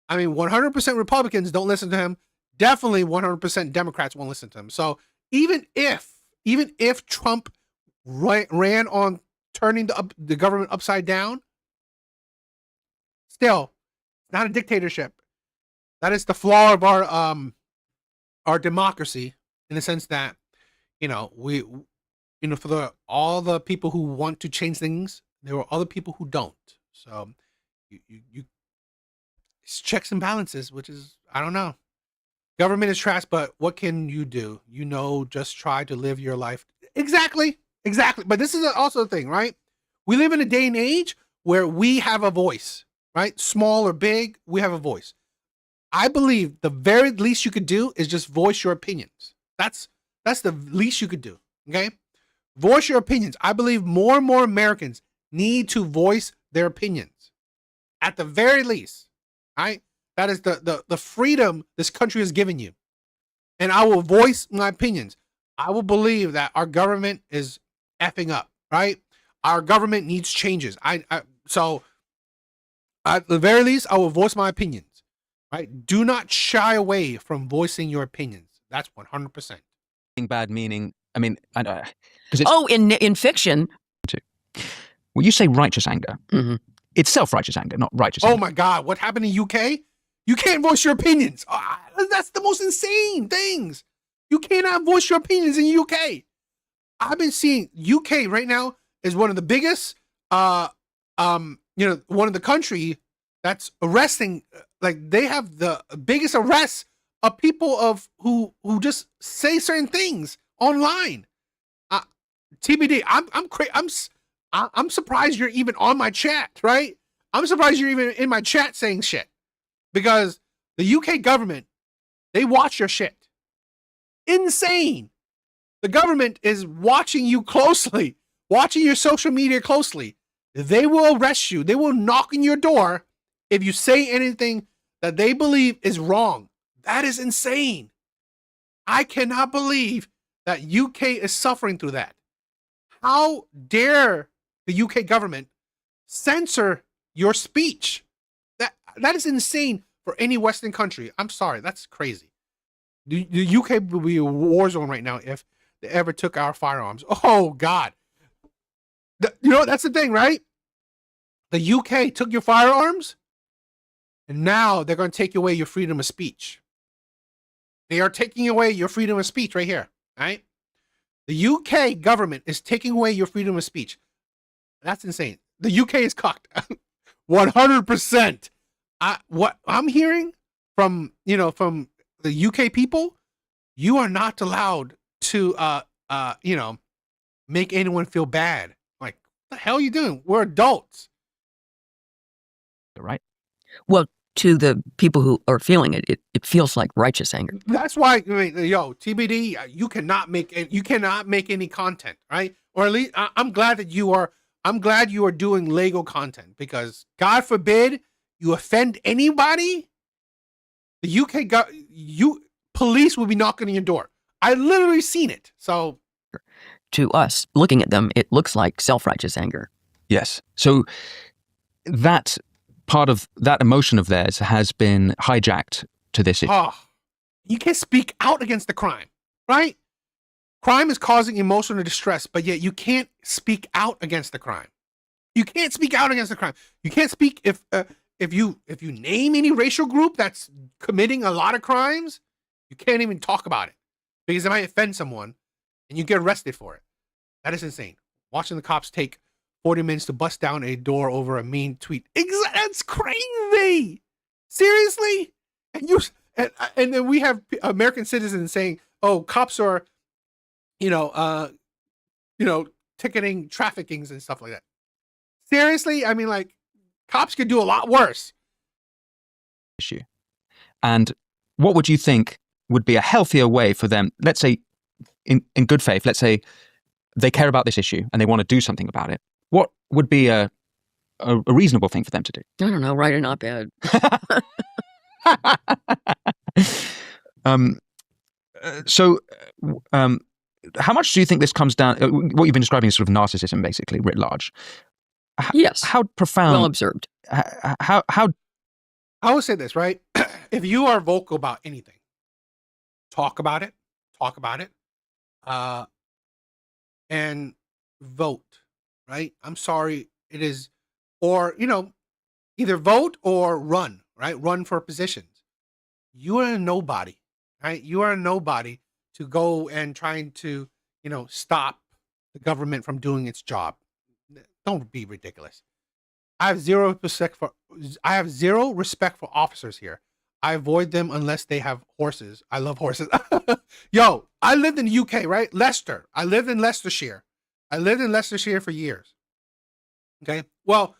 I mean, 100% Republicans don't listen to him. Definitely 100% Democrats won't listen to him. So even if Trump ran on turning the government upside down, still, it's not a dictatorship. That is the flaw of our democracy, in the sense that, we, for all the people who want to change things, there are other people who don't. So it's checks and balances, which is, I don't know. Government is trash, but what can you do? Just try to live your life. Exactly. But this is also the thing, right? We live in a day and age where we have a voice, right? Small or big, we have a voice. I believe the very least you could do is just voice your opinions. That's the least you could do, okay? Voice your opinions. I believe more and more Americans need to voice their opinions. At the very least, right? That is the freedom this country has given you. And I will voice my opinions. I will believe that our government is effing up, right? Our government needs changes. So at the very least, I will voice my opinions, right? Do not shy away from voicing your opinions. That's 100%. Bad meaning, I mean, in fiction. Well, you say righteous anger. Mm-hmm. It's self-righteous anger, not righteous anger. Oh my God, what happened in UK? You can't voice your opinions. That's the most insane things. You cannot voice your opinions in UK. I've been seeing UK right now is one of the biggest, one of the country that's arresting. Like, they have the biggest arrests of people who just say certain things online. TBD. I'm surprised you're even on my chat, right? I'm surprised you're even in my chat saying shit, because the UK government, they watch your shit. Insane. The government is watching you closely, watching your social media closely. They will arrest you. They will knock on your door if you say anything that they believe is wrong. That is insane. I cannot believe that UK is suffering through that. How dare the UK government censor your speech? That is insane for any Western country. I'm sorry, that's crazy. The UK would be a war zone right now if they ever took our firearms. Oh God. That's the thing, right? The UK took your firearms, and now they're going to take away your freedom of speech. They are taking away your freedom of speech right here, right? The UK government is taking away your freedom of speech. That's insane. The UK is cocked. 100%. What I'm hearing from the UK people, you are not allowed to you know, make anyone feel bad. Like, what the hell are you doing? We're adults. Right. Well, to the people who are feeling it, it feels like righteous anger. That's why, I mean, yo, TBD, you cannot make any content, right? Or at least I'm glad you are doing Lego content, because God forbid you offend anybody, the UK police will be knocking on your door. I literally seen it. So to us, looking at them, it looks like self-righteous anger. Yes. So that part of that emotion of theirs has been hijacked to this issue. Oh, you can't speak out against the crime, right? Crime is causing emotional distress, but yet you can't speak out against the crime. You can't speak out against the crime. You can't speak if you name any racial group that's committing a lot of crimes, you can't even talk about it because it might offend someone and you get arrested for it. That is insane. Watching the cops take 40 minutes to bust down a door over a mean tweet. That's crazy. Seriously? And then we have American citizens saying, "Oh, cops are, ticketing traffickings and stuff like that." Seriously? I mean, like, cops could do a lot worse. Issue. And what would you think would be a healthier way for them? Let's say, in good faith, let's say they care about this issue and they want to do something about it. What would be a reasonable thing for them to do? I don't know, write an op-ed. How much do you think this comes down? What you've been describing is sort of narcissism, basically, writ large. Yes. How profound? Well observed. How? I would say this, right? If you are vocal about anything, talk about it, and vote, right? I'm sorry, it is, or, either vote or run, right? Run for positions. You are a nobody, right? You are a nobody to go and trying to, stop the government from doing its job. Don't be ridiculous. I have zero respect for officers here. I avoid them unless they have horses. I love horses. Yo, I lived in the UK, right? Leicester. I lived in Leicestershire. I lived in Leicestershire for years. Okay. Well,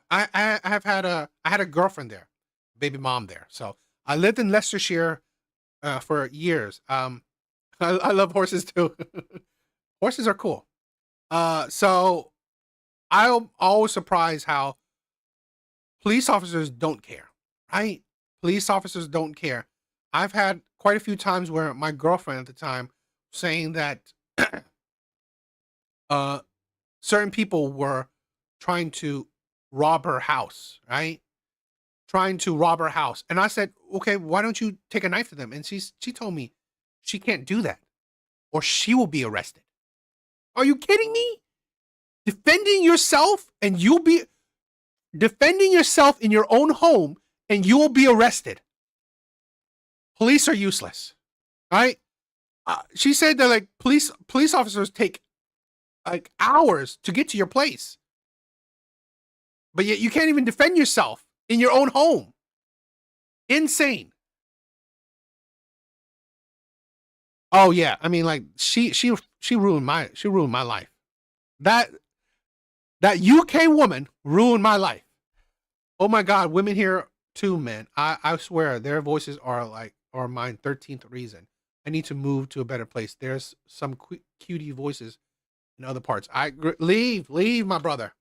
I had a girlfriend there, baby mom there. So I lived in Leicestershire for years. I love horses too. Horses are cool. So I'm always surprised how police officers don't care, right? Police officers don't care. I've had quite a few times where my girlfriend at the time saying that certain people were trying to rob her house, right? Trying to rob her house. And I said, okay, why don't you take a knife to them? And she told me she can't do that or she will be arrested. Are you kidding me? Defending yourself and you'll be defending yourself in your own home and you will be arrested. Police are useless, right? She said that like police officers take like hours to get to your place, but yet you can't even defend yourself in your own home. Insane. Oh yeah, I mean, like she ruined my life. That UK woman ruined my life. Oh my God, women here too, man. I swear their voices are mine 13th reason. I need to move to a better place. There's some cutie voices in other parts. Leave, my brother.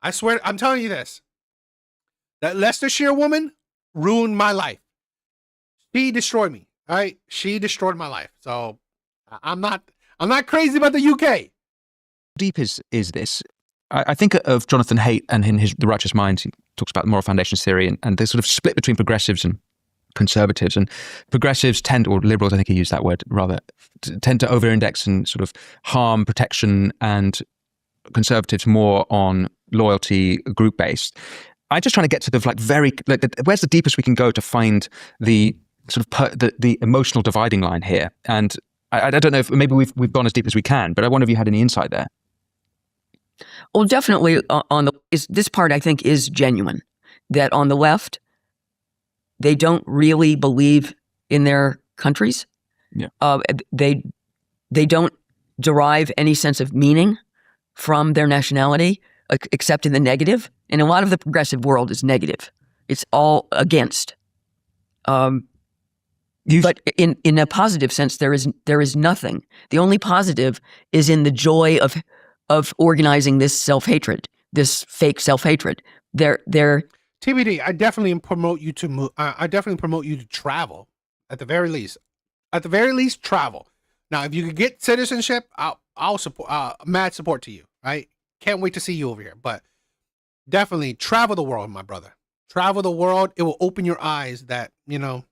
I swear, I'm telling you this. That Leicestershire woman ruined my life. She destroyed me. Right? She destroyed my life. So I'm not crazy about the UK. Deep is this? I think of Jonathan Haidt and in The Righteous Mind. He talks about the moral foundations theory and the sort of split between progressives and conservatives. And progressives tend, or liberals, I think he used that word rather, tend to over-index and sort of harm protection, and conservatives more on loyalty, group-based. I'm just trying to get to where's the deepest we can go to find the sort of the emotional dividing line here. And I don't know if maybe we've gone as deep as we can, but I wonder if you had any insight there. Well, definitely this part I think is genuine, that on the left, they don't really believe in their countries. Yeah. They don't derive any sense of meaning from their nationality, except in the negative. And a lot of the progressive world is negative. It's all against. But in a positive sense, there is nothing. The only positive is in the joy of organizing this self-hatred, this fake self-hatred. They're TBD. I definitely promote you to move. I definitely promote you to travel. At the very least, travel. Now, if you could get citizenship, I'll support. Mad support to you. Right? Can't wait to see you over here. But definitely travel the world, my brother. Travel the world. It will open your eyes. That you'll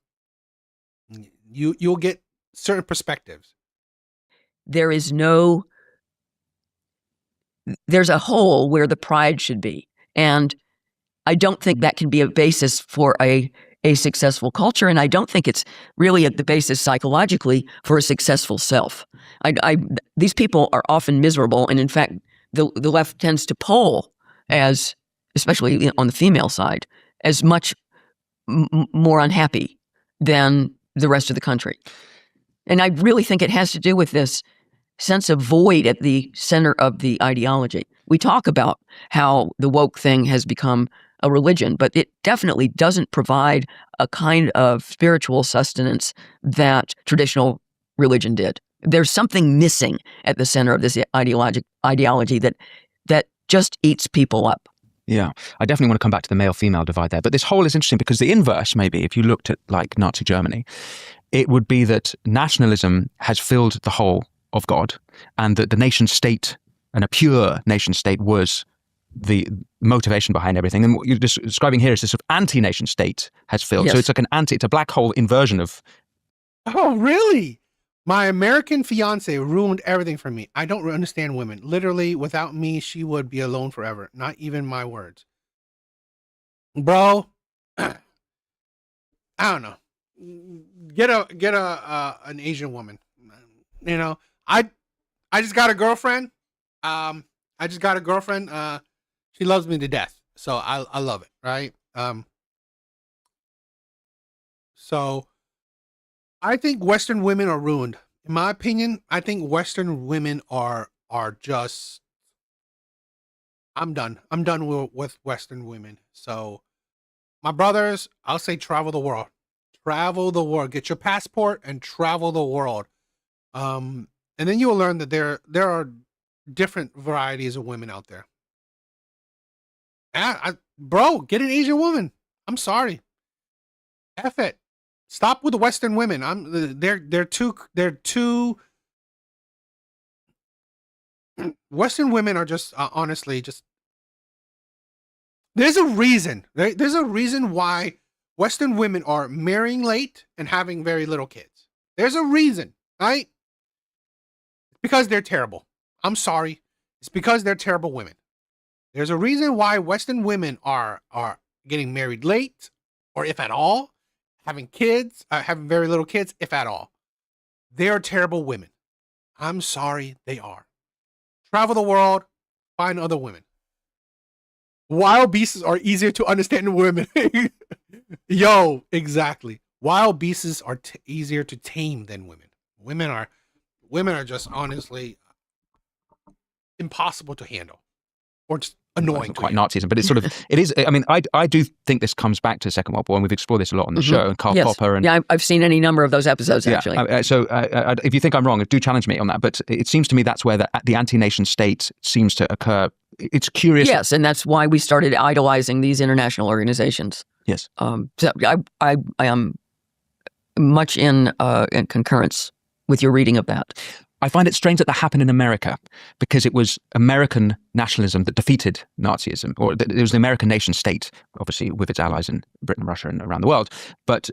get certain perspectives. There's a hole where the pride should be. And I don't think that can be a basis for a successful culture. And I don't think it's really at the basis psychologically for a successful self. These people are often miserable. And in fact, the left tends to poll as, especially on the female side, as much more unhappy than the rest of the country. And I really think it has to do with this sense of void at the center of the ideology. We talk about how the woke thing has become a religion, but it definitely doesn't provide a kind of spiritual sustenance that traditional religion did. There's something missing at the center of this ideology that just eats people up. Yeah, I definitely want to come back to the male-female divide there. But this whole is interesting because the inverse, maybe, if you looked at like Nazi Germany, it would be that nationalism has filled the hole of God, and that the nation state and a pure nation state was the motivation behind everything. And what you're describing here is this sort of anti-nation state has filled. Yes. So it's like it's a black hole inversion of. Oh, really? My American fiance ruined everything for me. I don't understand women. Literally, without me, she would be alone forever. Not even my words. Bro, I don't know. Get an Asian woman. I just got a girlfriend. She loves me to death. So I love it, right? So I think Western women are ruined. In my opinion, I think Western women are just. I'm done. I'm done with Western women. So, my brothers, I'll say travel the world. Travel the world. Get your passport and travel the world. And then you will learn that there are different varieties of women out there. Bro, get an Asian woman. I'm sorry. F it. Stop with the Western women. They're too. Western women are just honestly just. There's a reason. There's a reason why Western women are marrying late and having very little kids. There's a reason, right? Because they're terrible. I'm sorry. It's because they're terrible women. There's a reason why Western women are getting married late, or if at all. Having kids, having very little kids, if at all. They are terrible women. I'm sorry, they are. Travel the world, find other women. Wild beasts are easier to understand than women. Yo, exactly. Wild beasts are easier to tame than women. Women are just honestly impossible to handle, or just annoying. Quite Nazism, but it's sort of it is. I mean, I do think this comes back to the Second World War, and we've explored this a lot on the show. And Karl Popper, and I've seen any number of those episodes actually. So if you think I'm wrong, do challenge me on that. But it seems to me that's where the anti-nation state seems to occur. It's curious. Yes, and that's why we started idolizing these international organizations. Yes. So I am much in concurrence with your reading of that. I find it strange that happened in America because it was American nationalism that defeated Nazism, or it was the American nation state, obviously with its allies in Britain, Russia, and around the world. But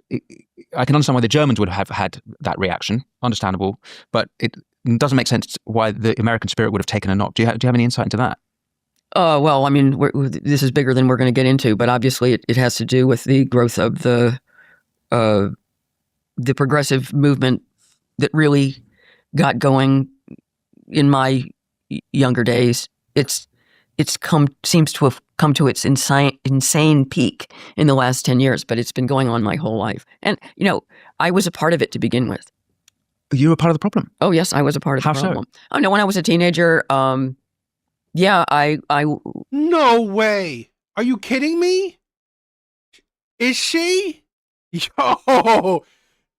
I can understand why the Germans would have had that reaction, understandable, but it doesn't make sense why the American spirit would have taken a knock. Do you have any insight into that? Well, I mean, this is bigger than we're going to get into, but obviously it has to do with the growth of the progressive movement that really got going in my younger days. It seems to have come to its insane peak in the last 10 years, but it's been going on my whole life. And, I was a part of it to begin with. You were part of the problem. Oh yes, I was a part of How the so? problem. Oh no, when I was a teenager, yeah, I No way. Are you kidding me? Is she? Yo.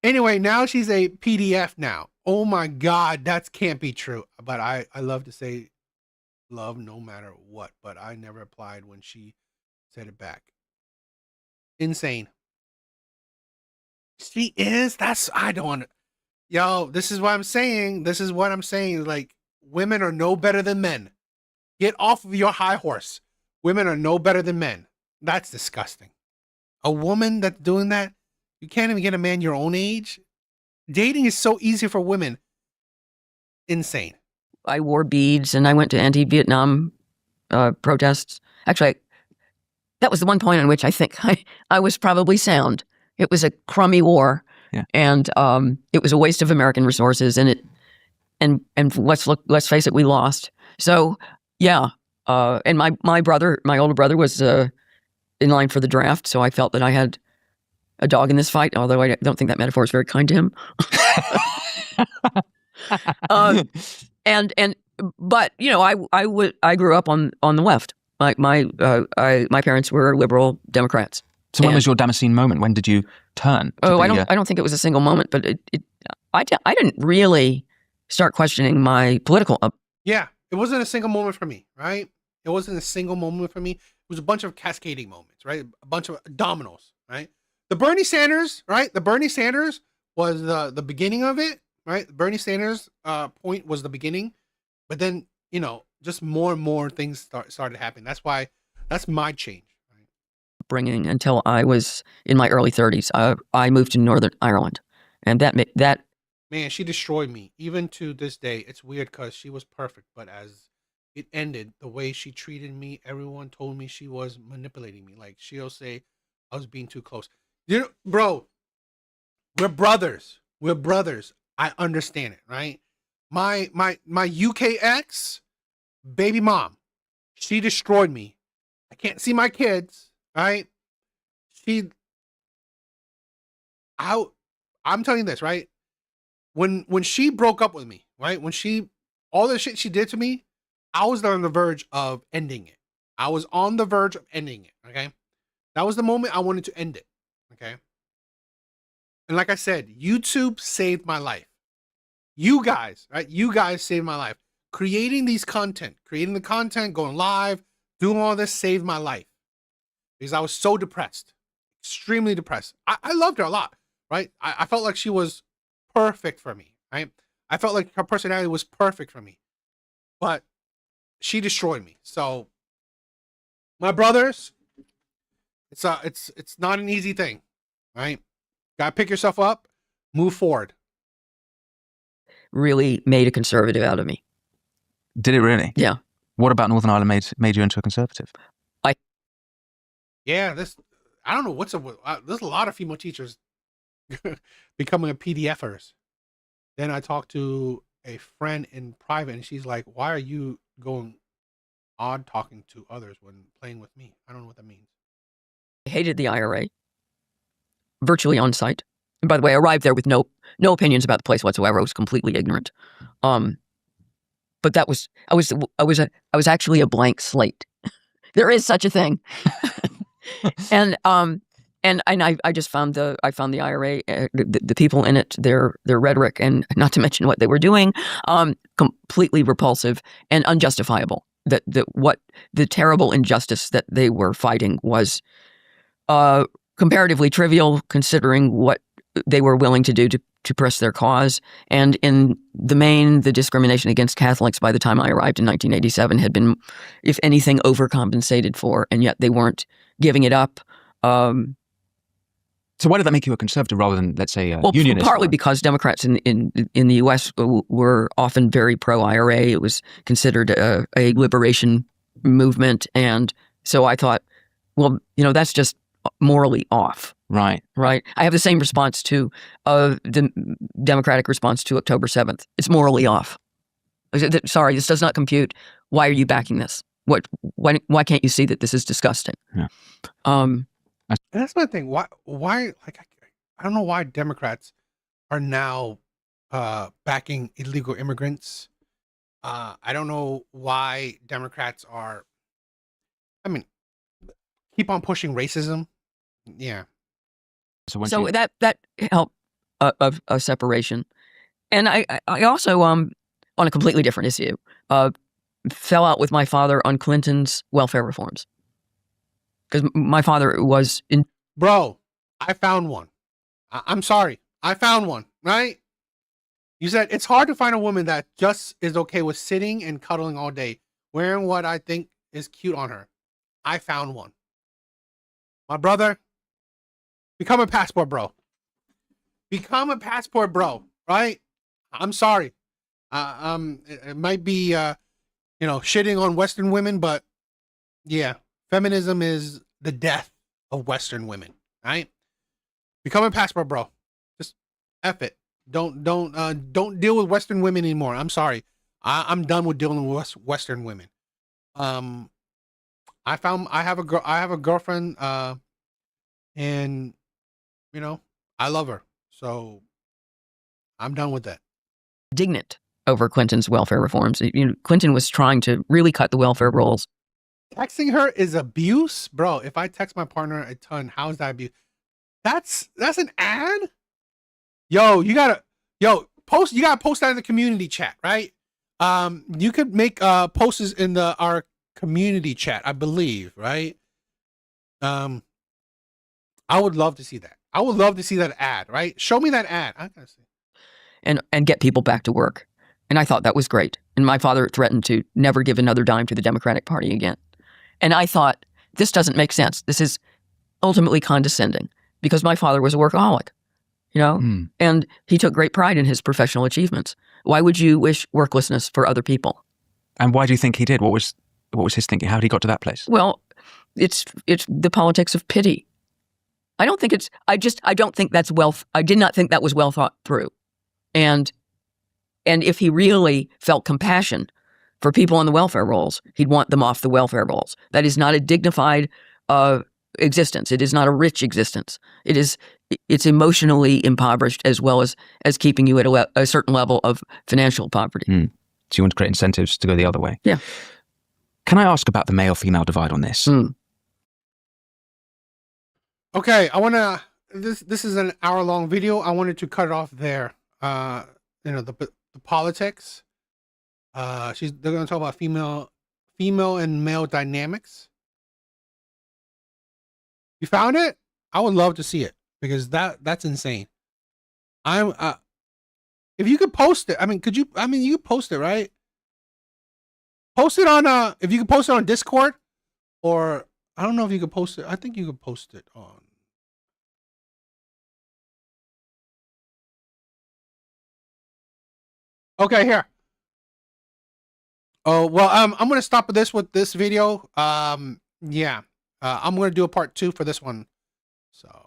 Anyway, now she's a PDF now. Oh my God, that can't be true. But I love to say love no matter what, but I never applied when she said it back. Insane. She is? I don't want to. Yo, this is what I'm saying. This is what I'm saying. Like, women are no better than men. Get off of your high horse. Women are no better than men. That's disgusting. A woman that's doing that, you can't even get a man your own age. Dating is so easy for women. Insane. I wore beads and I went to anti-Vietnam protests. Actually, that was the one point in which I think I was probably sound. It was a crummy war, and it was a waste of American resources. And let's face it, we lost. So yeah, and my older brother was in line for the draft, so I felt that I had a dog in this fight. Although I don't think that metaphor is very kind to him. But you know, I grew up on the left. My parents were liberal Democrats. So when was your Damascene moment? When did you turn? I don't think it was a single moment, but I didn't really start questioning my political. Yeah, it wasn't a single moment for me, right? It wasn't a single moment for me. It was a bunch of cascading moments, right? A bunch of dominoes, right? The Bernie Sanders, right? The Bernie Sanders was the beginning of it, right? The Bernie Sanders point was the beginning, but then, you know, just more and more things started happening. That's my change. Bringing until I was in my early 30s. I moved to Northern Ireland, and that man, she destroyed me. Even to this day, it's weird because she was perfect, but as it ended, the way she treated me, everyone told me she was manipulating me. Like, she'll say I was being too close. You know, bro, we're brothers. We're brothers. I understand it, right? My UK ex, baby mom, she destroyed me. I can't see my kids, right? I'm telling you this, right? When she broke up with me, right? All the shit she did to me, I was on the verge of ending it. I was on the verge of ending it, okay? That was the moment I wanted to end it, okay? And like I said, YouTube saved my life. You guys, right? You guys saved my life. Creating the content, going live, doing all this saved my life. Because I was so depressed, extremely depressed. I loved her a lot, right? I felt like she was perfect for me, right? I felt like her personality was perfect for me. But she destroyed me. So my brothers, it's not an easy thing, right? Gotta pick yourself up, move forward. really made a conservative out of me. Did it really? Yeah. What about Northern Ireland made you into a conservative? Yeah, I don't know there's a lot of female teachers becoming a PDFers. Then I talked to a friend in private and she's like, why are you going odd talking to others when playing with me? I don't know what that means. I hated the IRA. Virtually on site. And by the way, I arrived there with no opinions about the place whatsoever. I was completely ignorant. But I was actually a blank slate. There is such a thing. And I just found the IRA, the people in it, their rhetoric, and not to mention what they were doing, completely repulsive and unjustifiable. What the terrible injustice that they were fighting was comparatively trivial, considering what they were willing to do to press their cause. And in the main, the discrimination against Catholics by the time I arrived in 1987 had been, if anything, overcompensated for, and yet they weren't giving it up. So why did that make you a conservative rather than, let's say, a unionist? Partly because Democrats in the U.S. were often very pro-IRA. It was considered a liberation movement. And so I thought, well, that's just morally off. Right. Right. I have the same response to the Democratic response to October 7th. It's morally off. Sorry, this does not compute. Why are you backing this? Why can't you see that this is disgusting? Yeah. And that's my thing. Why? Like, I don't know why Democrats are now backing illegal immigrants. I don't know why Democrats are, I mean, keep on pushing racism. Yeah. So that helped a separation. And I also, on a completely different issue, fell out with my father on Clinton's welfare reforms. Because my father was in... Bro, I found one. I'm sorry. I found one, right? You said it's hard to find a woman that just is okay with sitting and cuddling all day, wearing what I think is cute on her. I found one. My brother, become a passport bro. Become a passport bro, right? I'm sorry. It might be, shitting on Western women, but yeah, feminism is the death of Western women, right? Become a passport bro. Just F it. Don't deal with Western women anymore. I'm sorry. I'm done with dealing with Western women. I have a girlfriend, and I love her. So I'm done with that. Indignant over Clinton's welfare reforms. Clinton was trying to really cut the welfare rolls. Texting her is abuse, bro. If I text my partner a ton, how is that abuse? That's an ad. You gotta post that in the community chat, right? You could make posts in our community chat, I believe, right? I would love to see that. I would love to see that ad, right? Show me that ad. I gotta see. And get people back to work. And I thought that was great. And my father threatened to never give another dime to the Democratic Party again. And I thought, this doesn't make sense. This is ultimately condescending, because my father was a workaholic, and he took great pride in his professional achievements. Why would you wish worklessness for other people? And why do you think he did? What was his thinking? How did he got to that place? Well, it's the politics of pity. I don't think that's I did not think that was well thought through. And if he really felt compassion for people on the welfare rolls, he'd want them off the welfare rolls. That is not a dignified existence. It is not a rich existence. It's emotionally impoverished, as well as keeping you at a certain level of financial poverty. So you want to create incentives to go the other way? Yeah. Can I ask about the male-female divide on this? Okay, I want to. This is an hour-long video. I wanted to cut it off there. The politics. They're going to talk about female and male dynamics. You found it? I would love to see it, because that's insane. If you could post it, you could post it, right? Post it on if you could post it on Discord, or I don't know if you could post it. I think you could post it on. Okay, here. Oh, well, I'm going to stop with this video. Yeah. I'm going to do a part 2 for this one. So.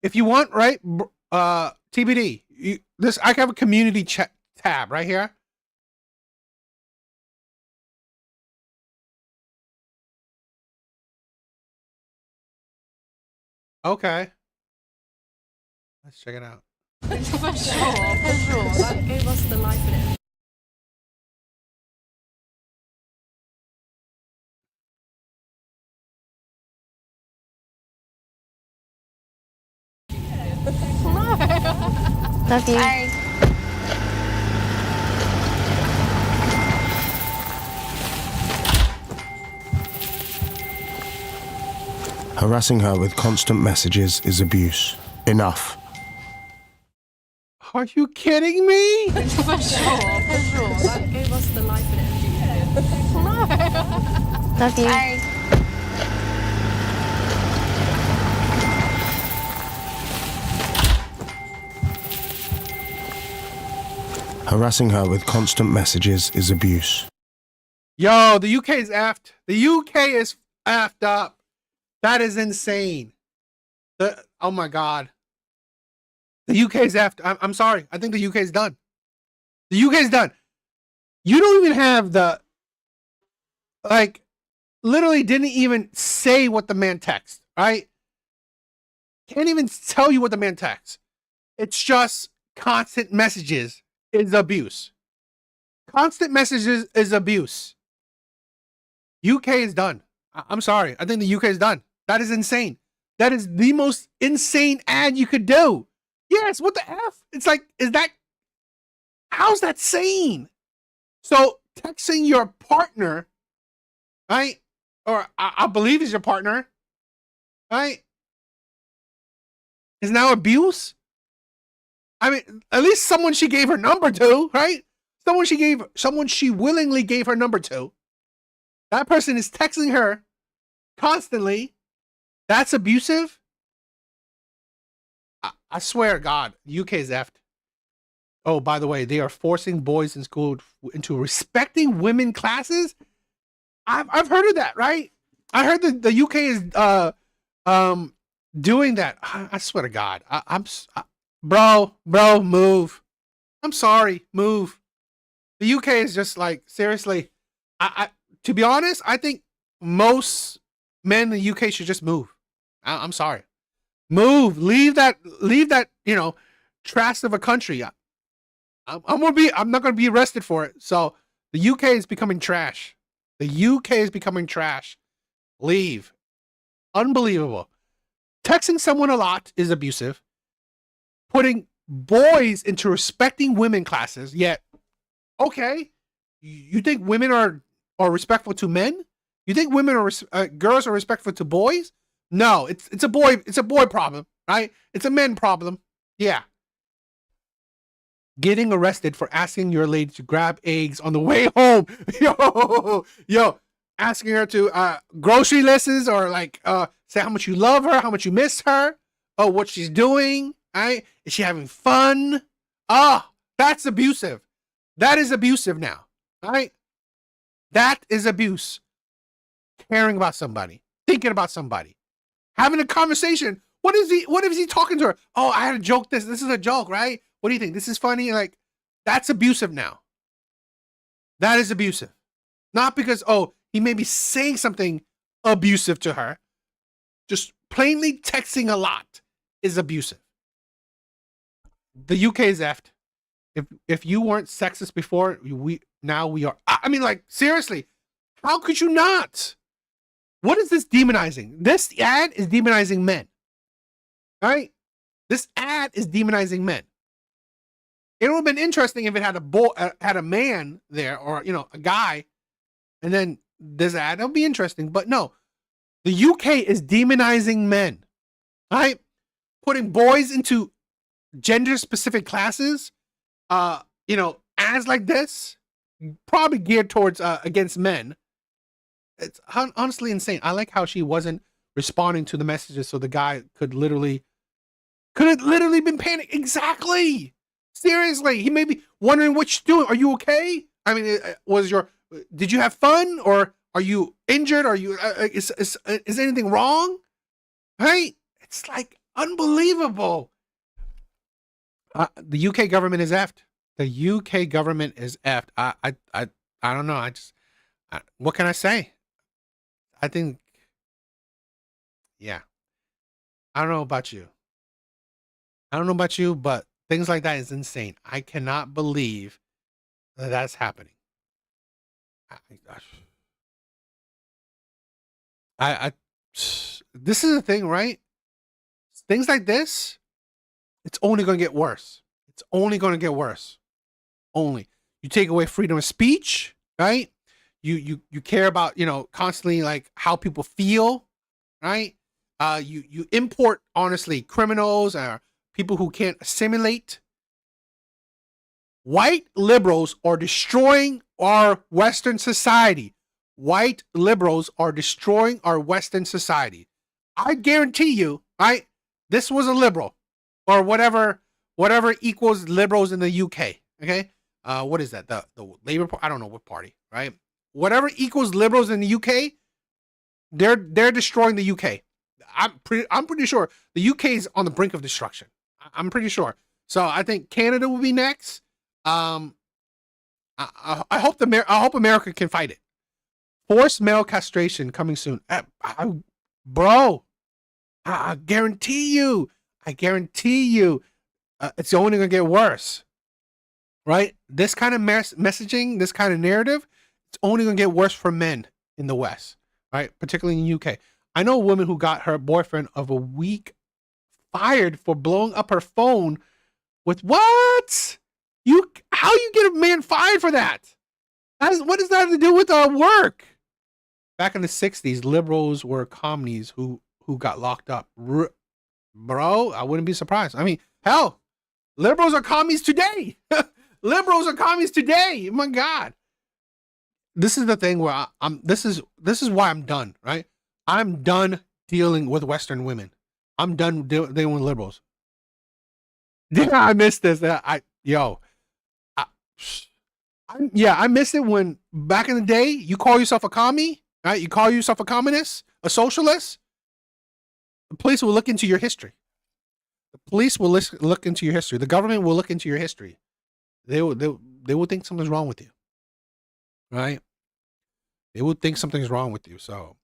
If you want, right, TBD, I have a community chat tab right here. Okay. Let's check it out. That gave us the life in it. Love you. Bye. Harassing her with constant messages is abuse. Enough. Are you kidding me? That gave us the life in it. Love you. Bye. Harassing her with constant messages is abuse. Yo, the UK is effed. The UK is effed up. That is insane. Oh my God. The UK's after. I'm sorry. I think the UK's done. The UK's done. You don't even have the, like, literally didn't even say what the man texted, right? Can't even tell you what the man texts. It's just constant messages is abuse. Constant messages is abuse. UK is done. I'm sorry. I think the UK is done. That is insane. That is the most insane ad you could do. Yes, what the F? It's like, how's that sane? So texting your partner, right? Or I believe is your partner, right? Is now abuse? I mean, at least someone she gave her number to, right? Someone she willingly gave her number to. That person is texting her constantly. That's abusive. I swear to God, UK is effed. Oh, by the way, they are forcing boys in school into respecting women classes. I've heard of that, right? I heard that the UK is doing that. I swear to God, bro, move. I'm sorry, move. The UK is just like, seriously. To be honest, I think most men in the UK should just move. I'm sorry, move. Leave that. Trash of a country. I'm not gonna be arrested for it. So the UK is becoming trash. The UK is becoming trash. Leave. Unbelievable. Texting someone a lot is abusive. Putting boys into respecting women classes, yet, okay, you think women are respectful to men? You think women are girls are respectful to boys? No, it's a boy problem, right? It's a men problem. Yeah. Getting arrested for asking your lady to grab eggs on the way home. Yo, asking her to grocery lists or like say how much you love her, how much you miss her, oh, what she's doing, right? Is she having fun? That's abusive. That is abusive now, right? That is abuse. Caring about somebody, thinking about somebody, having a conversation. What is he talking to her? Oh, I had a joke. This is a joke, right? What do you think? This is funny? Like, that's abusive now. That is abusive. Not because, he may be saying something abusive to her. Just plainly texting a lot is abusive. The UK is effed. If you weren't sexist before, we are. I mean, like, seriously, how could you not? What is this demonizing? This ad is demonizing men. Right? This ad is demonizing men. It would have been interesting if it had had a man there, or a guy, and then this ad. It would be interesting, but no. The UK is demonizing men, right? Putting boys into gender-specific classes. Ads like this, probably geared towards against men. It's honestly insane. I like how she wasn't responding to the messages, so the guy could have literally been panicked. Exactly. Seriously, he may be wondering what you're doing. Are you okay? I mean, did you have fun, or are you injured? Are you is anything wrong? Right? It's like unbelievable. The UK government is effed. The UK government is effed. I don't know. What can I say? I think, yeah. I don't know about you. But things like that is insane. I cannot believe that that's happening. This is the thing, right? Things like this, it's only going to get worse. It's only going to get worse. Only. You take away freedom of speech, right? You care about, constantly like how people feel, right? You import, honestly, criminals or people who can't assimilate. White liberals are destroying our Western society. White liberals are destroying our Western society. I guarantee you, right? This was a liberal, or whatever equals liberals in the UK. Okay, what is that? The Labour Party? I don't know what party, right? Whatever equals liberals in the UK, they're destroying the UK. I'm pretty sure the UK is on the brink of destruction. I'm pretty sure. So I think Canada will be next. I hope I hope America can fight it. Forced male castration coming soon. Bro, I guarantee you. It's only gonna get worse. Right? This kind of messaging, this kind of narrative, it's only gonna get worse for men in the West. Right? Particularly in the UK. I know a woman who got her boyfriend of a week fired for blowing up her phone with what? How you get a man fired for that? What does that have to do with work? Back in the 60s, liberals were communists who got locked up. Bro, I wouldn't be surprised. I mean, hell, liberals are commies today. Liberals are commies today. My God. This is the thing where this is why I'm done, right? I'm done dealing with Western women. I'm done dealing with liberals. Yeah, I missed this. I missed it when back in the day you call yourself a commie, right? You call yourself a communist, a socialist. The police will look into your history. The police will look into your history. The government will look into your history. They will think something's wrong with you, right? They will think something's wrong with you. So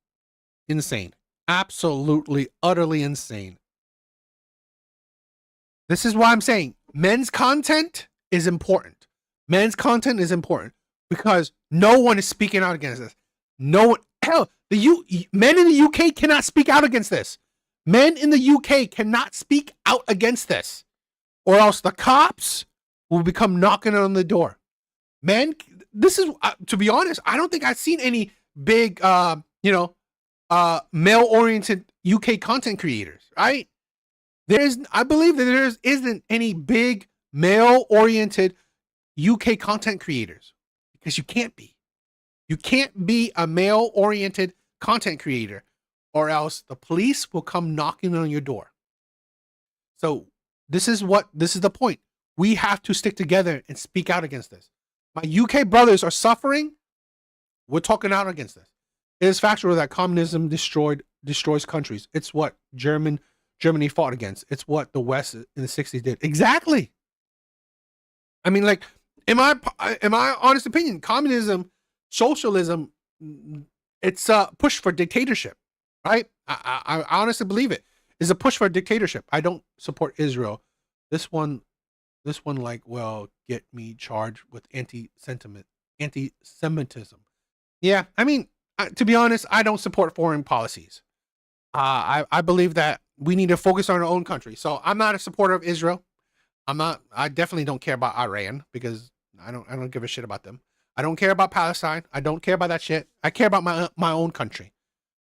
insane, absolutely, utterly insane. This is why I'm saying men's content is important. Men's content is important because no one is speaking out against this. No one, hell, men in the UK cannot speak out against this. Men in the UK cannot speak out against this, or else the cops will become knocking on the door. Men, this is to be honest, I don't think I've seen any big, male-oriented UK content creators, right? I believe that there isn't any big male-oriented UK content creators because you can't be. You can't be a male-oriented content creator or else the police will come knocking on your door. So this is the point. We have to stick together and speak out against this. My UK brothers are suffering. We're talking out against this. It is factual that communism destroys countries. It's what Germany fought against. It's what the West in the 60s did. Exactly. I mean, like, in my honest opinion, communism, socialism, it's a push for dictatorship, right? I honestly believe it is a push for dictatorship. I don't support Israel. This one, like, well, get me charged with anti-Semitism. Yeah, I mean, to be honest, I don't support foreign policies. I believe that we need to focus on our own country. So I'm not a supporter of Israel. I definitely don't care about Iran because I don't give a shit about them. I don't care about Palestine. I don't care about that shit. I care about my own country.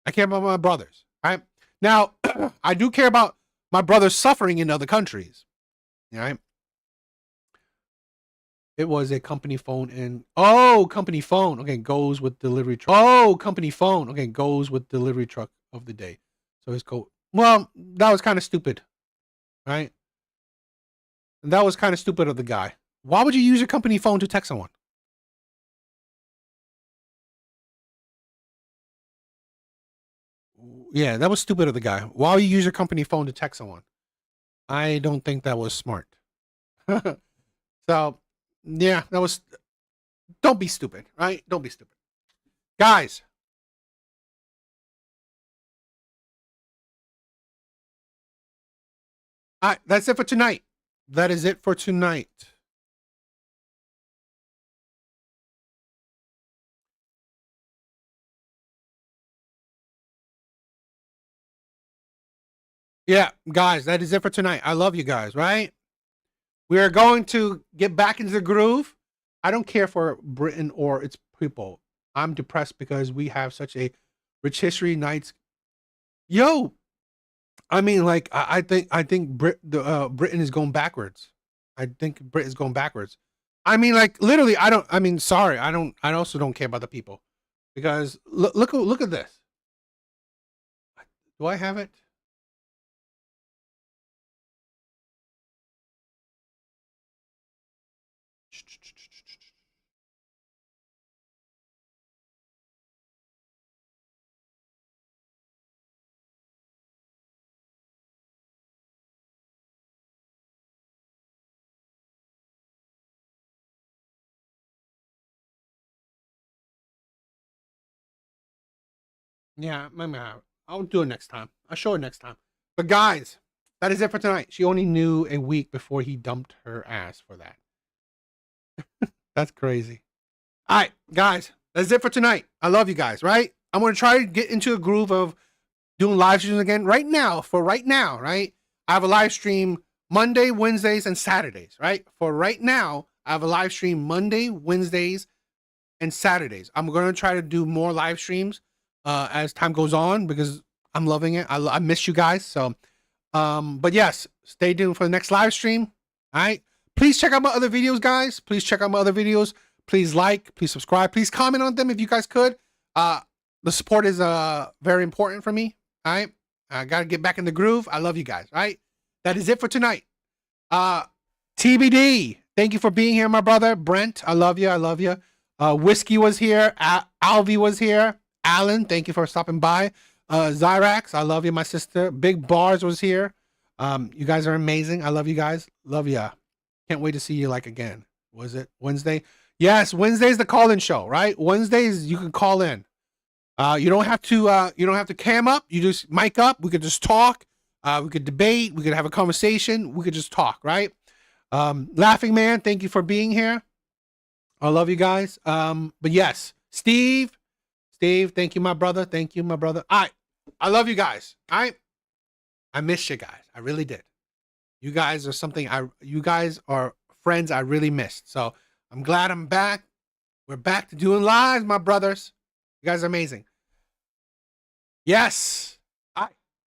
I care about my brothers, right? Now, I do care about my brothers suffering in other countries, right? It was a company phone and company phone. Okay, goes with delivery truck. Company phone. Okay, goes with delivery truck of the day. So it's cool. Well, that was kind of stupid, right? That was kind of stupid of the guy. Why would you use your company phone to text someone? Yeah, that was stupid of the guy. Why would you use your company phone to text someone? I don't think that was smart. So, yeah, don't be stupid, right? Don't be stupid. Guys. All right, that's it for tonight. That is it for tonight. Yeah, guys, that is it for tonight. I love you guys, right? We are going to get back into the groove. I don't care for Britain or its people. I'm depressed because we have such a rich history. Nights. Yo, I mean, like, I think Britain is going backwards. I think Britain is going backwards. I mean, like, literally, sorry, I also don't care about the people because look at this. Do I have it? Yeah, maybe I'll do it next time. I'll show it next time. But guys, that is it for tonight. She only knew a week before he dumped her ass for that. That's crazy. All right, guys, that's it for tonight. I love you guys, right? I'm going to try to get into a groove of doing live streams again right now. For right now, right? I have a live stream Monday, Wednesdays, and Saturdays, right? For right now, I have a live stream Monday, Wednesdays, and Saturdays. I'm going to try to do more live streams as time goes on because I'm loving it. I miss you guys. So, but yes, stay tuned for the next live stream. All right. Please check out my other videos, guys. Please check out my other videos. Please like, please subscribe, please comment on them if you guys could. The support is very important for me. All right. I got to get back in the groove. I love you guys. All right. That is it for tonight. TBD. Thank you for being here, my brother. Brent, I love you. I love you. Whiskey was here. Alvi was here. Alan, thank you for stopping by. Zyrax, I love you, my sister. Big Bars was here. You guys are amazing. I love you guys. Love ya. Can't wait to see you like again. Was it Wednesday? Yes, Wednesday's the call-in show, right? Wednesdays you can call in. You don't have to cam up. You just mic up. We could just talk. We could debate. We could have a conversation. We could just talk, right? Laughing Man, thank you for being here. I love you guys. But yes, Steve, thank you, my brother. Thank you, my brother. All right. I love you guys. All right. I miss you guys. I really did. You guys are something you guys are friends I really missed. So I'm glad I'm back. We're back to doing lives, my brothers. You guys are amazing. Yes.